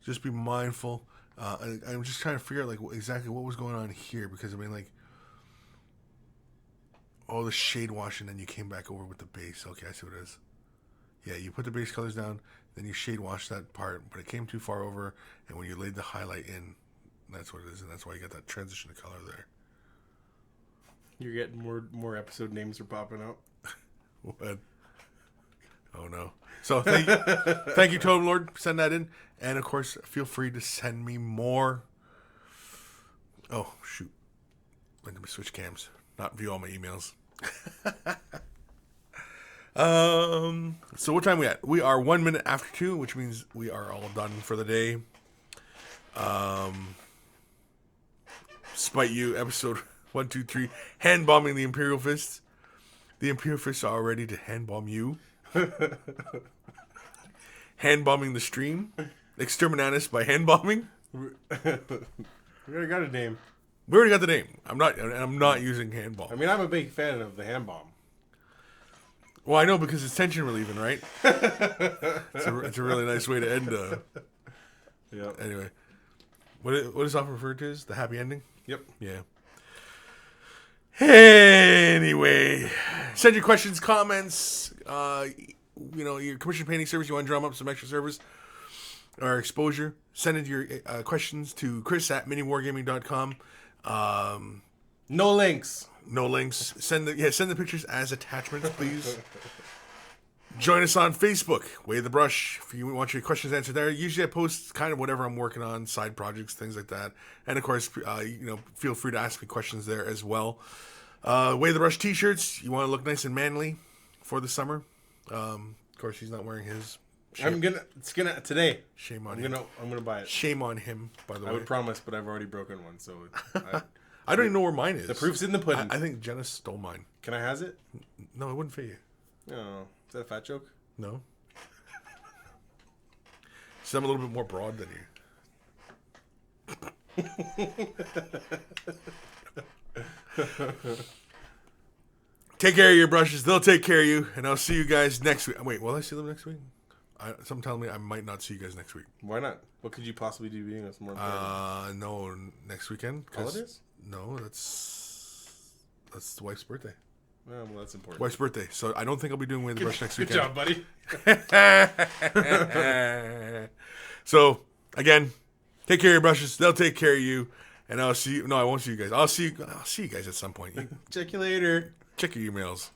Just be mindful. I'm just trying to figure out like exactly what was going on here, because I mean, like, oh, the shade wash, and then you came back over with the base. Okay, I see what it is. Yeah, you put the base colors down, then you shade wash that part, but it came too far over, and when you laid the highlight in, that's what it is, and that's why you got that transition of color there. You're getting more episode names are popping out. What? Oh no. So thank you, Totem Lord. Send that in. And of course, feel free to send me more. Oh, shoot. Let me switch cams. Not view all my emails. So what time are we at? We are 1 minute after 2, which means we are all done for the day. Spite You, episode 1, 2, 3. Hand bombing the Imperial Fists. The Imperial Fists are ready to hand bomb you. Hand bombing the stream. Exterminatus by hand bombing. We already got a name. We already got the name. I'm not using hand bomb. I mean, I'm a big fan of the hand bomb. Well, I know, because it's tension relieving, right? It's a really nice way to end. Yeah. Anyway, what is often referred to as the happy ending? Yep. Yeah. Anyway, send your questions, comments. Your commission painting service. You want to drum up some extra service or exposure? Send in your questions to Kris@miniwargaming.com. No links. No links. Send the pictures as attachments, please. Join us on Facebook, Way the Brush, if you want your questions answered there. Usually I post kind of whatever I'm working on, side projects, things like that. And of course, feel free to ask me questions there as well. Way the Brush t-shirts. You want to look nice and manly for the summer. Of course, he's not wearing his. Today. Shame on him. I'm gonna buy it. Shame on him, by the way. I would promise, but I've already broken one, so I don't even know where mine is. The proof's in the pudding. I think Jenna stole mine. Can I has it? No, it wouldn't fit you. No. Is that a fat joke? No. So I'm a little bit more broad than you. Take care of your brushes. They'll take care of you. And I'll see you guys next week. Wait, will I see them next week? Something telling me I might not see you guys next week. Why not? What could you possibly do being us more? No, next weekend. Holidays? No, that's the wife's birthday. Oh, well, that's important. Wife's birthday. So I don't think I'll be doing Way the Brush next weekend. Good job, buddy. So, again, take care of your brushes. They'll take care of you. And I'll see you. No, I won't see you guys. I'll see you guys at some point. Check you later. Check your emails.